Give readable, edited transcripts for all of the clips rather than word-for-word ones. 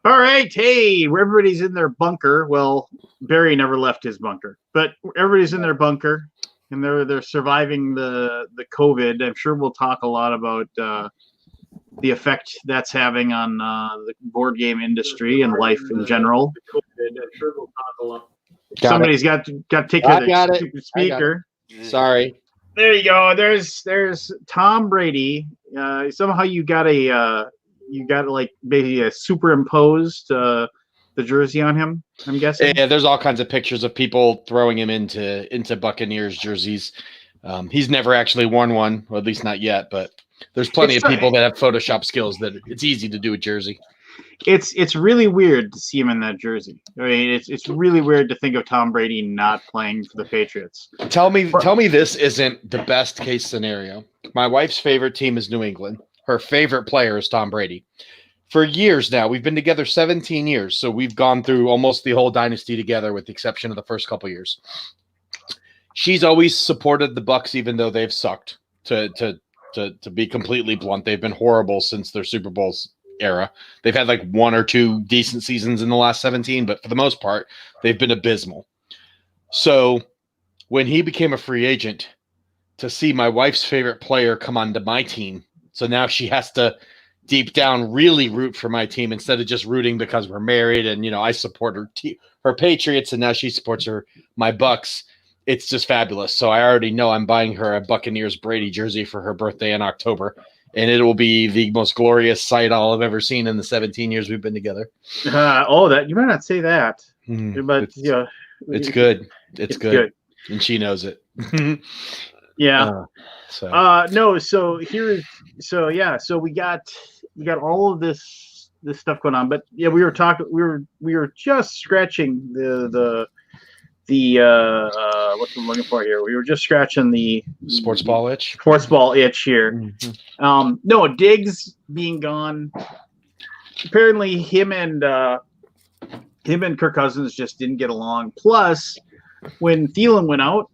All right, hey, everybody's in their bunker. Well, Barry never left his bunker, but everybody's in their bunker, and they're surviving the COVID. I'm sure we'll talk a lot about the effect that's having on the board game industry and life in general. I'm sure we'll talk a lot. Somebody's got to take care of the stupid speaker. Sorry. There you go. There's Tom Brady. Somehow you got like maybe a superimposed the jersey on him, I'm guessing. Yeah, there's all kinds of pictures of people throwing him into Buccaneers jerseys. He's never actually worn one, or at least not yet, but there's plenty of people that have Photoshop skills that it's easy to do a jersey. It's really weird to see him in that jersey. I mean, it's really weird to think of Tom Brady not playing for the Patriots. Tell me this isn't the best case scenario. My wife's favorite team is New England. Her favorite player is Tom Brady. For years now, we've been together 17 years, so we've gone through almost the whole dynasty together with the exception of the first couple years. She's always supported the Bucs even though they've sucked. To be completely blunt, they've been horrible since their Super Bowls era. They've had like one or two decent seasons in the last 17, but for the most part, they've been abysmal. So when he became a free agent, to see my wife's favorite player come onto my team, so now she has to deep down really root for my team instead of just rooting because we're married and, I support her Patriots and now she supports my Bucks. It's just fabulous. So I already know I'm buying her a Buccaneers Brady jersey for her birthday in October, and it will be the most glorious sight I'll have ever seen in the 17 years we've been together. That you might not say that, but it's good. It's good. And she knows it. Yeah. No. So we got all of this stuff going on, but yeah, we were just scratching the what's I'm looking for here. We were just scratching the sports ball itch here. Mm-hmm. No, Diggs being gone. Apparently, him and Kirk Cousins just didn't get along. Plus, when Thielen went out,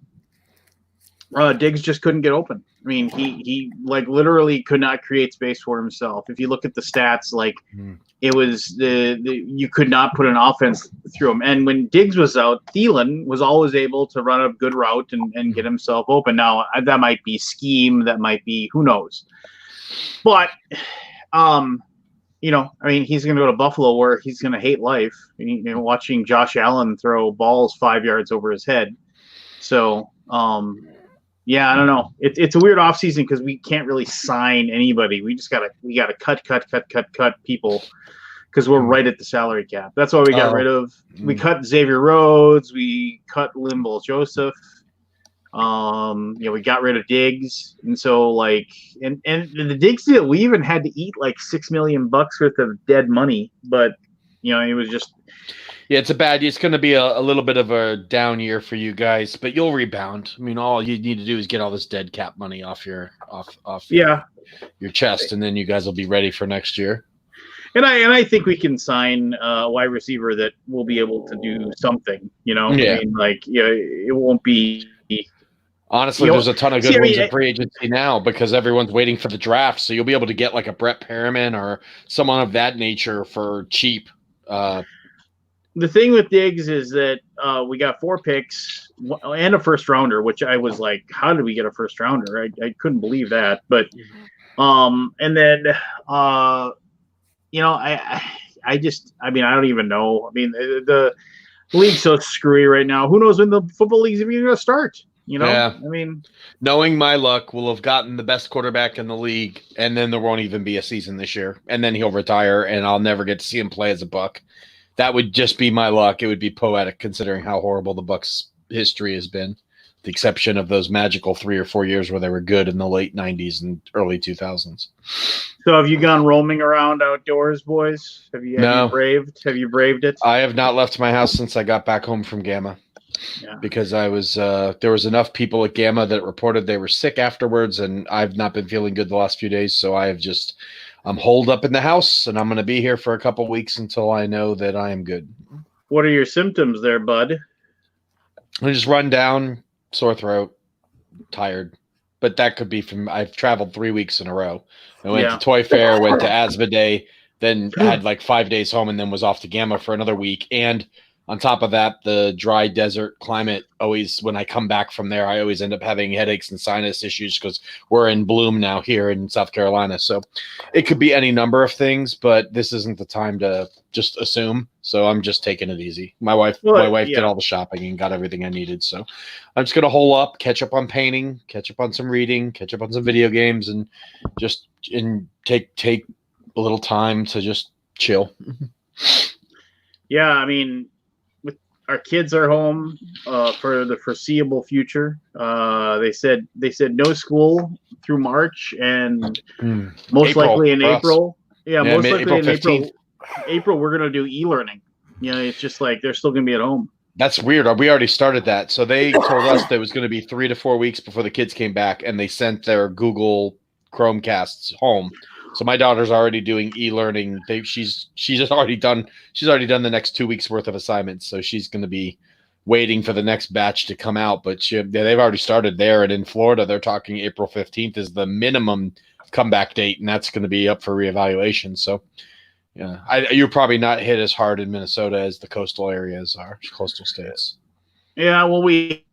Diggs just couldn't get open. I mean, he like literally could not create space for himself. If you look at the stats, like it was you could not put an offense through him. And when Diggs was out, Thielen was always able to run a good route and get himself open. Now that might be scheme, that might be who knows. But I mean, he's going to go to Buffalo where he's going to hate life. Watching Josh Allen throw balls 5 yards over his head. So. Yeah, I don't know. It's a weird offseason because we can't really sign anybody. We just gotta cut people because we're right at the salary cap. That's why we got rid of. We cut Xavier Rhodes. We cut Limbo Joseph. We got rid of Diggs, and so and the Diggs deal, we even had to eat like $6 million worth of dead money. But it was just. Yeah, it's going to be a little bit of a down year for you guys, but you'll rebound. I mean, all you need to do is get all this dead cap money off your chest, and then you guys will be ready for next year. And I think we can sign a wide receiver that will be able to do something. Yeah. I mean, it won't be. Honestly, there's a ton of good ones in free agency now because everyone's waiting for the draft, so you'll be able to get like a Brett Perriman or someone of that nature for cheap. The thing with Diggs is that we got 4 picks and a first rounder, which I was like, how did we get a first rounder? I couldn't believe that. But and then I don't even know. I mean, the league's so screwy right now. Who knows when the football league's even going to start? Yeah. I mean, knowing my luck, we'll have gotten the best quarterback in the league, and then there won't even be a season this year, and then he'll retire, and I'll never get to see him play as a Buck. That would just be my luck. It would be poetic considering how horrible the Bucs' history has been, with the exception of those magical 3 or 4 years where they were good in the late 90s and early 2000s. So have you gone roaming around outdoors, boys? Have you braved it? I have not left my house since I got back home from Gamma. Yeah. Because I was there was enough people at Gamma that reported they were sick afterwards, and I've not been feeling good the last few days, so I'm holed up in the house, and I'm going to be here for a couple weeks until I know that I am good. What are your symptoms there, bud? I just run down, sore throat, tired. But that could be from I've traveled 3 weeks in a row. I went to Toy Fair, went to Asthma Day, then had like 5 days home and then was off to Gamma for another week. And on top of that, the dry desert climate always, when I come back from there, I always end up having headaches and sinus issues because we're in bloom now here in South Carolina. So it could be any number of things, but this isn't the time to just assume. So I'm just taking it easy. My wife did all the shopping and got everything I needed. So I'm just going to hole up, catch up on painting, catch up on some reading, catch up on some video games, and just take a little time to just chill. Yeah, I mean, our kids are home for the foreseeable future. They said no school through March, and most likely in April. Yeah, most likely in April. April, we're going to do e-learning. You know, it's just like they're still going to be at home. That's weird. We already started that. So they told us that it was going to be 3 to 4 weeks before the kids came back, and they sent their Google Chromecasts home. So my daughter's already doing e-learning. She's already done the next 2 weeks worth of assignments. So she's going to be waiting for the next batch to come out. But they've already started there. And in Florida, they're talking April 15th is the minimum comeback date, and that's going to be up for reevaluation. So yeah, you're probably not hit as hard in Minnesota as the coastal areas are, coastal states. Yeah, well, we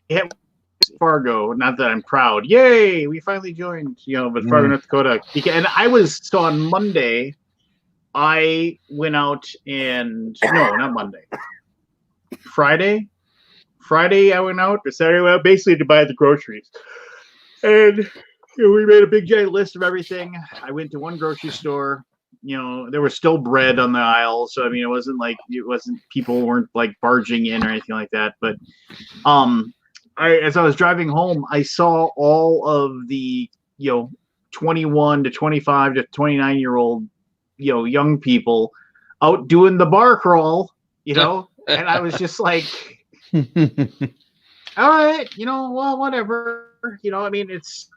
hit Fargo. Not that I'm proud. Yay, we finally joined. But Fargo, North Dakota. And so on Monday, I went out and no, not Monday. Friday, I went out. Or Saturday, I went out basically to buy the groceries, and we made a big giant list of everything. I went to one grocery store. There was still bread on the aisle. So, I mean, people weren't like barging in or anything like that. But as I was driving home, I saw all of the, 21 to 25 to 29-year-old, young people out doing the bar crawl, and I was just like, all right, well, whatever, I mean, it's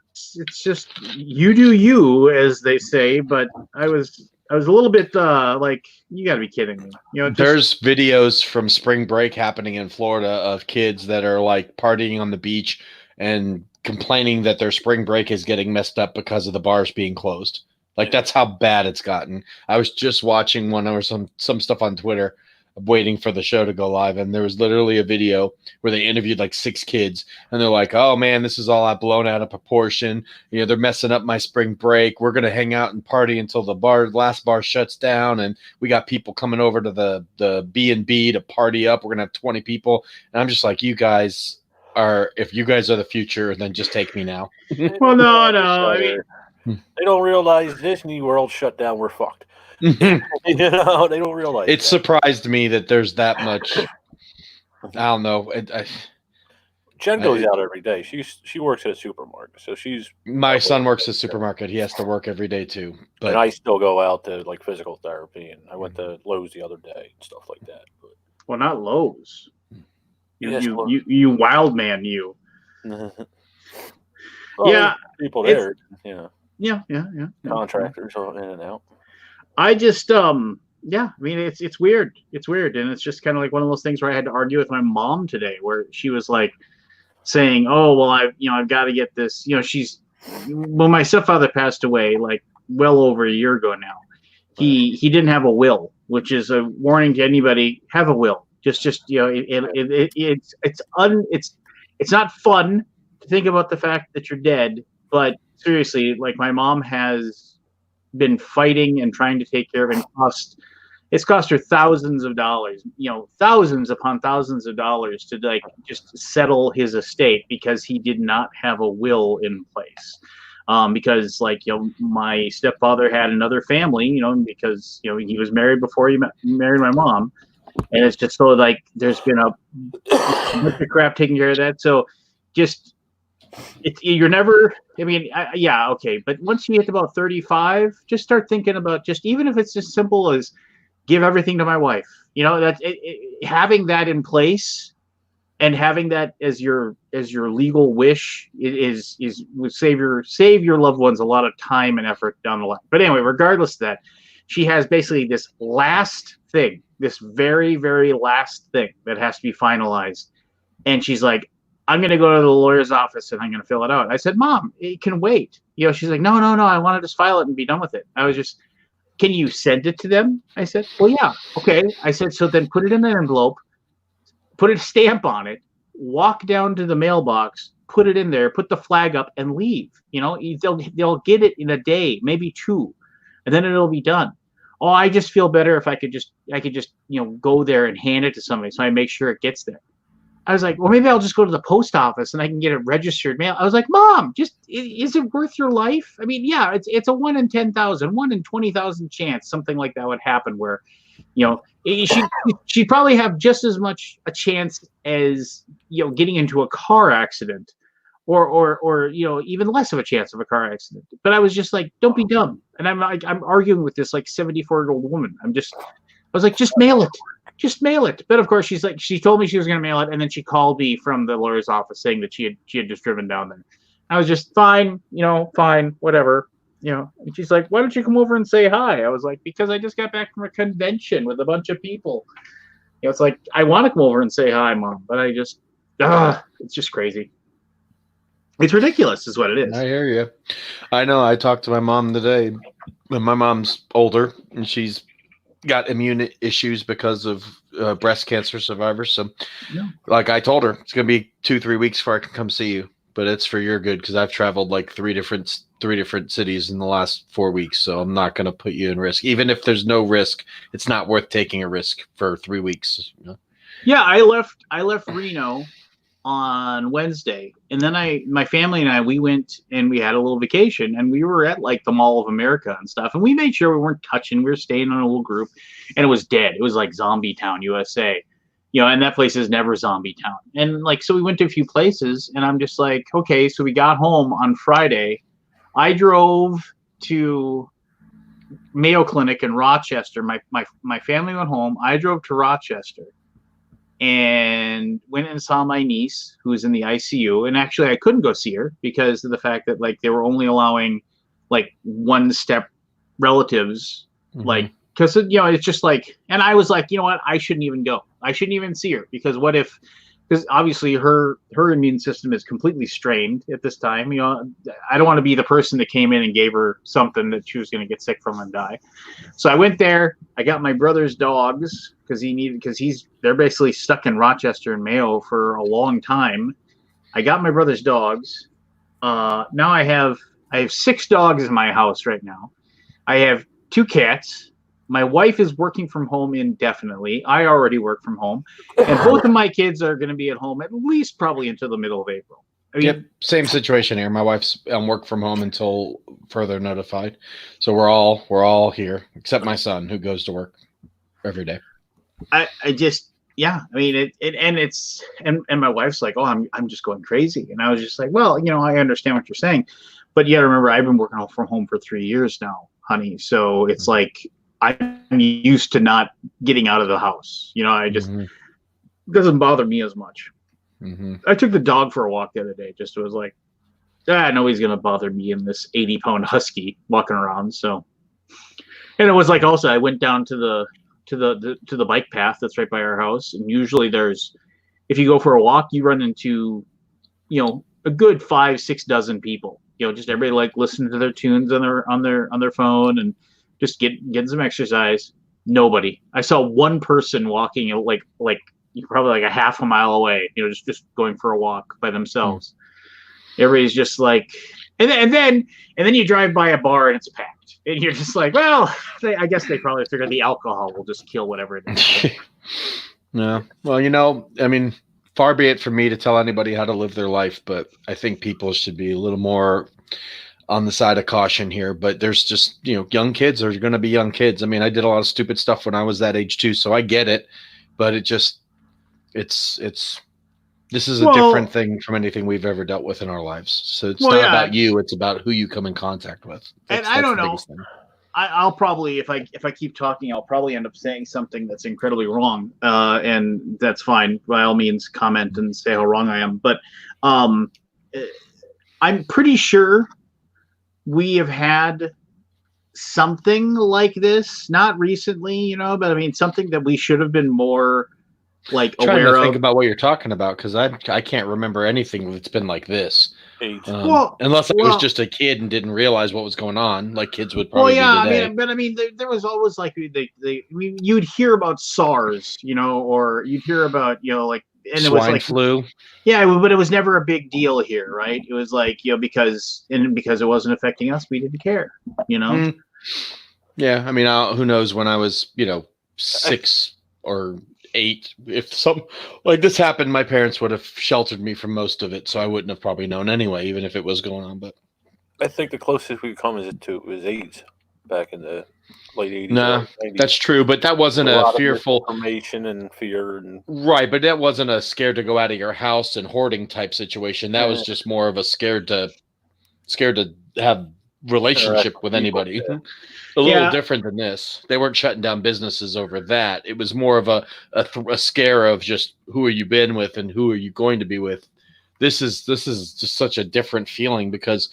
just you do you, as they say. But I was a little bit like, you got to be kidding me. There's videos from spring break happening in Florida of kids that are like partying on the beach and complaining that their spring break is getting messed up because of the bars being closed. Like, that's how bad it's gotten. I was just watching one or some stuff on Twitter, waiting for the show to go live, and there was literally a video where they interviewed like 6 kids, and they're like, oh man, this is all blown out of proportion. They're messing up my spring break. We're gonna hang out and party until the last bar shuts down, and we got people coming over to the B&B to party up. We're gonna have 20 people. And I'm just like, if you guys are the future, then just take me now. Well, no, I mean, they don't realize Disney World shut down. We're fucked. They don't realize it. Surprised me that there's that much. I don't know. Jen goes out every day. She works at a supermarket, so my son works at a supermarket. He has to work every day too. But and I still go out to like physical therapy, and I went to Lowe's the other day and stuff like that. But, well, not Lowe's. You wild man, you. Well, yeah, people there. Yeah. Contractors are in and out. I just I mean, it's weird. It's weird, and it's just kind of like one of those things where I had to argue with my mom today, where she was like saying, "Oh, well, I've got to get this." My stepfather passed away like well over a year ago now. He didn't have a will, which is a warning to anybody. Have a will. Just it's not fun to think about the fact that you're dead, but seriously, like, my mom has been fighting and trying to take care of it. It's cost her thousands of dollars, thousands upon thousands of dollars to like just settle his estate because he did not have a will in place. Because my stepfather had another family, because he was married before he married my mom, and it's just so like there's been a bunch of crap taking care of that. So just. You're never, I mean, yeah, okay. But once you get to about 35, just start thinking about even if it's as simple as give everything to my wife, having that in place and having that as your legal wish would save your loved ones a lot of time and effort down the line. But anyway, regardless of that, she has basically this last thing, this very, very last thing that has to be finalized. And she's like, I'm going to go to the lawyer's office and I'm going to fill it out. I said, Mom, it can wait. She's like, no, I want to just file it and be done with it. I was just, can you send it to them? I said, well, yeah. Okay. I said, so then put it in an envelope, put a stamp on it, walk down to the mailbox, put it in there, put the flag up, and leave. They'll get it in a day, maybe two, and then it'll be done. Oh, I just feel better if I could just go there and hand it to somebody, so I make sure it gets there. I was like, well, maybe I'll just go to the post office and I can get it registered mail. I was like, Mom, is it worth your life? I mean, yeah, it's a 1 in 10,000, 1 in 20,000 chance something like that would hapen where, she'd probably have just as much a chance as, getting into a car accident or even less of a chance of a car accident. But I was just like, don't be dumb. And I'm arguing with this like 74-year-old woman. I was like, just mail it. Just mail it. But of course, she told me she was going to mail it, and then she called me from the lawyer's office saying that she had just driven down there. I was just fine, fine, whatever, And she's like, why don't you come over and say hi? I was like, because I just got back from a convention with a bunch of people. It's like, I want to come over and say hi, Mom, but it's just crazy. It's ridiculous, is what it is. I hear you. I know. I talked to my mom today. My mom's older, and she's got immune issues because of breast cancer survivors. So, like I told her, it's going to be 2-3 weeks before I can come see you. But it's for your good because I've traveled like three different cities in the last 4 weeks. So I'm not going to put you in risk. Even if there's no risk, it's not worth taking a risk for 3 weeks. Yeah, I left Reno on Wednesday, and then my family and we went and we had a little vacation, and we were at like the Mall of America and stuff, and we made sure we weren't touching. We were staying in a little group, and it was dead. It was like Zombie Town, USA, and that place is never Zombie Town. And like, so we went to a few places, and I'm just like, okay, so we got home on Friday. I drove to Mayo Clinic in Rochester. My family went home. I drove to Rochester and went and saw my niece who was in the ICU. And actually I couldn't go see her because of the fact that like they were only allowing like one-step relatives, like, because it's just like, and I was like, you know what, I shouldn't even go. I shouldn't even see her because what if, because obviously her immune system is completely strained at this time. I don't want to be the person that came in and gave her something that she was going to get sick from and die. So I went there. I got my brother's dogs because they're basically stuck in Rochester and Mayo for a long time. I got my brother's dogs. Now I have 6 dogs in my house right now. I have 2 cats. My wife is working from home indefinitely. I already work from home. And both of my kids are going to be at home at least probably until the middle of April. Yep, same situation here. My wife's on work from home until further notified. So we're all here, except my son who goes to work every day. I mean, and my wife's like, oh, I'm just going crazy. And I was just like, well, I understand what you're saying. But you got to remember, I've been working from home for 3 years now, honey. So it's like, I'm used to not getting out of the house. I just it doesn't bother me as much. I took the dog for a walk the other day. Just was like, nobody's gonna bother me in this 80-pound husky walking around. So, and it was like also I went down to the bike path that's right by our house, and usually if you go for a walk, you run into a good 5-6 dozen people. Just everybody like listening to their tunes on their phone and just getting some exercise. Nobody. I saw one person walking like probably like a half a mile away, just going for a walk by themselves. Everybody's just like, and then you drive by a bar and it's packed, and you're just like, well, I guess they probably figure the alcohol will just kill whatever it is. No, well, I mean, far be it from me to tell anybody how to live their life, but I think people should be a little more on the side of caution here. But there's just, young kids are going to be young kids. I mean, I did a lot of stupid stuff when I was that age too, so I get it. But this is a different thing from anything we've ever dealt with in our lives. So it's not about you; it's about who you come in contact with. And I don't know. I'll probably, if I keep talking, I'll probably end up saying something that's incredibly wrong, and that's fine. By all means, comment and say how wrong I am. But I'm pretty sure we have had something like this, not recently, but I mean something that we should have been more like aware of. Think about what you're talking about, because I can't remember anything that's been like this. AIDS. Unless I was just a kid and didn't realize what was going on, like kids would probably do today. I mean, there was always like you'd hear about SARS, or you'd hear about, like, and it was Swine like flu. Yeah, but it was never a big deal here, right? It was like, because it wasn't affecting us, we didn't care, Yeah, I mean, who knows when I was, 6 or 8, if something like this happened, my parents would have sheltered me from most of it, so I wouldn't have probably known anyway, even if it was going on. But I think the closest we come was AIDS back in the late 80s. Nah, 90s. That's true, but that wasn't a fearful information and fear and right. But that wasn't a scared to go out of your house and hoarding type situation. That was just more of a scared to have relationship with anybody. Yeah. A little different than this. They weren't shutting down businesses over that. It was more of a scare of just who are you been with and who are you going to be with. This is just such a different feeling because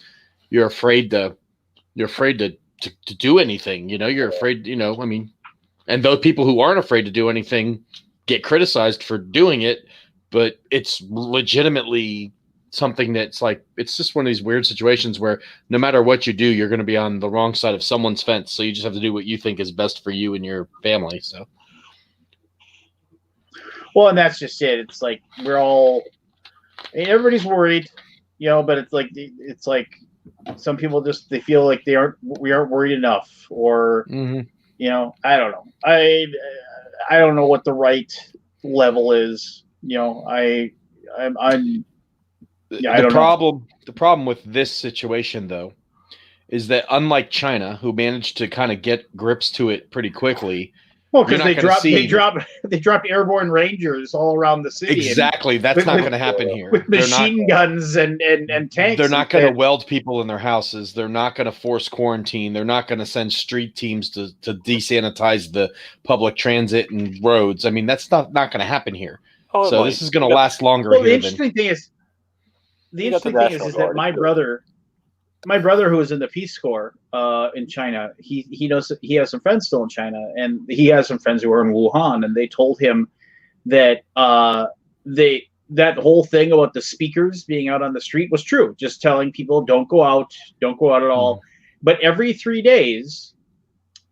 you're afraid to do anything. You're afraid. I mean, and those people who aren't afraid to do anything get criticized for doing it, but it's legitimately something that's like, it's just one of these weird situations where no matter what you do, you're going to be on the wrong side of someone's fence. So you just have to do what you think is best for you and your family. So. Well, and that's just it. It's like, everybody's worried, but it's like some people they feel like we aren't worried enough, or, I don't know. I don't know what the right level is. The problem with this situation, though, is that unlike China, who managed to kind of get grips to it pretty quickly. Well, because they dropped airborne rangers all around the city. Exactly, that's not going to happen here. With machine guns and tanks. They're not going to weld people in their houses. They're not going to force quarantine. They're not going to send street teams to desanitize the public transit and roads. I mean, that's not going to happen here. So this is going to last longer. Well, the interesting thing is that my brother, who was in the Peace Corps in China, he knows he has some friends still in China, and he has some friends who are in Wuhan, and they told him that that whole thing about the speakers being out on the street was true, just telling people don't go out at all. But every 3 days,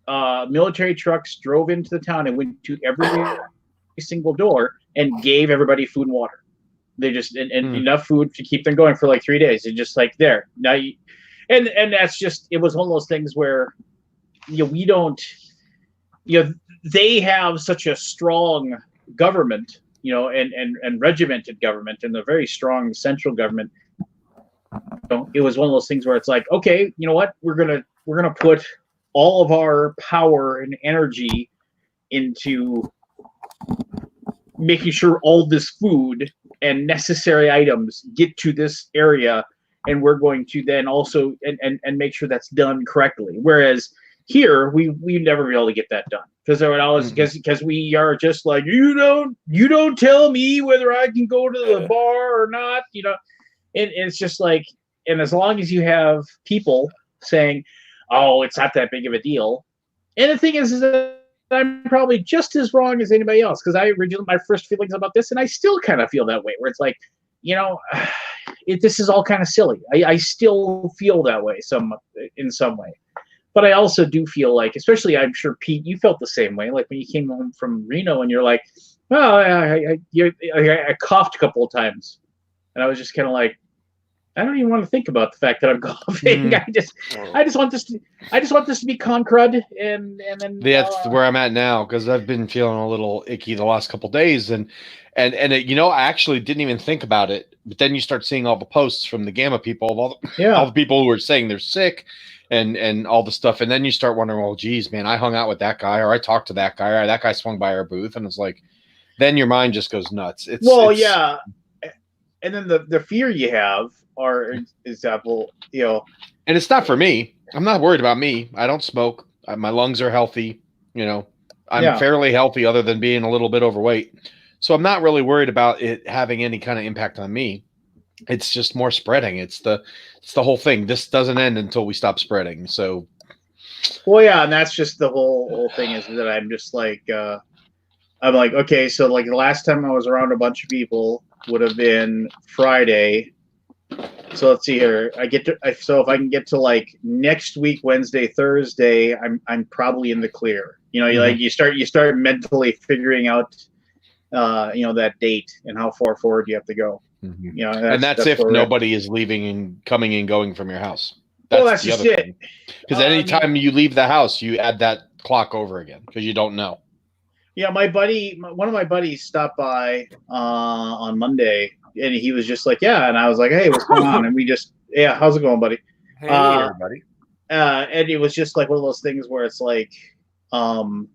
military trucks drove into the town and went to every single door and gave everybody food and water. They just and enough food to keep them going for like 3 days. And just like there now, and that's just, it was one of those things where we don't, they have such a strong government, and regimented government, and a very strong central government. It was one of those things where it's like, okay, you know what, we're gonna put all of our power and energy into making sure all this food and necessary items get to this area, and we're going to then also and make sure that's done correctly. Whereas here we never be able to get that done because we are just like, you don't tell me whether I can go to the bar or not, and it's just like, and as long as you have people saying, oh, it's not that big of a deal, and the thing is that I'm probably just as wrong as anybody else, because I originally, my first feelings about this, and I still kind of feel that way, where it's like, this is all kind of silly. I still feel that way in some way, but I also do feel like, especially, I'm sure Pete, you felt the same way, like when you came home from Reno and you're like, oh, I coughed a couple of times, and I was just kind of like, I don't even want to think about the fact that I'm coughing. I just want this to be con crud, and then that's where I'm at now, because I've been feeling a little icky the last couple of days, and I actually didn't even think about it, but then you start seeing all the posts from the Gamma people of all the people who are saying they're sick, and all the stuff, and then you start wondering, well, geez, man, I hung out with that guy, or I talked to that guy, or that guy swung by our booth, and it's like, then your mind just goes nuts. Yeah, and then the fear you have. Or example, and it's not for me. I'm not worried about me. I don't smoke. My lungs are healthy. I'm fairly healthy, other than being a little bit overweight. So I'm not really worried about it having any kind of impact on me. It's just more spreading. It's the whole thing. This doesn't end until we stop spreading. So, well, yeah, and that's just the whole thing, is that I'm just like, I'm like, okay, so like the last time I was around a bunch of people would have been Friday. So let's see here. So if I can get to like next week, Wednesday, Thursday, I'm probably in the clear. You know, like you start mentally figuring out, that date and how far forward you have to go. You know, and that's if nobody is leaving and coming and going from your house. That's the other thing. Because anytime you leave the house, you add that clock over again because you don't know. Yeah, one of my buddies stopped by on Monday, and he was just like, "Yeah," and I was like, "Hey, what's going on?" And we just, "Yeah, how's it going, buddy?" Hey, everybody. And it was just like one of those things where it's like, I mean,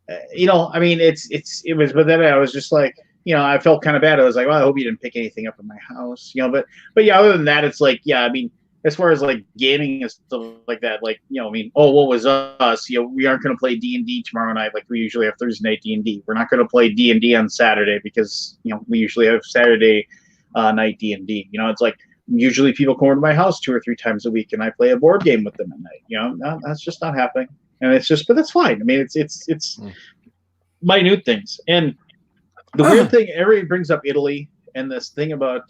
it was, but then I was just like, I felt kind of bad. I was like, well, I hope you didn't pick anything up in my house, but yeah, other than that, it's like, yeah, I mean, as far as like gaming and stuff like that, like, I mean, what was us? We aren't going to play D&D tomorrow night like we usually have Thursday night D&D. We're not going to play D&D on Saturday because, we usually have Saturday night D&D. It's like usually people come over to my house 2 or 3 times a week and I play a board game with them at night. No, that's just not happening. And it's just, but that's fine. I mean, it's minute things. And the weird thing, everybody brings up Italy and this thing about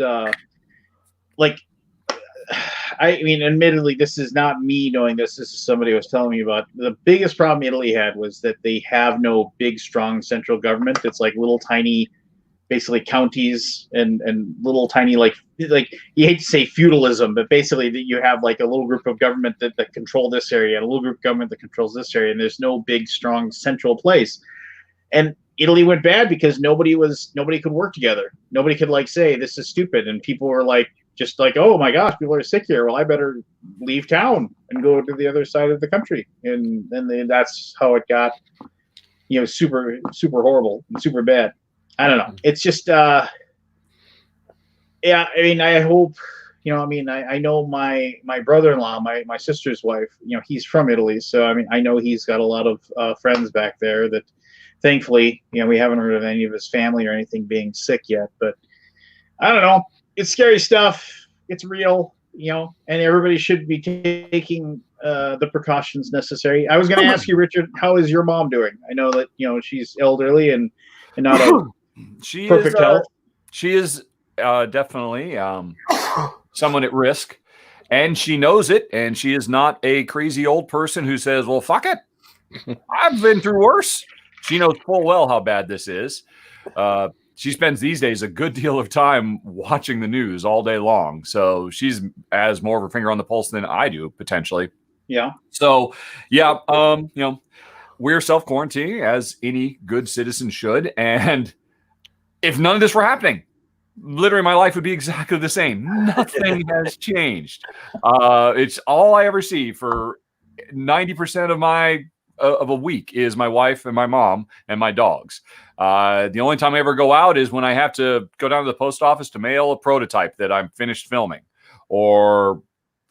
I mean, admittedly, this is not me knowing this. This is somebody who was telling me about the biggest problem Italy had was that they have no big, strong central government. It's like little tiny, basically counties and little tiny, like you hate to say feudalism, but basically that you have like a little group of government that control this area and a little group of government that controls this area. And there's no big, strong central place. And Italy went bad because nobody could work together. Nobody could say, this is stupid. And people were just like, oh my gosh, people are sick here. Well, I better leave town and go to the other side of the country. And then that's how it got, super, super horrible and super bad. I don't know. It's just, yeah, I mean, I hope, I know my brother-in-law, my sister's wife, he's from Italy. So, I mean, I know he's got a lot of friends back there that thankfully, we haven't heard of any of his family or anything being sick yet, but I don't know. It's scary stuff. It's real, and everybody should be taking the precautions necessary. I was going to ask you, Richard, how is your mom doing? I know that, she's elderly and not a perfect health. She is definitely someone at risk, and she knows it, and she is not a crazy old person who says, well, fuck it. I've been through worse. She knows full well how bad this is. She spends these days a good deal of time watching the news all day long. So she's has more of her finger on the pulse than I do, potentially. Yeah. So, yeah, we're self-quarantining as any good citizen should. And if none of this were happening, literally my life would be exactly the same. Nothing has changed. It's all I ever see for 90% of a week is my wife and my mom and my dogs. The only time I ever go out is when I have to go down to the post office to mail a prototype that I'm finished filming, or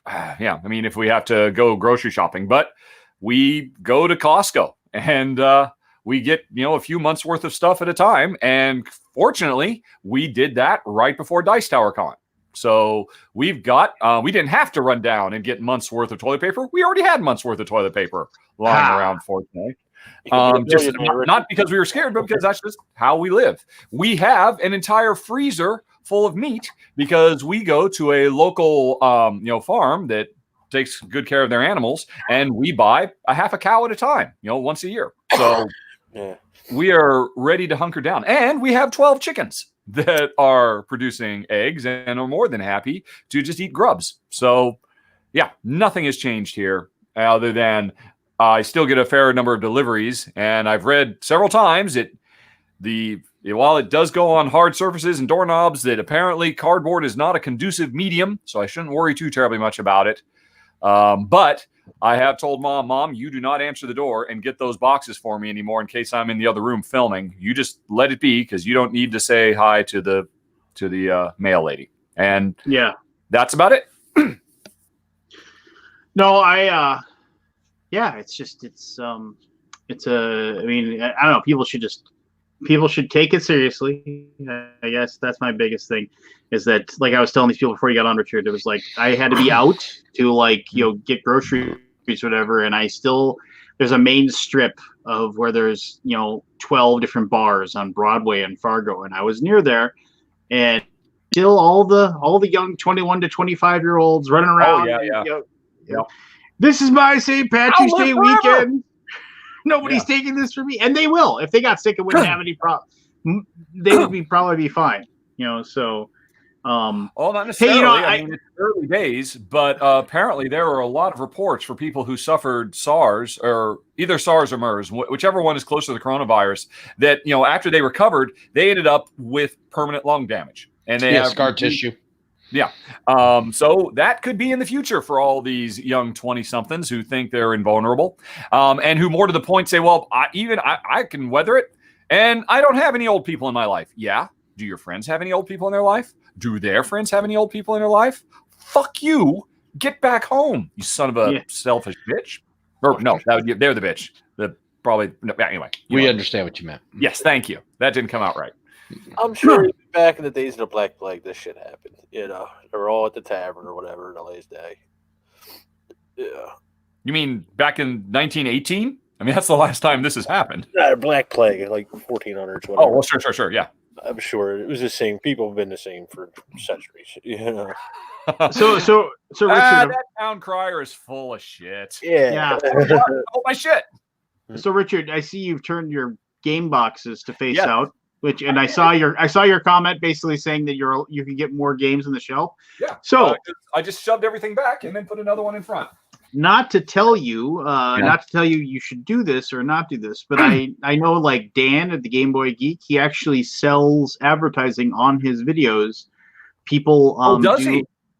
yeah, I mean, if we have to go grocery shopping, but we go to Costco and we get, a few months worth of stuff at a time. And fortunately we did that right before Dice Tower Con. So we've got, we didn't have to run down and get months worth of toilet paper. We already had months worth of toilet paper lying around, fortunately. Just not because we were scared, but because that's just how we live. We have an entire freezer full of meat because we go to a local, farm that takes good care of their animals, and we buy a half a cow at a time, once a year. So Yeah. we are ready to hunker down, and we have 12 chickens that are producing eggs and are more than happy to just eat grubs. So yeah, nothing has changed here other than I still get a fair number of deliveries, and I've read several times while it does go on hard surfaces and doorknobs, that apparently cardboard is not a conducive medium, so I shouldn't worry too terribly much about it. But I have told Mom, you do not answer the door and get those boxes for me anymore in case I'm in the other room filming. You just let it be, because you don't need to say hi to the mail lady. And yeah, that's about it. No, yeah, it's I mean, I don't know. People should take it seriously. I guess that's my biggest thing, is that, like I was telling these people before you got on, Richard, it was like I had to be out to get groceries or whatever, and there's a main strip of where there's 12 different bars on Broadway and Fargo, and I was near there, and still all the young 21 to 25-year-olds running around. yeah. You know, this is my St. Patrick's I'll live Day forever. weekend. Nobody's taking this from me, and they will. If they got sick, it wouldn't have any problem. They would probably be fine. So. Well, not necessarily. I mean, it's early days, but apparently there were a lot of reports for people who suffered SARS, or either SARS or MERS, whichever one is closer to the coronavirus, that after they recovered, they ended up with permanent lung damage, and they have scar tissue. Yeah. So that could be in the future for all these young 20-somethings who think they're invulnerable, and who, more to the point, say, well, I can weather it, and I don't have any old people in my life. Yeah. Do your friends have any old people in their life? Do their friends have any old people in their life? Fuck you. Get back home, you son of a selfish bitch. Or no, they're the bitch. Anyway. We understand what you meant. Yes, thank you. That didn't come out right. I'm sure back in the days of the Black Plague, this shit happened. They were all at the tavern or whatever in the last day. Yeah. You mean back in 1918? I mean, that's the last time this has happened. Black Plague, like 1400s. Whatever. Oh, well, sure, yeah. I'm sure it was the same. People have been the same for centuries. So Richard, that town crier is full of shit. Yeah. Oh my shit. So Richard, I see you've turned your game boxes to face out, and I saw your comment basically saying that you can get more games on the shelf. Yeah. So I just shoved everything back and then put another one in front. Not to tell you, you should do this or not do this, but I know, like Dan at the Game Boy Geek, he actually sells advertising on his videos. People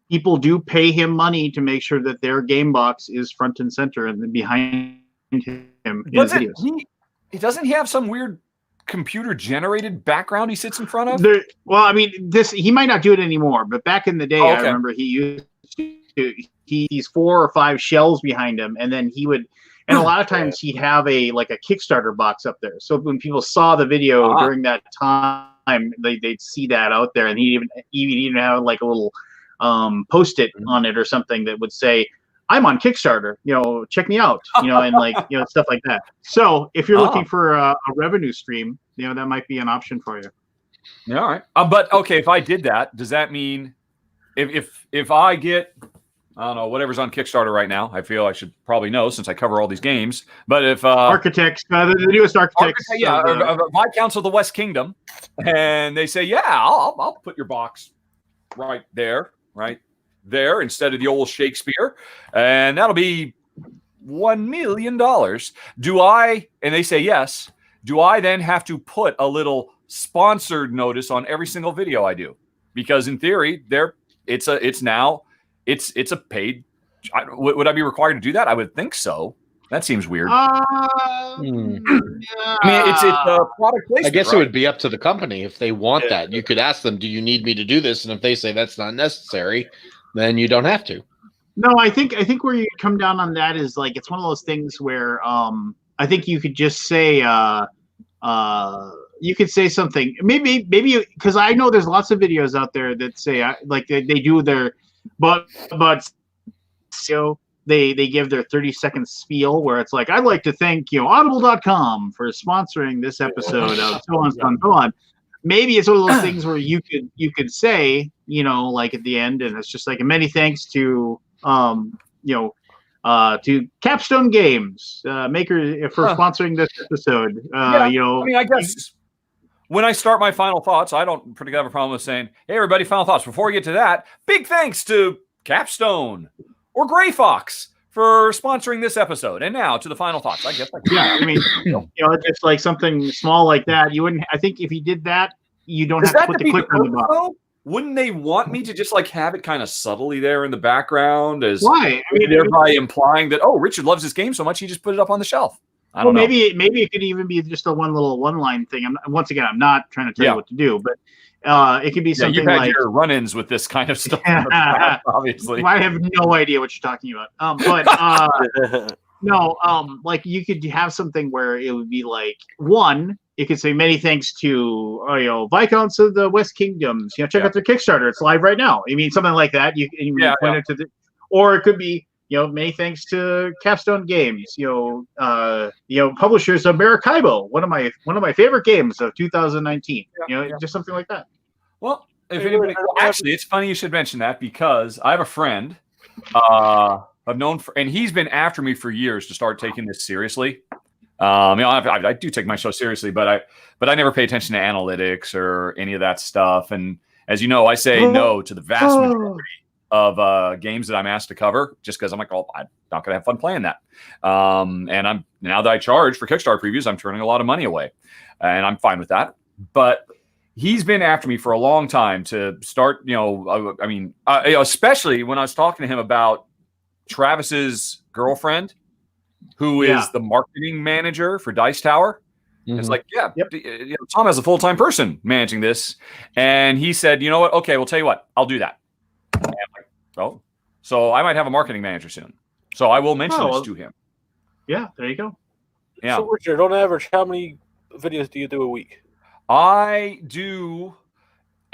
people do pay him money to make sure that their game box is front and center and behind him in his videos. Doesn't he have some weird computer generated background he sits in front of? He might not do it anymore, but back in the day, I remember he used to. He's 4 or 5 shelves behind him, and then he would, and a lot of times he'd have a Kickstarter box up there. So when people saw the video during that time, they'd see that out there, and he'd even have like a little post-it on it or something that would say, "I'm on Kickstarter, check me out," and stuff like that. So if you're looking for a revenue stream, that might be an option for you. Yeah, all right. But okay, if I did that, does that mean if I get, I don't know, whatever's on Kickstarter right now, I feel I should probably know since I cover all these games. But if Architects, the newest Architects, Viscounts of the West Kingdom, and they say, I'll put your box right there instead of the old Shakespeare, and that'll be $1 million. Do I? And they say yes. Do I then have to put a little sponsored notice on every single video I do? Because in theory, it's a paid. Would I be required to do that? I would think so. That seems weird. I mean, it's a product placement. I guess it would be up to the company if they want that. You could ask them, "Do you need me to do this?" And if they say that's not necessary, then you don't have to. No, I think where you come down on that is like it's one of those things where I think you could just say you could say something maybe because I know there's lots of videos out there that say they do their but they give their 30-second spiel where it's like, I'd like to thank audible.com for sponsoring this episode of so on and so on. Maybe it's one of those things where you could say, like at the end, and it's just like many thanks to to Capstone Games maker for sponsoring this episode. I mean, I guess when I start my final thoughts, I don't particularly have a problem with saying, "Hey, everybody, final thoughts." Before we get to that, big thanks to Capstone or Gray Fox for sponsoring this episode. And now to the final thoughts. I guess. I mean, just like something small like that. You wouldn't. I think if you did that, you don't have to put the clicker on the bottom. Wouldn't they want me to just have it kind of subtly there in the background as why? Thereby implying that Richard loves this game so much he just put it up on the shelf. I don't know. Maybe it could even be just a one-line thing. Once again, I'm not trying to tell you what to do, but it could be something you've had like your run-ins with this kind of stuff. In the past, obviously, I have no idea what you're talking about. But no, like you could have something where it would be like one. It could say many thanks to Viscounts of the West Kingdoms. Check out their Kickstarter; it's live right now. I mean, something like that. You point it to the, or it could be many thanks to Capstone Games. Publishers of Maracaibo, one of my favorite games of 2019. Just something like that. Well, if anybody, actually, it's funny you should mention that because I have a friend I've known for, and he's been after me for years to start taking this seriously. I do take my show seriously, but I never pay attention to analytics or any of that stuff. And as you know, I say no to the vast majority of games that I'm asked to cover, just because I'm like, oh, I'm not going to have fun playing that. And I'm now that I charge for Kickstarter previews, I'm turning a lot of money away, and I'm fine with that. But he's been after me for a long time to start. Especially when I was talking to him about Travis's girlfriend, who is the marketing manager for Dice Tower. Mm-hmm. It's like, Tom has a full-time person managing this. And he said, you know what? Okay, we'll tell you what. I'll do that. And I'm like, oh, so I might have a marketing manager soon. So I will mention this to him. Yeah, there you go. Yeah. So Richard, on average, how many videos do you do a week? I do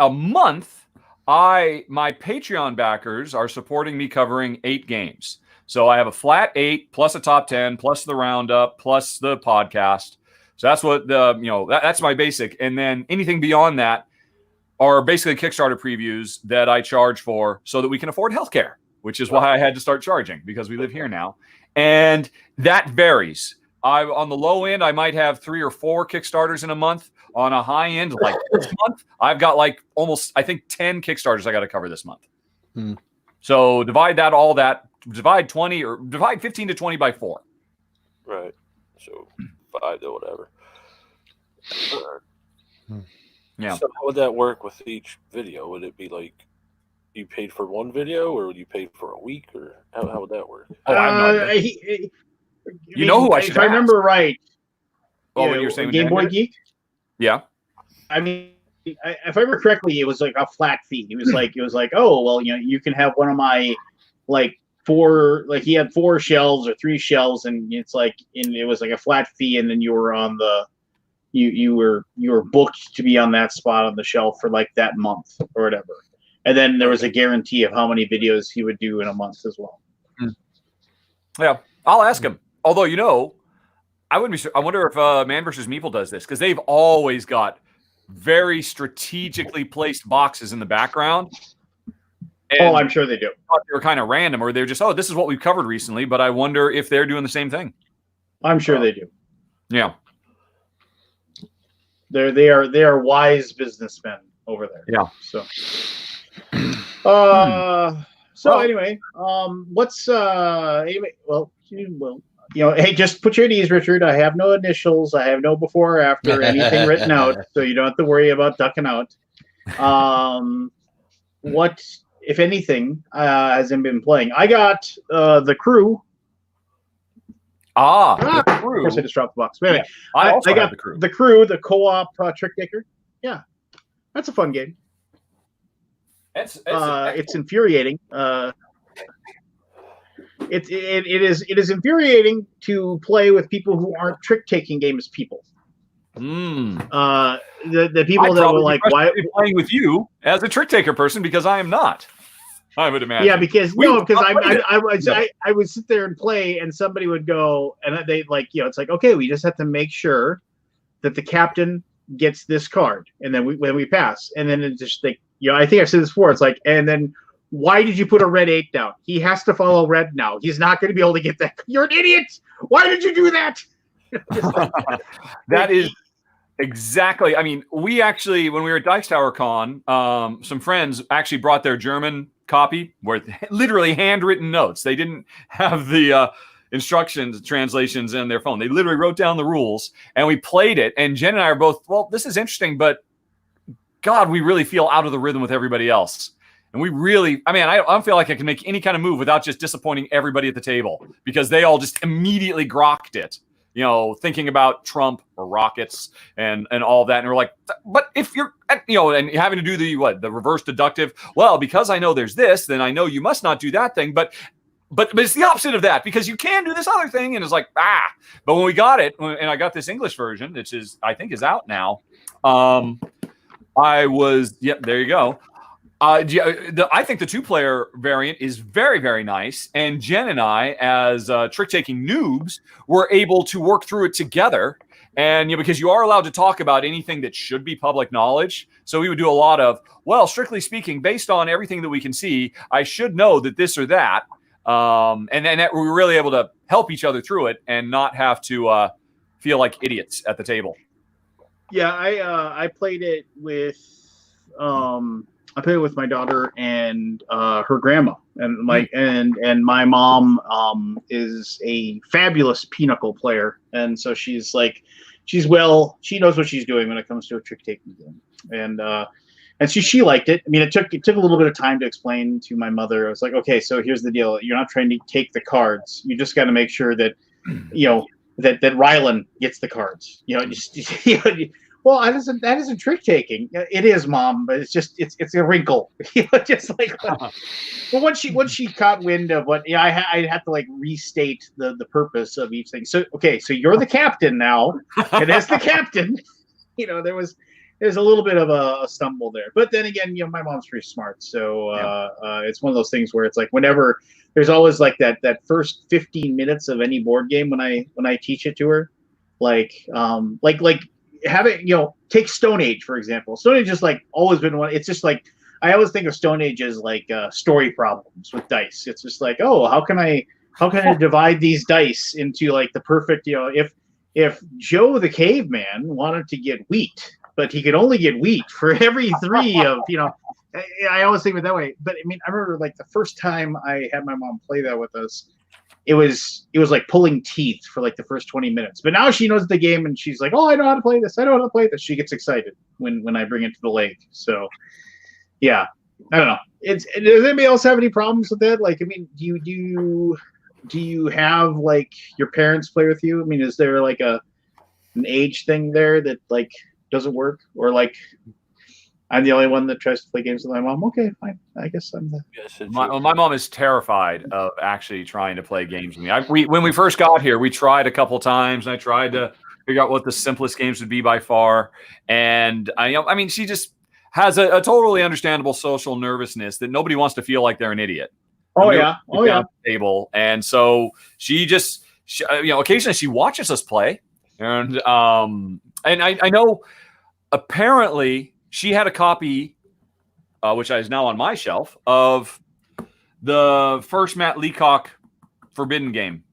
a month. My Patreon backers are supporting me covering 8 games. So I have a flat 8 plus a top 10 plus the roundup plus the podcast. So that's what that's my basic. And then anything beyond that are basically Kickstarter previews that I charge for so that we can afford healthcare, which is why I had to start charging because we live here now. And that varies. On the low end, I might have 3 or 4 Kickstarters in a month. On a high end, like this month, I've got like almost, I think, 10 Kickstarters I got to cover this month. So divide 15 to 20 by 4. Right. So 5 to whatever. Yeah. So how would that work with each video? Would it be like you paid for one video, or would you pay for a week, or how would that work? Oh, I have no idea. You know who I should If I remember right. Oh, when you're saying Game Boy Geek? Yeah. I mean, if I remember correctly, it was like a flat fee. It was like, oh, well, you can have one of my he had 4 shelves or 3 shelves, and it was like a flat fee, and then you were on you were booked to be on that spot on the shelf for like that month or whatever. And then there was a guarantee of how many videos he would do in a month as well. Yeah, I'll ask him. Although, I wouldn't be sure. I wonder if Man vs. Meeple does this, because they've always got very strategically placed boxes in the background. And I'm sure they do. They were kind of random, or they're just, this is what we've covered recently, but I wonder if they're doing the same thing. I'm sure they do. Yeah. They are wise businessmen over there. Yeah. So anyway, what's anyway, hey, just put your at ease, Richard. I have no initials. I have no before or after anything written out, so you don't have to worry about ducking out. What, if anything, has been playing? I got The Crew. The Crew. Of course, I just dropped the box. But anyway, I got The Crew, the co-op trick taker. Yeah, that's a fun game. It's infuriating. It is infuriating to play with people who aren't trick taking games people. The people that were like, why playing with you as a trick taker person, because I am not. I would imagine. Yeah, because I would sit there and play, and somebody would go, and they it's like, okay, we just have to make sure that the captain gets this card, and then when we pass, and then it's just like, I think I've said this before. It's like, and then why did you put a red 8 down? He has to follow red now. He's not going to be able to get that. You're an idiot. Why did you do that? That is exactly. I mean, we actually, when we were at Dice Tower Con, some friends actually brought their German copy with literally handwritten notes. They didn't have the instructions, translations in their phone. They literally wrote down the rules, and we played it. And Jen and I are both, well, this is interesting, but God, we really feel out of the rhythm with everybody else. And we really, I don't feel like I can make any kind of move without just disappointing everybody at the table, because they all just immediately grokked it, thinking about Trump or rockets and all that. And we're like, but if you're, and having to do the reverse deductive, well, because I know there's this, then I know you must not do that thing. But it's the opposite of that, because you can do this other thing. And it's like, but when we got it, and I got this English version, which I think is out now. There you go. I think the 2-player variant is very, very nice. And Jen and I, as trick-taking noobs, were able to work through it together And because you are allowed to talk about anything that should be public knowledge. So we would do a lot of, well, strictly speaking, based on everything that we can see, I should know that this or that. And that we were really able to help each other through it and not have to feel like idiots at the table. Yeah, I played it with my daughter and her grandma, and my mom is a fabulous pinochle player, and so she knows what she's doing when it comes to a trick taking game, and she liked it. I mean, it took a little bit of time to explain to my mother. I was like, okay, so here's the deal: you're not trying to take the cards. You just got to make sure that that Rylan gets the cards. Well, that isn't trick taking. It is, Mom, but it's a wrinkle. Just like. But once she caught wind of what, I had to like restate the purpose of each thing. So so you're the captain now, and as the captain, there's a little bit of a stumble there. But then again, my mom's pretty smart, so it's one of those things where it's like whenever there's always like that first 15 minutes of any board game when I teach it to her, like have it, take Stone Age, for example. Stone Age is like always been one. It's just like, I always think of Stone Age as like story problems with dice. It's just like, oh, how can I divide these dice into like the perfect, if Joe the caveman wanted to get wheat, but he could only get wheat for every 3 of, I always think of it that way. But I mean, I remember like the first time I had my mom play that with us, it was like pulling teeth for like the first 20 minutes. But now she knows the game and she's like, oh, I know how to play this. I know how to play this. She gets excited when I bring it to the lake. So yeah, I don't know. Does anybody else have any problems with that? Like, I mean, do you have like your parents play with you? I mean, is there like an age thing there that like doesn't work, or like I'm the only one that tries to play games with my mom? Okay, fine. I guess I'm the. My mom is terrified of actually trying to play games with me. When we first got here, we tried a couple times, and I tried to figure out what the simplest games would be by far. And I mean, she just has a totally understandable social nervousness that nobody wants to feel like they're an idiot. Oh yeah. Table, and so she occasionally she watches us play, and I know apparently. She had a copy, which is now on my shelf, of the first Matt Leacock Forbidden game.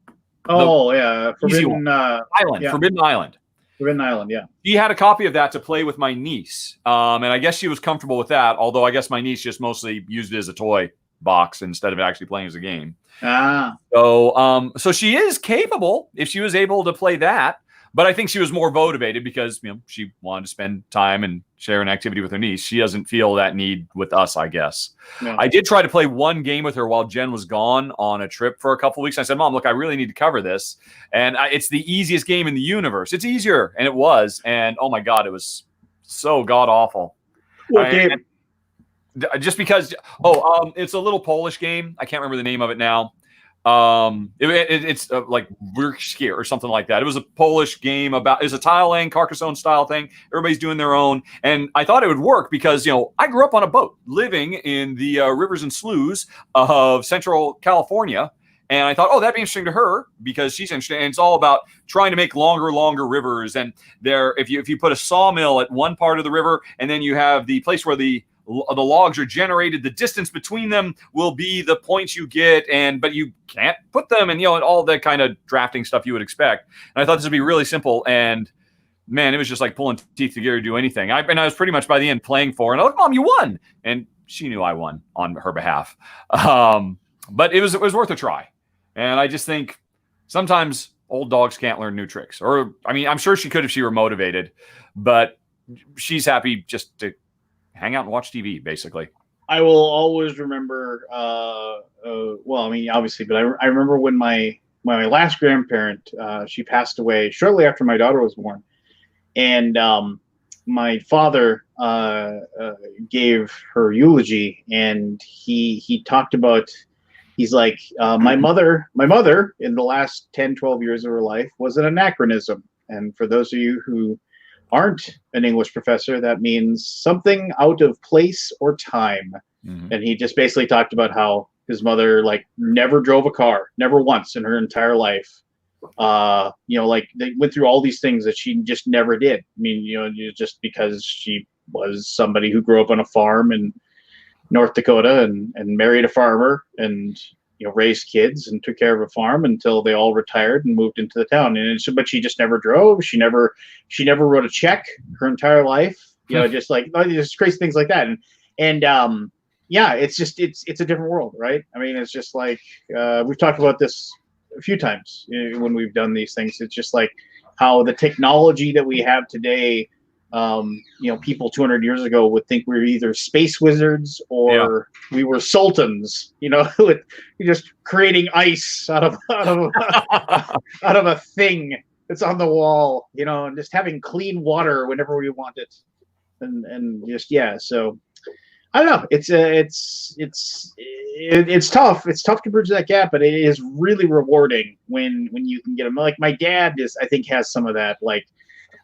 Oh, yeah. Forbidden Island. Yeah. Forbidden Island. Forbidden Island, yeah. She had a copy of that to play with my niece. And I guess she was comfortable with that, although I guess my niece just mostly used it as a toy box instead of actually playing as a game. So she is capable if she was able to play that. But I think she was more motivated because she wanted to spend time and share an activity with her niece. She doesn't feel that need with us, I guess. No. I did try to play one game with her while Jen was gone on a trip for a couple of weeks. I said, Mom, look, I really need to cover this. And it's the easiest game in the universe. It's easier. And it was. And oh my God, it was so god-awful. What game? Just because, it's a little Polish game. I can't remember the name of it now. It's like Wyrskier or something like that. It was a Polish game it's a tile laying Carcassonne style thing. Everybody's doing their own. And I thought it would work because, I grew up on a boat living in the rivers and sloughs of Central California. And I thought, that'd be interesting to her because she's interested. And it's all about trying to make longer rivers. And if you put a sawmill at one part of the river, and then you have the place where the logs are generated, the distance between them will be the points you get, but you can't put them, and all that kind of drafting stuff you would expect. And I thought this would be really simple, and man, it was just like pulling teeth together to do anything. I was pretty much by the end playing for, and I was like, Mom, you won, and she knew I won on her behalf. But it was worth a try, and I just think sometimes old dogs can't learn new tricks. Or I mean, I'm sure she could if she were motivated, but she's happy just to hang out and watch TV, basically. I will always remember, obviously, but I remember when my last grandparent, she passed away shortly after my daughter was born. And my father gave her eulogy, and he talked about, he's like, my mother in the last 10, 12 years of her life was an anachronism. And for those of you who aren't an English professor, that means something out of place or time. Mm-hmm. And he just basically talked about how his mother never drove a car, never once in her entire life. Like they went through all these things that she just never did. I mean, just because she was somebody who grew up on a farm in North Dakota and married a farmer and raised kids and took care of a farm until they all retired and moved into the town. But she just never drove. She never wrote a check her entire life. Just like just crazy things like that. And it's a different world, right? I mean, it's just like we've talked about this a few times when we've done these things. It's just like how the technology that we have today. People 200 years ago would think we were either space wizards or we were sultans, with just creating ice out of out of a thing that's on the wall, and just having clean water whenever we want it, and just so I don't know. It's tough. It's tough to bridge that gap, but it is really rewarding when you can get them. Like my dad I think has some of that. Like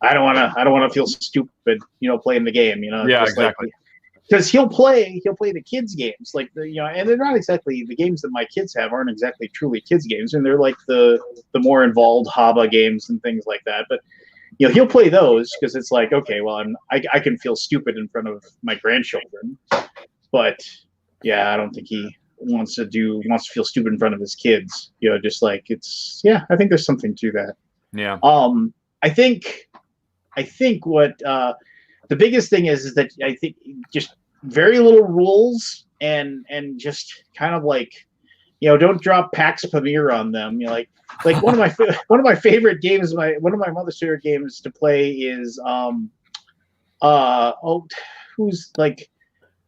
I don't want to feel stupid, playing the game. Yeah, exactly. Because he'll play the kids' games, like and they're not exactly the games that my kids have aren't exactly truly kids' games, and they're like the more involved Haba games and things like that. But he'll play those because it's like, okay, well, I can feel stupid in front of my grandchildren, but I don't think he wants to feel stupid in front of his kids. Just like I think there's something to that. Yeah. I think what the biggest thing is that I think just very little rules and just kind of like don't drop Pax Pamir on them. Like one of my favorite games, one of my mother's favorite games to play is who's like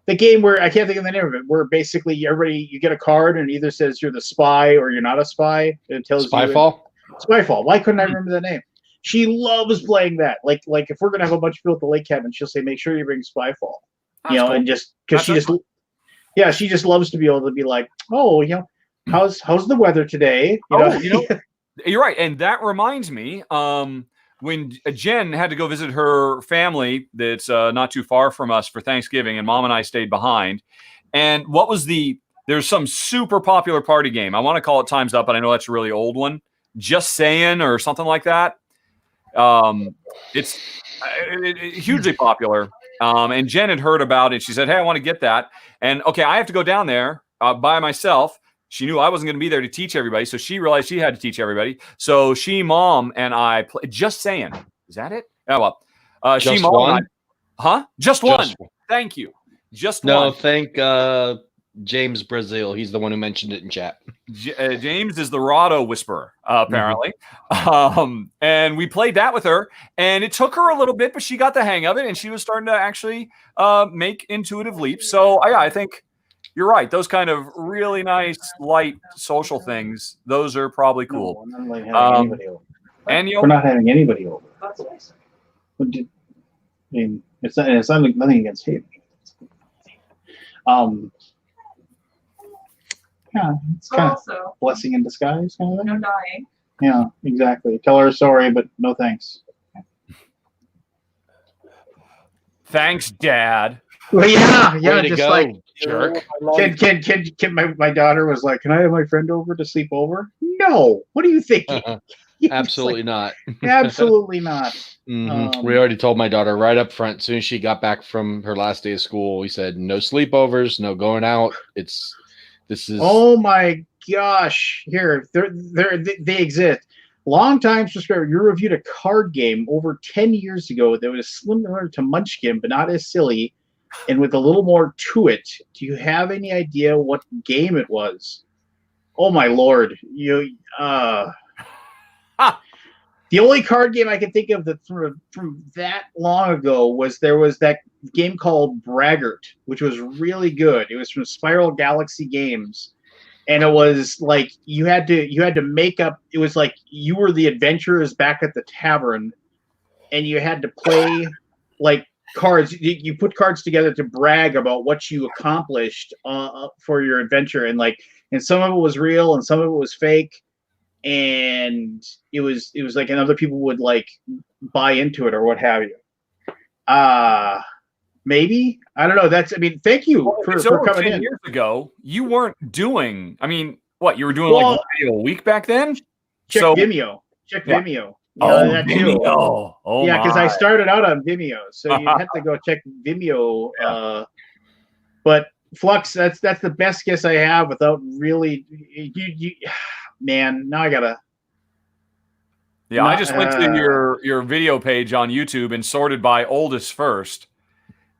the game where I can't think of the name of it, where basically you get a card and it either says you're the spy or you're not a spy. And it tells Spyfall? Spyfall. Why couldn't I remember the name? She loves playing that. Like if we're gonna have a bunch of people at the lake cabin, she'll say, "Make sure you bring Spyfall." That's cool. And just because she just loves to be able to be like, "Oh, how's the weather today?" You're right, and that reminds me, when Jen had to go visit her family that's not too far from us for Thanksgiving, and Mom and I stayed behind. And there's some super popular party game. I want to call it Time's Up, but I know that's a really old one. Just Saying or something like that. It's hugely popular. And Jen had heard about it. She said, "Hey, I want to get that." And okay, I have to go down there by myself. She knew I wasn't going to be there to teach everybody, so she realized she had to teach everybody. So Mom, and I play Just Saying. Is that it? Oh well. Just Mom, one? and huh? Just one. Thank you. Just one. No, thank James Brazil. He's the one who mentioned it in chat. James is the Rado Whisperer, apparently. And we played that with her, and it took her a little bit, but she got the hang of it, and she was starting to actually make intuitive leaps. So I think you're right. Those kind of really nice, light social things, those are probably cool. No, we're not having anybody over. And we're not having anybody over. I mean, it's not nothing against him. Yeah, it's kind of blessing in disguise, kind of thing. No dying. Yeah, exactly. Tell her sorry, but no thanks. thanks, Dad. Well, yeah, Way to just go, like jerk. Can my daughter was like, "Can I have my friend over to sleep over?" No. What are you thinking? Absolutely not. Absolutely not. We already told my daughter right up front. As soon as she got back from her last day of school, we said no sleepovers, no going out. This is. Oh my gosh! Here, they exist. Longtime subscriber, you reviewed a card game over 10 years ago that was similar to Munchkin, but not as silly, and with a little more to it. Do you have any idea what game it was? Oh my lord! The only card game I can think of that from that long ago was that game called Braggart, which was really good. It was from Spiral Galaxy Games, and it was like you had to make up. It was like you were the adventurers back at the tavern, and you had to play like cards. You put cards together to brag about what you accomplished for your adventure, and some of it was real and some of it was fake. And it was like, and other people would like buy into it or what have you. Maybe, I don't know. Thank you for coming 10 in. Years ago, you weren't doing. I mean, what you were doing like one video a week back then? Check Vimeo. check Yeah. Vimeo. You Oh, know, that too. Vimeo. Oh, Yeah, because my. I started out on Vimeo, so you have to go check Vimeo. Yeah. But Flux, that's the best guess I have without really. Man, now I gotta. Yeah, No, I just went to your video page on YouTube and sorted by oldest first.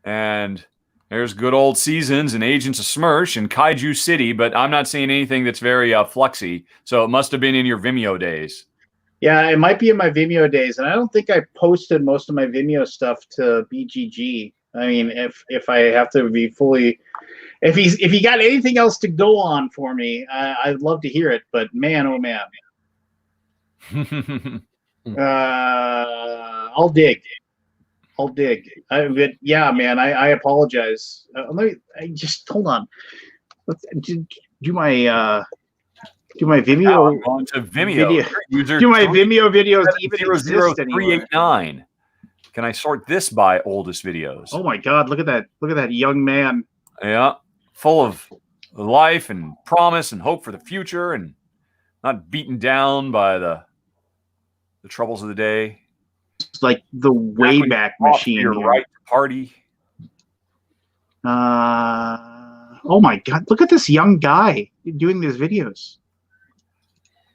And there's good old Seasons and Agents of Smirch and Kaiju City, but I'm not seeing anything that's very fluxy. So it must have been in your Vimeo days. Yeah, it might be in my Vimeo days, and I don't think I posted most of my Vimeo stuff to BGG. I mean, if I have to be fully, if he got anything else to go on for me, I'd love to hear it. But man, oh man, I'll dig. But yeah, man, I apologize. I just hold on. Let's do my Vimeo. I'm going to Vimeo. Video. User Do my Vimeo videos even exist anymore? 00389. Can I sort this by oldest videos? Oh my God! Look at that! Look at that young man. Yeah, full of life and promise and hope for the future, and not beaten down by the troubles of the day. It's like the Wayback Machine. You're right to party. Oh my God! Look at this young guy doing these videos.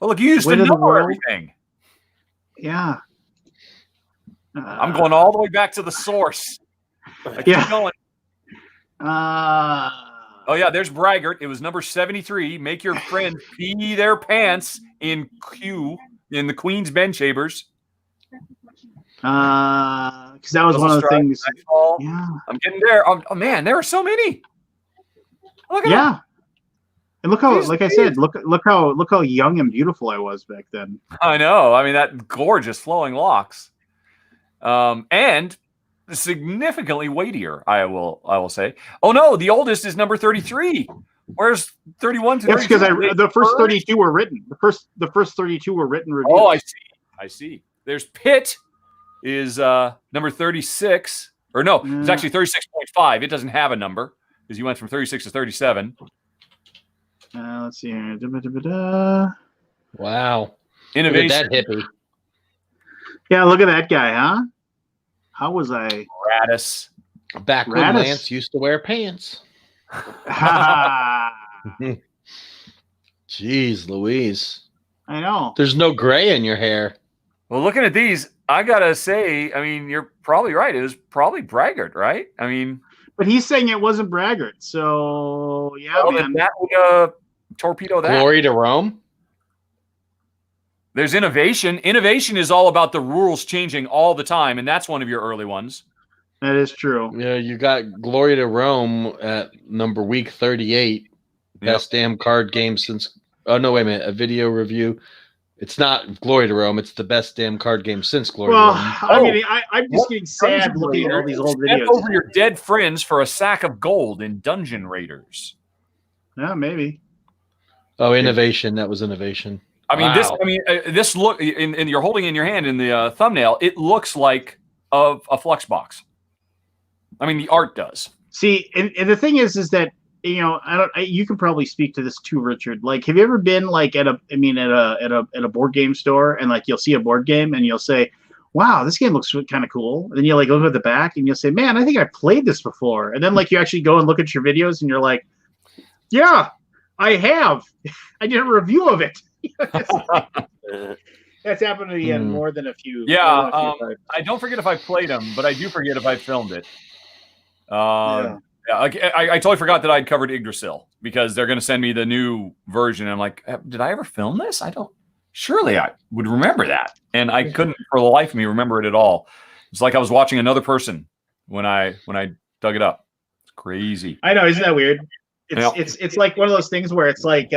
Well, look, you used to Win of the know world. everything. Yeah. I'm going all the way back to the source. I keep going. Oh yeah, there's Braggart. It was number 73. Make your friend pee their pants in the Queen's bedchambers. Because that was one of the things. Yeah. I'm getting there. Oh man, there are so many. Look at yeah. And look how, like I said, look how young and beautiful I was back then. I know. I mean, that gorgeous flowing locks. And significantly weightier, I will say. Oh no, the oldest is number 33. Where's 31 to 32? That's because the first 32 were written. The first 32 were written reviews. Oh, I see. There's Pitt is number 36. Or no, it's actually 36.5. It doesn't have a number because you went from 36 to 37. Let's see here. Wow. Innovation. Look at that hippie. Yeah, look at that guy, huh? How was I? Radis. Back when Lance used to wear pants. Jeez Louise. I know. There's no gray in your hair. Well, looking at these, I gotta say, I mean, you're probably right. It was probably Braggart, right? I mean, but he's saying it wasn't Braggart, so yeah, man. That would torpedo that. Glory to Rome. There's innovation. Innovation is all about the rules changing all the time, and that's one of your early ones. That is true. Yeah, you got Glory to Rome at week 38. Best damn card game since. Oh no, wait a minute. A video review. It's not Glory to Rome. It's the best damn card game since Glory to Rome. I mean, I'm just getting sad looking at all these old videos. Step over your dead friends for a sack of gold in Dungeon Raiders. Yeah, maybe. Oh, innovation. That was innovation. I mean, this look, and you're holding in your hand in the thumbnail. It looks like a flux box. I mean, the art does. See, and the thing is that you can probably speak to this too, Richard. Like, have you ever been like at a board game store and like you'll see a board game and you'll say, "Wow, this game looks kind of cool." And then you like look at the back and you'll say, "Man, I think I played this before." And then like you actually go and look at your videos and you're like, "Yeah, I have. I did a review of it." That's happened to me in more than a few. Yeah, I don't forget if I played them, but I do forget if I filmed it. Yeah, I totally forgot that I'd covered Yggdrasil because they're going to send me the new version. I'm like, did I ever film this? Surely I would remember that. And I couldn't for the life of me remember it at all. It's like I was watching another person when I dug it up. It's crazy. I know, isn't that weird? It's like one of those things where it's like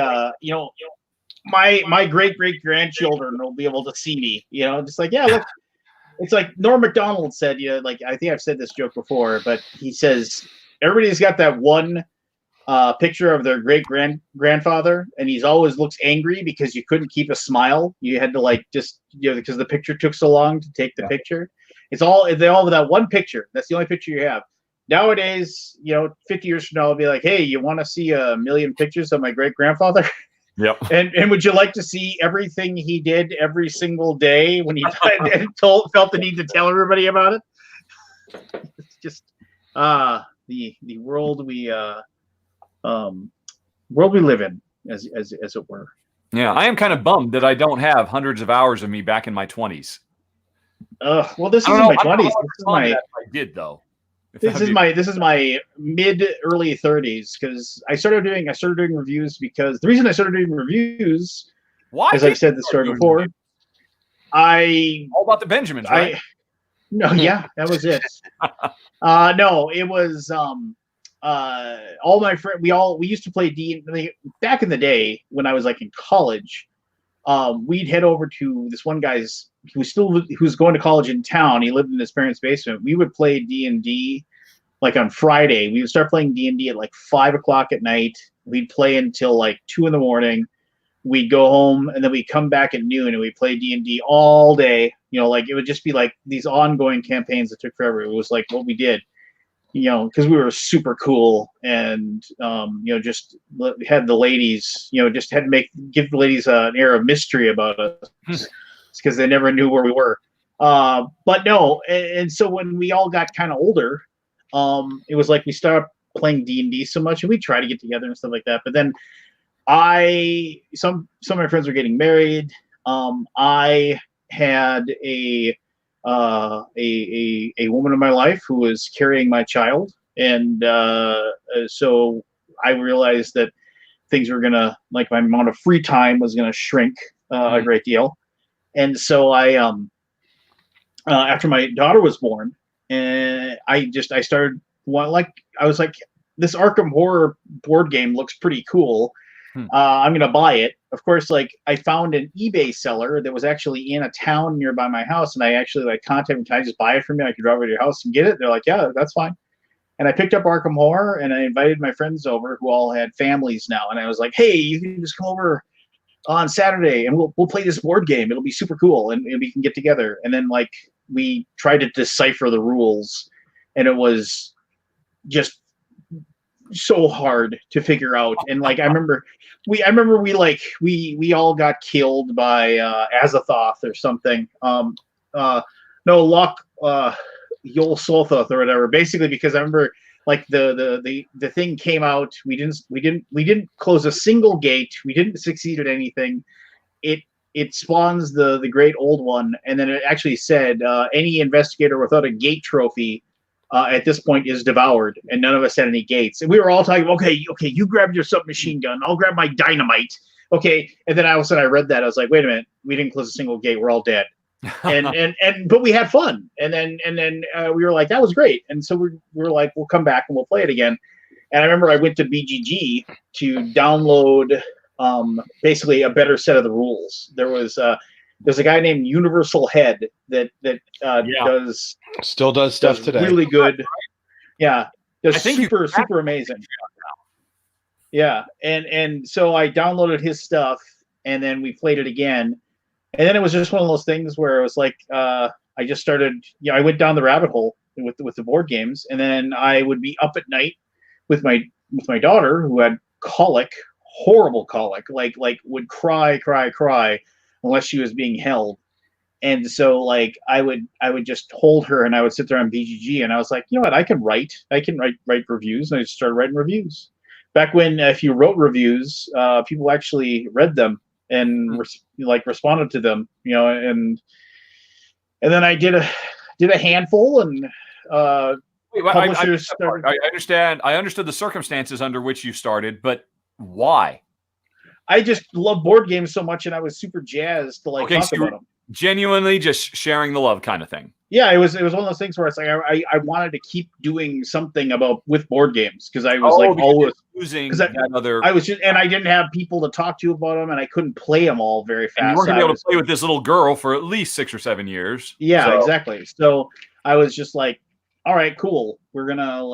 my great grandchildren will be able to see me, just like, yeah, look. It's like Norm Macdonald said, like, I think I've said this joke before, but he says everybody's got that one picture of their great grandfather, and he's always looks angry because you couldn't keep a smile. You had to like just because the picture took so long to take the picture. They all have that one picture. That's the only picture you have. Nowadays, 50 years from now, I'll be like, hey, you want to see a million pictures of my great grandfather? Yep. And would you like to see everything he did every single day when he felt the need to tell everybody about it? It's just the world we live in, as it were. Yeah, I am kind of bummed that I don't have hundreds of hours of me back in my 20s. Well, this I isn't don't my know. I don't know 20s. how This much is fun my that I did though. If this that'd is be- this is my mid early 30s, because I started doing reviews, because the reason I started doing reviews, Why? as did I've said you this start story doing before, reviews? I All about the Benjamins, right? no, yeah, that was it. No, it was all my friends. We used to play D&D back in the day when I was like in college. We'd head over to this one guy's who was going to college in town. He lived in his parents' basement. We would play D&D like on Friday. We would start playing D&D at like 5 o'clock at night. We'd play until like 2 in the morning. We'd go home, and then we'd come back at noon, and we'd play D&D all day. Like it would just be like these ongoing campaigns that took forever. It was like what we did, because we were super cool, and just had the ladies, just had to give the ladies an air of mystery about us, because they never knew where we were. But no, and so when we all got kind of older, it was like we started playing D&D so much, and we try to get together and stuff like that. But then some of my friends were getting married. I had a woman in my life who was carrying my child, and so I realized that things were gonna, like, my amount of free time was gonna shrink a great deal. And so I after my daughter was born, and I started, I was like, this Arkham Horror board game looks pretty cool. I'm gonna buy it. Of course, like, I found an eBay seller that was actually in a town nearby my house, and I actually contacted them. Can I just buy it from you? I could drive over to your house and get it. They're like, yeah, that's fine. And I picked up Arkham Horror, and I invited my friends over who all had families now, and I was like, hey, you can just come over on Saturday, and we'll play this board game. It'll be super cool, and we can get together. And then we tried to decipher the rules, and it was just so hard to figure out. And I remember we all got killed by Azathoth or something. No, Loch Yol Solthoth or whatever. Basically, because I remember the thing came out. We didn't close a single gate. We didn't succeed at anything. It spawns the great old one, and then it actually said any investigator without a gate trophy at this point is devoured, and none of us had any gates. And we were all talking, okay, you grab your submachine gun, I'll grab my dynamite. Okay. And then all of a sudden I read that. I was like, wait a minute, we didn't close a single gate. We're all dead. But we had fun. And then we were like, that was great. And so we were like, we'll come back and we'll play it again. And I remember I went to BGG to download basically a better set of the rules. There's a guy named Universal Head that still does stuff today. Really good. Yeah. Does I think super amazing. Yeah. And so I downloaded his stuff, and then we played it again. And then it was just one of those things where it was like, I just started, I went down the rabbit hole with the board games, and then I would be up at night with my daughter, who had colic, horrible colic, like would cry unless she was being held. And so I would just hold her, and I would sit there on BGG, and I was like, you know what, I can write reviews. And I just started writing reviews. Back when if you wrote reviews, people actually read them and responded to them, and then I did a handful, and publishers started. I understand. I understood the circumstances under which you started, but why? I just love board games so much, and I was super jazzed to talk about them. Genuinely just sharing the love kind of thing. Yeah, it was one of those things where it's like I wanted to keep doing something with board games, because I was always losing that other. I was just, and I didn't have people to talk to about them, and I couldn't play them all very fast. And you weren't gonna be able to play with this little girl for at least 6 or 7 years. Yeah, exactly. So I was just like, all right, cool. We're gonna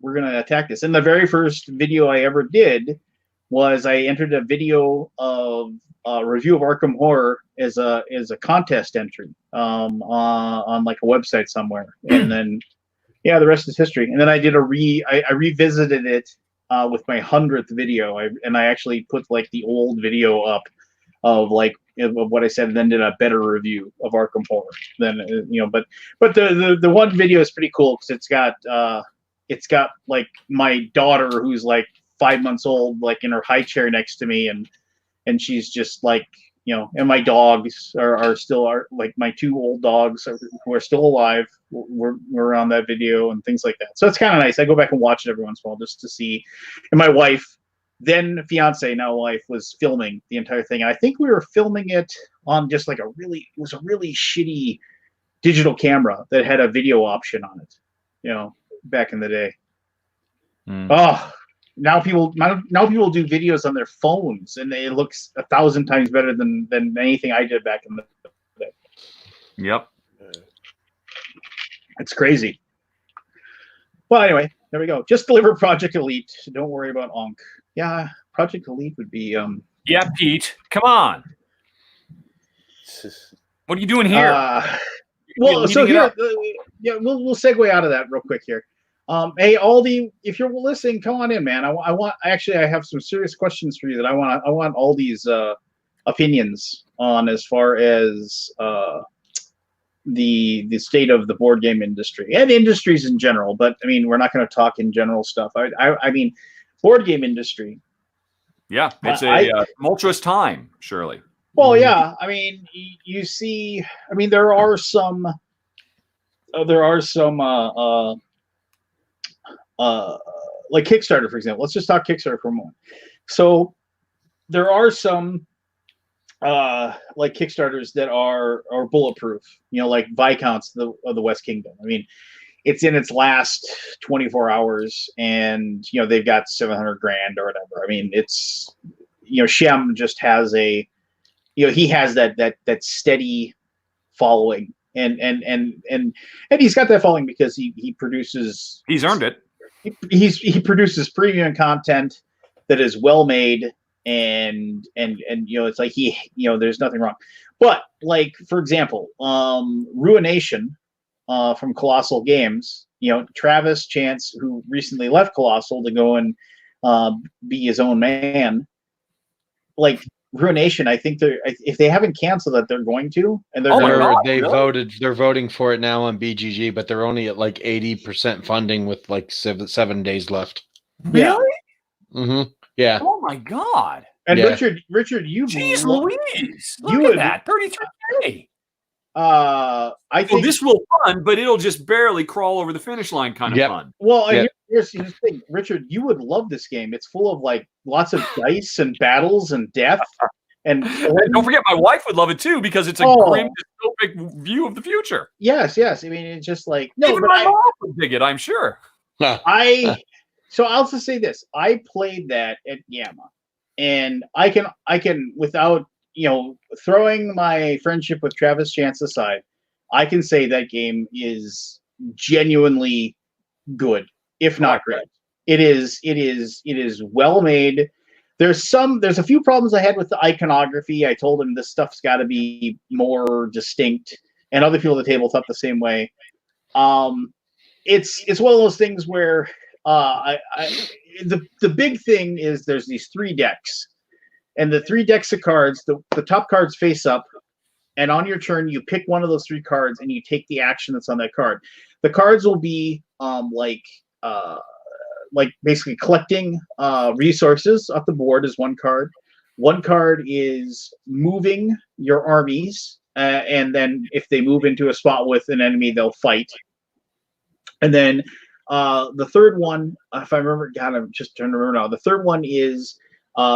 attack this. And the very first video I ever did was I entered a video of a review of Arkham Horror as a contest entry on a website somewhere, and then the rest is history. And then I did I revisited it with my 100th video. I actually put like the old video up of like of what I said, and then did a better review of Arkham Horror. Then but the one video is pretty cool because it's got like my daughter who's like 5 months old, like in her high chair next to me, and she's just like, and my dogs are still like my 2 old dogs who are still alive. We're on that video and things like that. So it's kind of nice. I go back and watch it every once in a while just to see. And my wife, then fiance, now wife, was filming the entire thing. And I think we were filming it on just like it was a really shitty digital camera that had a video option on it, back in the day. Oh, now people do videos on their phones, and it looks 1,000 times better than anything I did back in the day. Yep. It's crazy. Well, anyway, there we go. Just deliver Project Elite. Don't worry about Onk. Yeah, Project Elite would be. Yeah, Pete. Come on. What are you doing here? Well, so here, we'll segue out of that real quick here. Hey, Aldi, if you're listening, come on in, man. I have some serious questions for you that I want Aldi's opinions on as far as the state of the board game industry and industries in general. But I mean, we're not going to talk in general stuff. I mean, board game industry. Yeah, it's a tumultuous time, surely. Well, yeah. I mean, you see. I mean, there are some. Like Kickstarter, for example. Let's just talk Kickstarter for a moment. So there are some like Kickstarters that are bulletproof, like Viscounts of the West Kingdom. I mean, it's in its last 24 hours and they've got 700 grand or whatever. I mean, it's Shem just has he has that steady following, and he's got that following because he produces. He's earned it. He produces premium content that is well made, and it's like there's nothing wrong. But like, for example, Ruination from Colossal Games, Travis Chance, who recently left Colossal to go and be his own man, like Ruination, I think if they haven't canceled it, they're going to, and they're voting for it now on BGG, but they're only at like 80% funding with like 7 days left. Really? Mm-hmm. Yeah. Oh my God. And yeah. Richard, you jeez Louise, look at that 33K. I think this will fund, but it'll just barely crawl over the finish line kind of fun. Well, here's the thing, Richard, you would love this game. It's full of like lots of dice and battles and death. And don't forget, my wife would love it too because it's a grim, dystopic view of the future. Yes. I mean, it's just like even my mom would dig it, I'm sure. So I'll just say this: I played that at Gamma, and I can without throwing my friendship with Travis Chance aside, I can say that game is genuinely good, if not great. It is well made. There's a few problems I had with the iconography. I told him this stuff's got to be more distinct, and other people at the table thought the same way. It's one of those things where the big thing is there's these 3 decks, and the 3 decks of cards. The top cards face up, and on your turn you pick one of those 3 cards and you take the action that's on that card. The cards will be like basically collecting resources off the board is one card. One card is moving your armies, and then if they move into a spot with an enemy, they'll fight. And then the third one, if I remember, God, I'm just trying to remember now. The third one is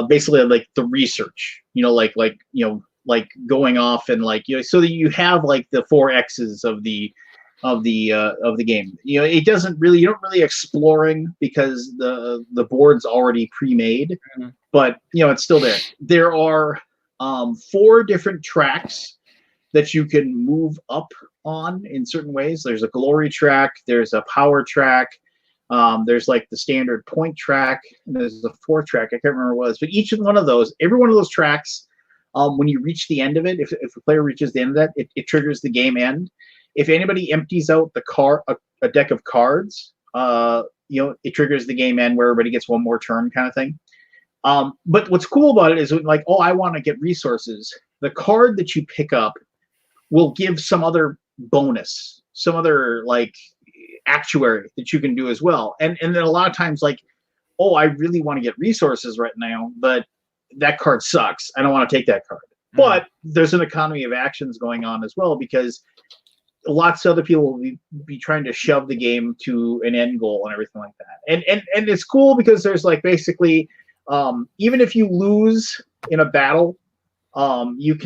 basically like the research, like going off and so that you have like the 4 X's of the game. It doesn't really, you don't really exploring because the board's already pre-made, but it's still there. There are 4 different tracks that you can move up on in certain ways. There's a glory track, there's a power track, there's like the standard point track, and there's a 4th track. I can't remember what it was, but every one of those tracks, when you reach the end of it, if the player reaches the end of that, it triggers the game end. If anybody empties out a deck of cards, it triggers the game end where everybody gets one more turn kind of thing. But what's cool about it is like, oh, I want to get resources. The card that you pick up will give some other bonus, some other like actuary that you can do as well. And then a lot of times like, oh, I really want to get resources right now, but that card sucks. I don't want to take that card. But there's an economy of actions going on as well, because lots of other people will be trying to shove the game to an end goal and everything like that. And it's cool because there's like basically, even if you lose in a battle, you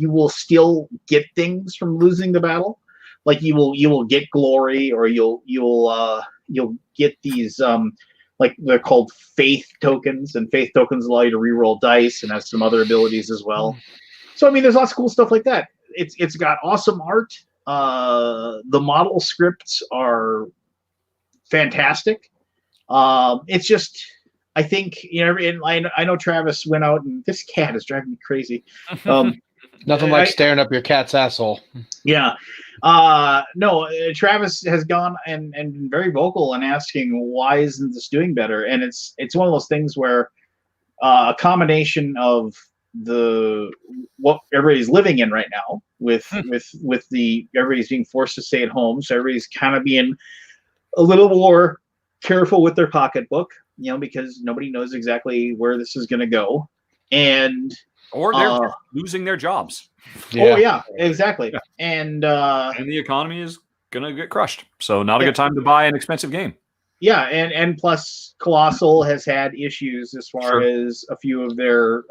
will still get things from losing the battle. Like you will get glory, or you'll get these like they're called faith tokens, and faith tokens allow you to reroll dice and has some other abilities as well. So I mean, there's lots of cool stuff like that. It's got awesome art. The model scripts are fantastic. It's just, I think, I know Travis went out, and this cat is driving me crazy. Nothing like staring up your cat's asshole. Yeah. No, Travis has gone and been very vocal and asking, why isn't this doing better? And it's one of those things where a combination of what everybody's living in right now with everybody's being forced to stay at home, so everybody's kind of being a little more careful with their pocketbook, because nobody knows exactly where this is going to go, or they're losing their jobs. Yeah. Oh yeah, exactly. Yeah. And the economy is gonna get crushed, so not a good time to buy an expensive game. Yeah, and plus Colossal has had issues as far as a few of their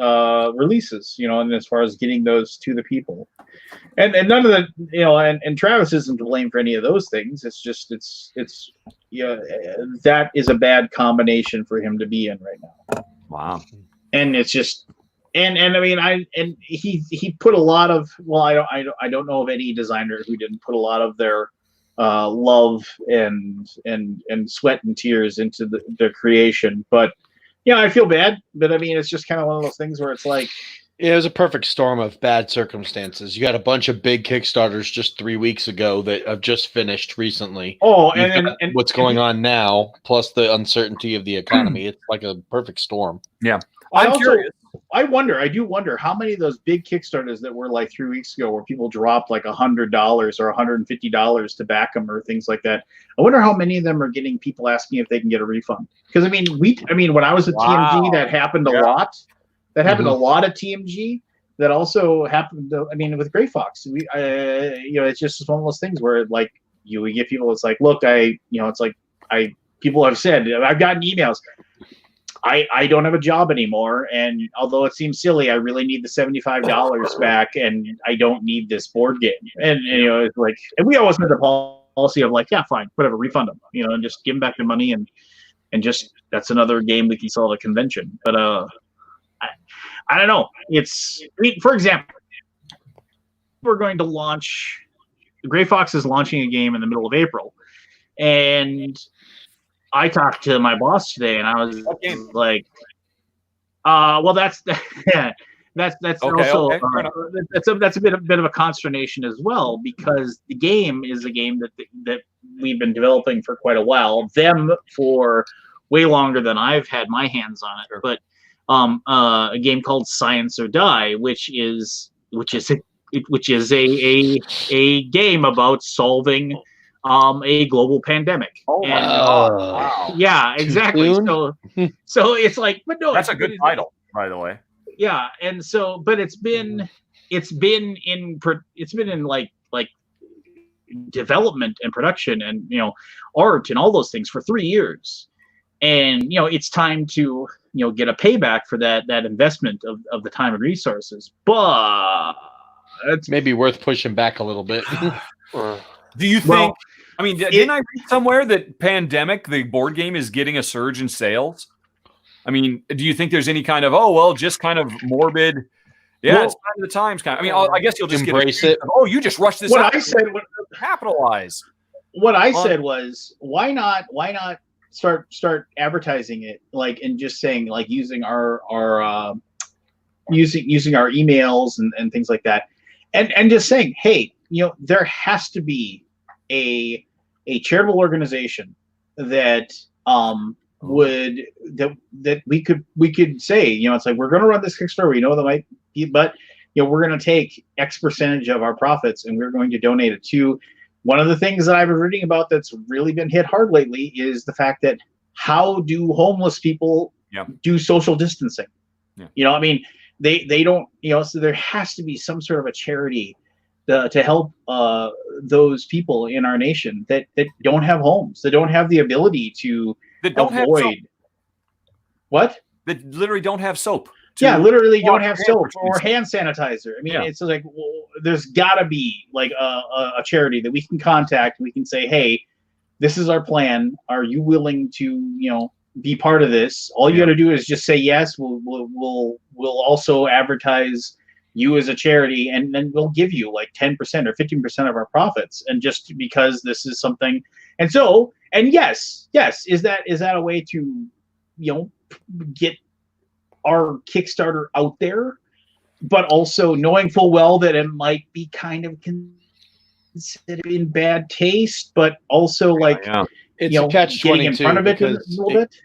releases, and as far as getting those to the people, and none of the and Travis isn't to blame for any of those things. It's just it's that is a bad combination for him to be in right now. Wow. And it's just and I mean he put a lot of, well, I don't know of any designer who didn't put a lot of their love and sweat and tears into the creation. But I feel bad, but I mean it's just kind of one of those things where it's like, it was a perfect storm of bad circumstances. You had a bunch of big Kickstarters just 3 weeks ago that have just finised recently. Oh, and what's going on now, plus the uncertainty of the economy. It's like a perfect storm. Yeah. I'm curious. I do wonder how many of those big Kickstarters that were like 3 weeks ago, where people dropped like $100 or $150 to back them or things like that. I wonder how many of them are getting people asking if they can get a refund. Because I mean, when I was at TMG, that happened a lot. That happened a lot at TMG. That also happened. With Gray Fox, it's just one of those things where like we get people. It's like, look, people have said, I've gotten emails. I don't have a job anymore, and although it seems silly, I really need the $75 back, and I don't need this board game. And it's like, and we always had the policy of like, yeah, fine, whatever, refund them, and just give them back the money, and just that's another game we can sell at a convention. But I don't know. For example, we're going to launch. Gray Fox is launching a game in the middle of April, and I talked to my boss today, and I was like, well, that's okay, also that's a bit of a consternation as well, because the game is a game that we've been developing for quite a while, for way longer than I've had my hands on it. But a game called Science or Die, which is a game about solving a global pandemic. Wow. Yeah, exactly. So it's like, but no, that's a good title, by the way. Yeah, and so, but it's been in like development and production and art and all those things for 3 years, and it's time to get a payback for that investment of the time and resources. But it's maybe worth pushing back a little bit. Do you think? Didn't I read somewhere that Pandemic, the board game, is getting a surge in sales? Do you think there's any kind of just kind of morbid? Yeah, it's kind of the times kind of. I guess you'll just embrace it. You just rushed this. What I said, capitalize. What I said was, why not start advertising it, like, and just saying, like, using our using our emails and things like that, and just saying, hey, there has to be a a charitable organization that that we could say, you know, it's like, we're going to run this Kickstarter. We know that might be, but you know, we're going to take X percentage of our profits and we're going to donate it to. One of the things that I've been reading about that's really been hit hard lately is the fact that how do homeless people do social distancing? Yeah. You know, I mean, they don't, you know, so there has to be some sort of a charity to help those people in our nation that don't have homes, that don't have the ability to avoid. What? That literally don't have soap. Yeah, literally don't have soap or hand sanitizer. I mean, it's like, well, there's got to be like a charity that we can contact. We can say, hey, this is our plan. Are you willing to, you know, be part of this? All you got to do is just say yes. We'll also advertise you as a charity, and then we'll give you like 10% or 15% of our profits. And just because this is something, and yes, is that a way to, you know, get our Kickstarter out there, but also knowing full well that it might be kind of considered in bad taste, but also like it's, you know, a catch-22 getting in front of it a little bit.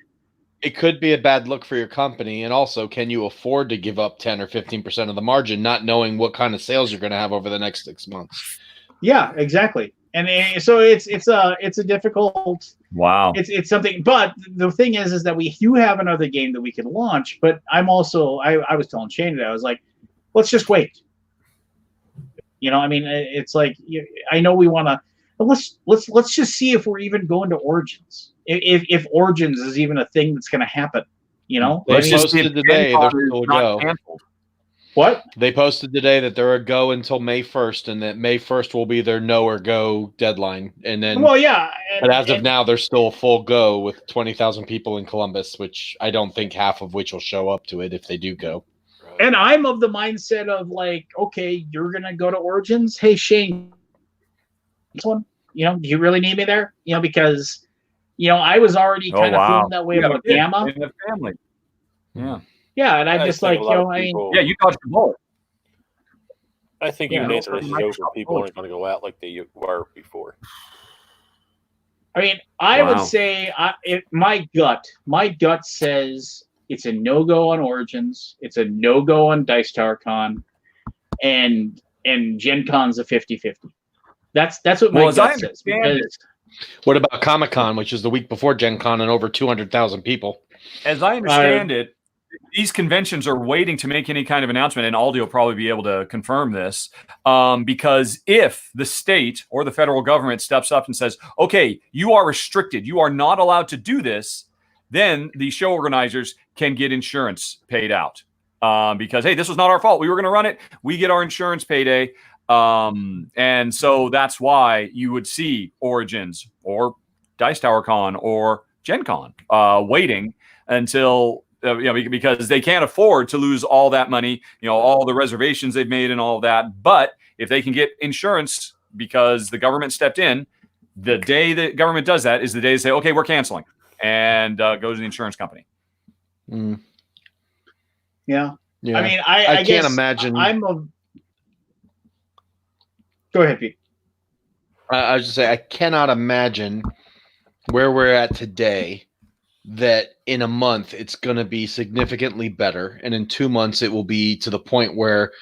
It could be a bad look for your company, and also, can you afford to give up 10 or 15% of the margin, not knowing what kind of sales you're going to have over the next 6 months? Yeah, exactly. And so it's a difficult. Wow. It's something, but the thing is that we do have another game that we can launch. But I'm also I was telling Shane that I was like, let's just wait. You know, I mean, it's like, I know we want to. Let's just see if we're even going to Origins. If Origins is even a thing that's going to happen, you know. They posted today they're still a go. Canceled. What? They posted today that they're a go until May 1st, and that May 1st will be their no or go deadline. And then, well, yeah. But as of now, they're still a full go with 20,000 people in Columbus, which I don't think half of which will show up to it if they do go. And I'm of the mindset of like, okay, you're gonna go to Origins. Hey, Shane, this one, you know, do you really need me there? You know, because, you know, I was already kind of feeling that way about Gamma. In the family. Yeah. Yeah, and I just like, you know, yeah, you dodged the bullet. I think even Nathan is younger people aren't going to go out like they were before. I mean, I would say my gut says it's a no-go on Origins, it's a no-go on Dice Tower Con, and Gen Con's a 50-50. That's what my gut says. Because what about Comic-Con, which is the week before Gen Con, and over 200,000 people? As I understand it, these conventions are waiting to make any kind of announcement, and Aldi will probably be able to confirm this, because if the state or the federal government steps up and says, okay, you are restricted, you are not allowed to do this, then the show organizers can get insurance paid out. Because, hey, this was not our fault. We were going to run it. We get our insurance payday. And so that's why you would see Origins or Dice Tower Con or Gen Con waiting until... you know, because they can't afford to lose all that money, you know, all the reservations they've made and all of that. But if they can get insurance because the government stepped in, the day the government does that is the day they say, okay, we're canceling, and go to the insurance company. Mm. Yeah. Yeah. I mean, I can't imagine. Go ahead, Pete. I was just saying, I cannot imagine where we're at today that in a month it's going to be significantly better, and in 2 months it will be to the point where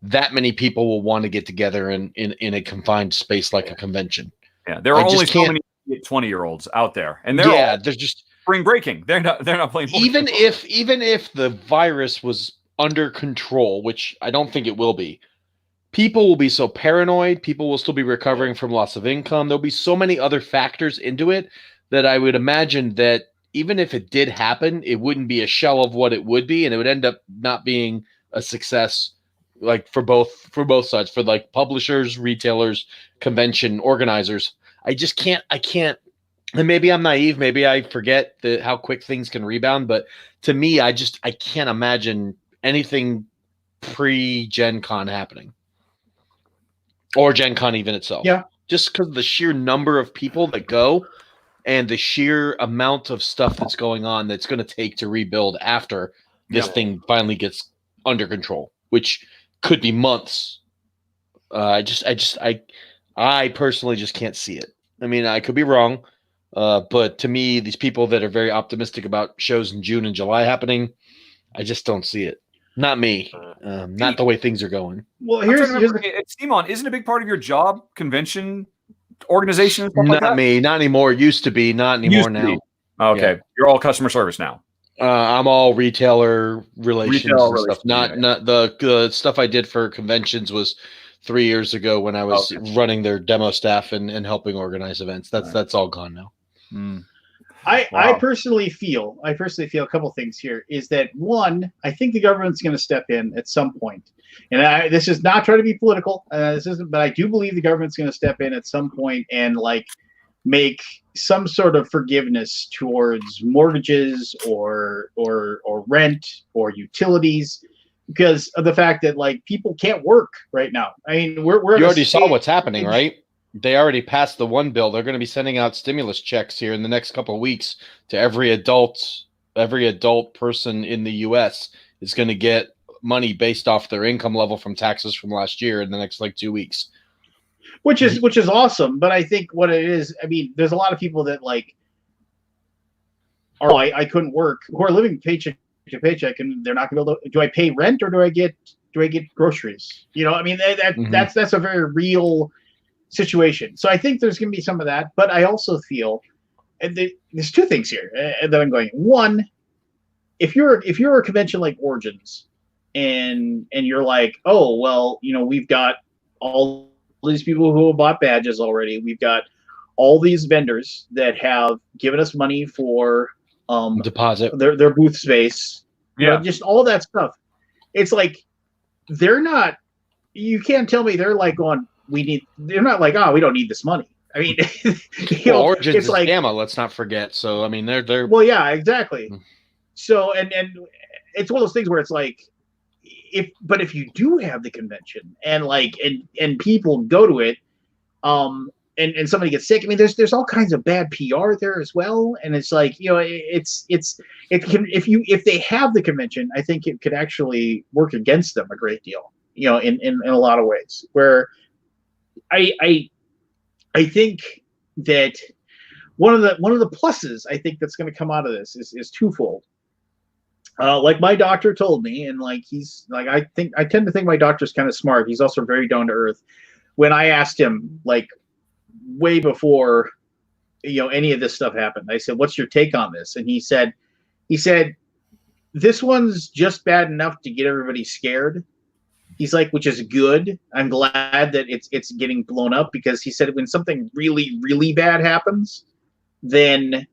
that many people will want to get together in a confined space like a convention. Yeah, there are only so many 20-year-olds out there, and they're just spring breaking. They're not playing. Even if the virus was under control, which I don't think it will be, people will be so paranoid. People will still be recovering from loss of income. There'll be so many other factors into it that I would imagine that even if it did happen, it wouldn't be a shell of what it would be, and it would end up not being a success, like for both sides, for like publishers, retailers, convention organizers. I can't. And maybe I'm naive. Maybe I forget how quick things can rebound. But to me, I can't imagine anything pre-Gen Con happening, or Gen Con even itself. Yeah, just because of the sheer number of people that go. And the sheer amount of stuff that's going on that's going to take to rebuild after this thing finally gets under control, which could be months. I personally just can't see it. I mean, I could be wrong, but to me, these people that are very optimistic about shows in June and July happening, I just don't see it. Not me. Not the way things are going. Well, I'm trying here's to remember. Simon, isn't a big part of your job convention organization and stuff like Not that? me. Not anymore. Used to be. Not anymore Used to now. be. Okay, Yeah. you're all customer service now. I'm all retailer relations Retail and stuff. relations, Not the stuff I did for conventions was 3 years ago when I was running their demo staff and helping organize events. That's all gone now. Mm. I personally feel a couple things here is that one, I think the government's going to step in at some point, and this is not trying to be political. This isn't, but I do believe the government's going to step in at some point and like make some sort of forgiveness towards mortgages or rent or utilities because of the fact that like people can't work right now. I mean, we're you already saw what's happening, right? They already passed the one bill. They're going to be sending out stimulus checks here in the next couple of weeks to every adult person in the U.S. is going to get money based off their income level from taxes from last year in the next like 2 weeks. Which is awesome. But I think what it is, I mean, there's a lot of people that like, I couldn't work, who are living paycheck to paycheck, and they're not going to be able to. Do I pay rent or do I get groceries? You know, I mean, that's a very real situation. So I think there's going to be some of that, but I also feel, and there's two things here that I'm going. One, if you're a convention like Origins, and you're like, oh well, you know, we've got all these people who have bought badges already. We've got all these vendors that have given us money for deposit their booth space. Yeah, you know, just all that stuff. It's like they're not. You can't tell me they're like going. They're not like, oh, we don't need this money. I mean, Origins it's is like Gamma. Let's not forget. So I mean, they're well, yeah, exactly. So and it's one of those things where it's like, if you do have the convention and like and people go to it, and somebody gets sick. I mean, there's all kinds of bad PR there as well, and it's like, you know, it can if they have the convention, I think it could actually work against them a great deal. You know, in a lot of ways where. I think that one of the pluses I think that's going to come out of this is twofold. Like my doctor told me, and like he's like I tend to think my doctor's kind of smart. He's also very down to earth. When I asked him like way before, you know, any of this stuff happened, I said, "What's your take on this?" And he said, "This one's just bad enough to get everybody scared." He's like, which is good. I'm glad that it's getting blown up because he said when something really, really bad happens, then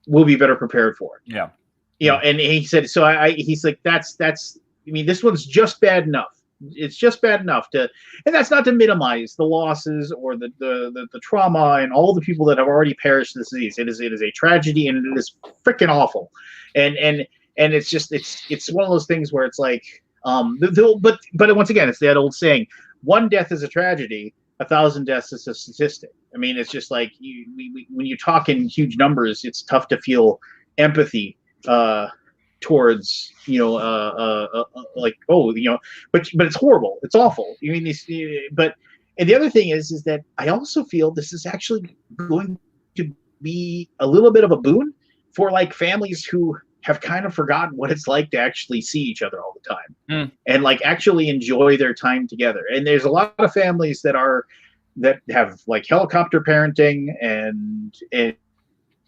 we'll be better prepared for it. Yeah. You know, and he said, so he's like, that's, I mean, this one's just bad enough. It's just bad enough to, and that's not to minimize the losses or the trauma and all the people that have already perished in this disease. It is a tragedy and it is freaking awful. And it's just, it's one of those things where it's like, but once again, it's that old saying: one death is a tragedy, 1,000 deaths is a statistic. I mean, it's just like when you talk in huge numbers, it's tough to feel empathy towards, you know, like, oh, you know, but it's horrible, it's awful. I mean, and the other thing is that I also feel this is actually going to be a little bit of a boon for like families who have kind of forgotten what it's like to actually see each other all the time and like actually enjoy their time together. And there's a lot of families that have like helicopter parenting and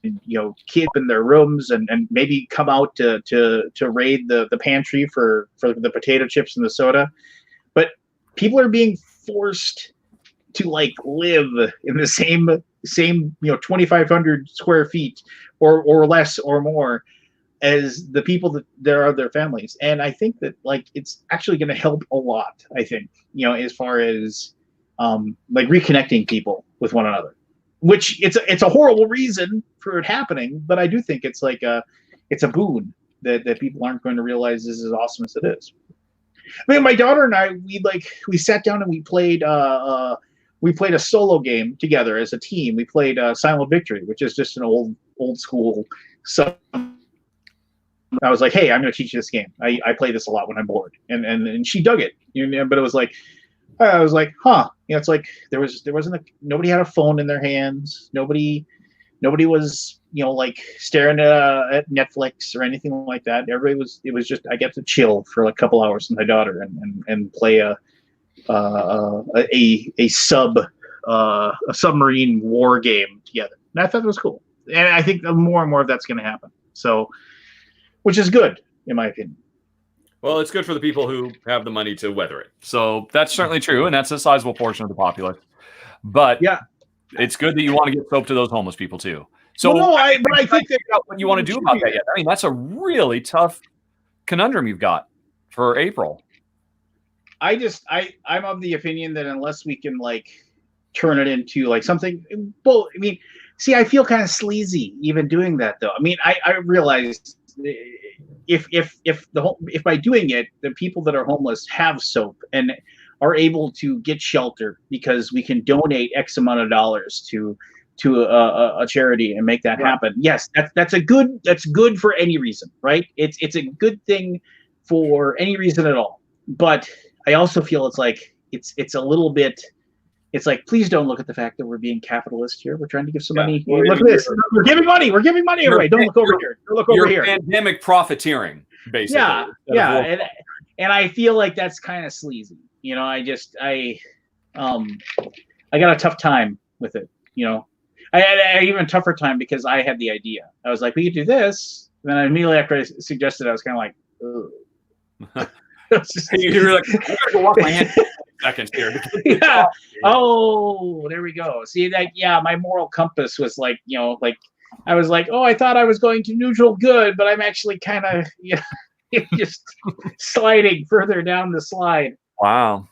you know, kids in their rooms and maybe come out to raid the pantry for the potato chips and the soda. But people are being forced to like live in the same, you know, 2,500 square feet or less or more as the people that are their families. And I think that like it's actually going to help a lot, I think, you know, as far as like reconnecting people with one another, which it's a horrible reason for it happening, but I do think it's like it's a boon that people aren't going to realize is as awesome as it is. I mean, my daughter and I, we sat down and we played a solo game together as a team. We played Silent Victory, which is just an old school stuff. I was like, hey, I'm going to teach you this game. I play this a lot when I'm bored. And she dug it. You know, but it was like, I was like, huh. It's like nobody had a phone in their hands. Nobody was, like staring at Netflix or anything like that. It was just, I get to chill for like a couple hours with my daughter and play a submarine war game together. And I thought it was cool. And I think more and more of that's going to happen. So, which is good in my opinion. Well, it's good for the people who have the money to weather it. So that's certainly true, and that's a sizable portion of the populace. But yeah, it's good that you want to get soap to those homeless people too. So, well, no, I think that what you want to do about that yet? I mean, that's a really tough conundrum you've got for April. I'm of the opinion that unless we can like turn it into like something, well, I mean, see, I feel kind of sleazy even doing that though. I mean, I realize if by doing it, the people that are homeless have soap and are able to get shelter because we can donate X amount of dollars to a charity and make that happen. Yes, that's good for any reason, right? It's a good thing for any reason at all. But I also feel it's like it's a little bit. It's like, please don't look at the fact that we're being capitalist here. We're trying to give some money. Look at this. We're giving money. We're giving money away. Don't look over here. Don't look over here. Pandemic profiteering, basically. Yeah. And I feel like that's kind of sleazy. I got a tough time with it. I had an even tougher time because I had the idea. I was like, we could do this. And then immediately after I suggested, I was kind of like, ugh. You're like, I'm gonna go walk my hand. Seconds here. Yeah. Oh, there we go. See that? Yeah, my moral compass was like, I was like, oh, I thought I was going to neutral good, but I'm actually kind of, just sliding further down the slide. Wow.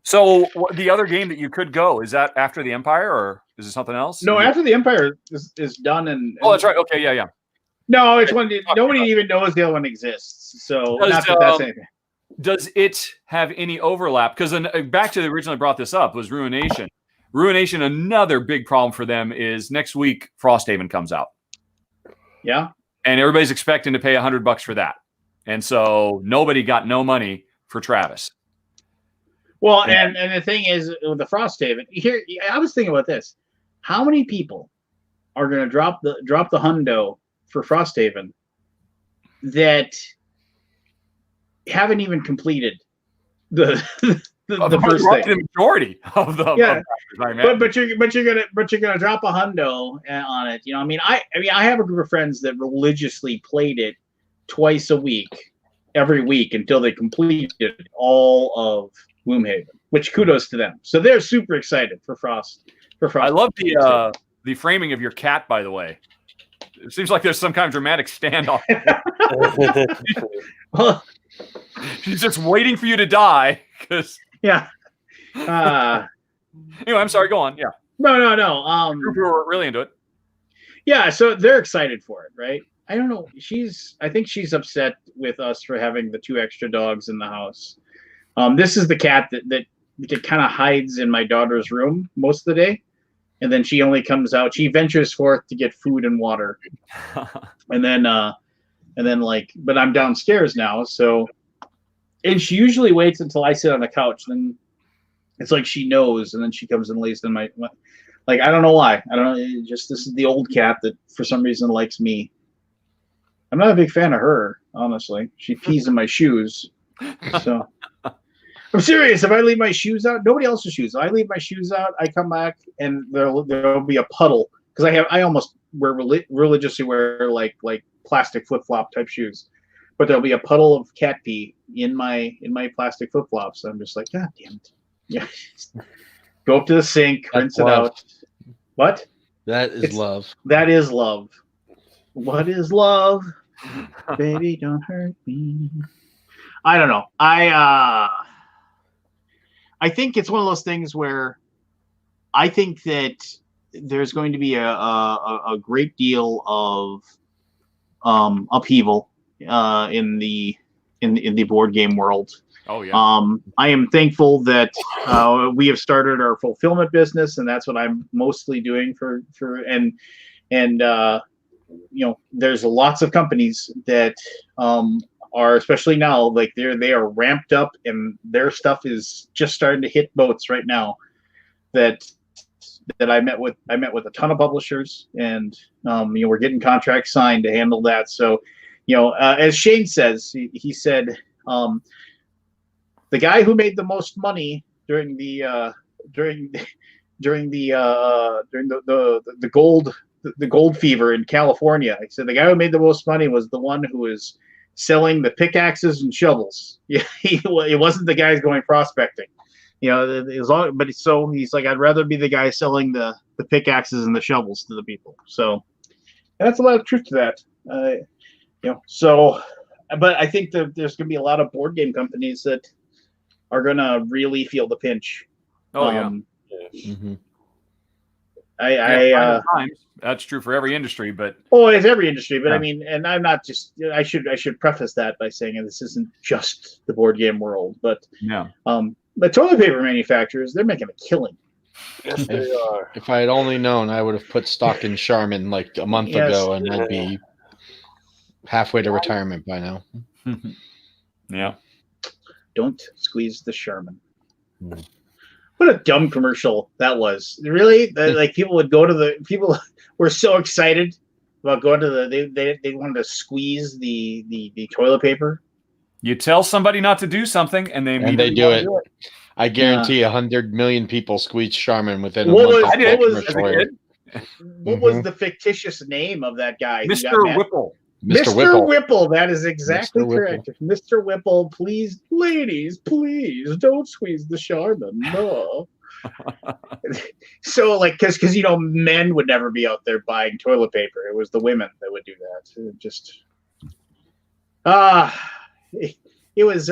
So the other game that you could go, is that after the Empire or is it something else? No, after the Empire is done. And oh, that's right. Okay, yeah. No, it's one. Nobody even knows the other one exists. So not that that's anything. Does it have any overlap? Because back to the originally brought this up was Ruination. Ruination, another big problem for them is next week Frosthaven comes out. Yeah. And everybody's expecting to pay $100 for that. And so nobody got no money for Travis. Well, and the thing is with the Frosthaven, here I was thinking about this. How many people are going to drop the hundo for Frosthaven that haven't even completed the first thing? The majority of the but you're gonna drop a hundo on it. I mean I have a group of friends that religiously played it twice a week, every week until they completed all of Gloomhaven. Which kudos to them. So they're super excited for Frost. I love the framing of your cat, by the way. It seems like there's some kind of dramatic standoff. Well, she's just waiting for you to die. Yeah. Anyway, I'm sorry. Go on. Yeah. No. People were really into it. Yeah, so they're excited for it, right? I don't know. I think she's upset with us for having the 2 extra dogs in the house. This is the cat that kind of hides in my daughter's room most of the day, and then she only comes out. She ventures forth to get food and water, and then but I'm downstairs now, so. And she usually waits until I sit on the couch. Then it's like she knows, and then she comes and lays in my like I don't know why. I don't know. This is the old cat that for some reason likes me. I'm not a big fan of her, honestly. She pees in my shoes, so I'm serious. If I leave my shoes out, nobody else's shoes. If I leave my shoes out, I come back and there'll be a puddle because I almost religiously wear like plastic flip flop type shoes. But there'll be a puddle of cat pee in my plastic flip flops. I'm just like, God damn it! Yeah, go up to the sink, rinse it out. What? That is love. That is love. What is love? Baby, don't hurt me. I don't know. I think it's one of those things where I think that there's going to be a great deal of upheaval in the board game world. Oh yeah. I am thankful that we have started our fulfillment business, and that's what I'm mostly doing for there's lots of companies that are, especially now, like they are ramped up, and their stuff is just starting to hit boats right now. That I met with a ton of publishers, and we're getting contracts signed to handle that. So, as Shane says, he said the guy who made the most money during the gold fever in California. He said the guy who made the most money was the one who was selling the pickaxes and shovels. Yeah, it wasn't the guys going prospecting. So he's like, I'd rather be the guy selling the pickaxes and the shovels to the people. So that's a lot of truth to that. So, but I think that there's going to be a lot of board game companies that are going to really feel the pinch. Oh, yeah. Mm-hmm. Times. That's true for every industry, but it's every industry. But yeah. I mean, and I'm not just. I should preface that by saying this isn't just the board game world, but yeah. But toilet paper manufacturers, they're making a killing. Yes, they are. If I had only known, I would have put stock in Charmin like a month ago, and I'd be halfway to retirement by now. Yeah. Don't squeeze the Charmin. What a dumb commercial that was. Really? Like people would go to people were so excited about going to they wanted to squeeze the toilet paper. You tell somebody not to do something, and they do it. I guarantee 100 million people squeezed Charmin within a month. What was the fictitious name of that guy? Mr. Whipple. Mr. Whipple. That is exactly correct. Mr. Whipple, please, ladies, please don't squeeze the Charmin. No. So, like, because men would never be out there buying toilet paper. It was the women that would do that. It was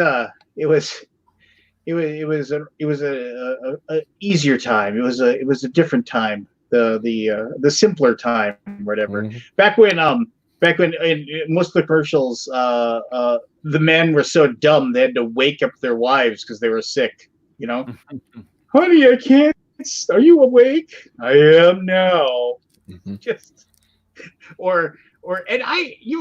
a easier time. It was a different time. The simpler time, whatever. Mm-hmm. Back when in most of the commercials, the men were so dumb they had to wake up their wives because they were sick. Honey, I can't. Are you awake? I am now. Mm-hmm.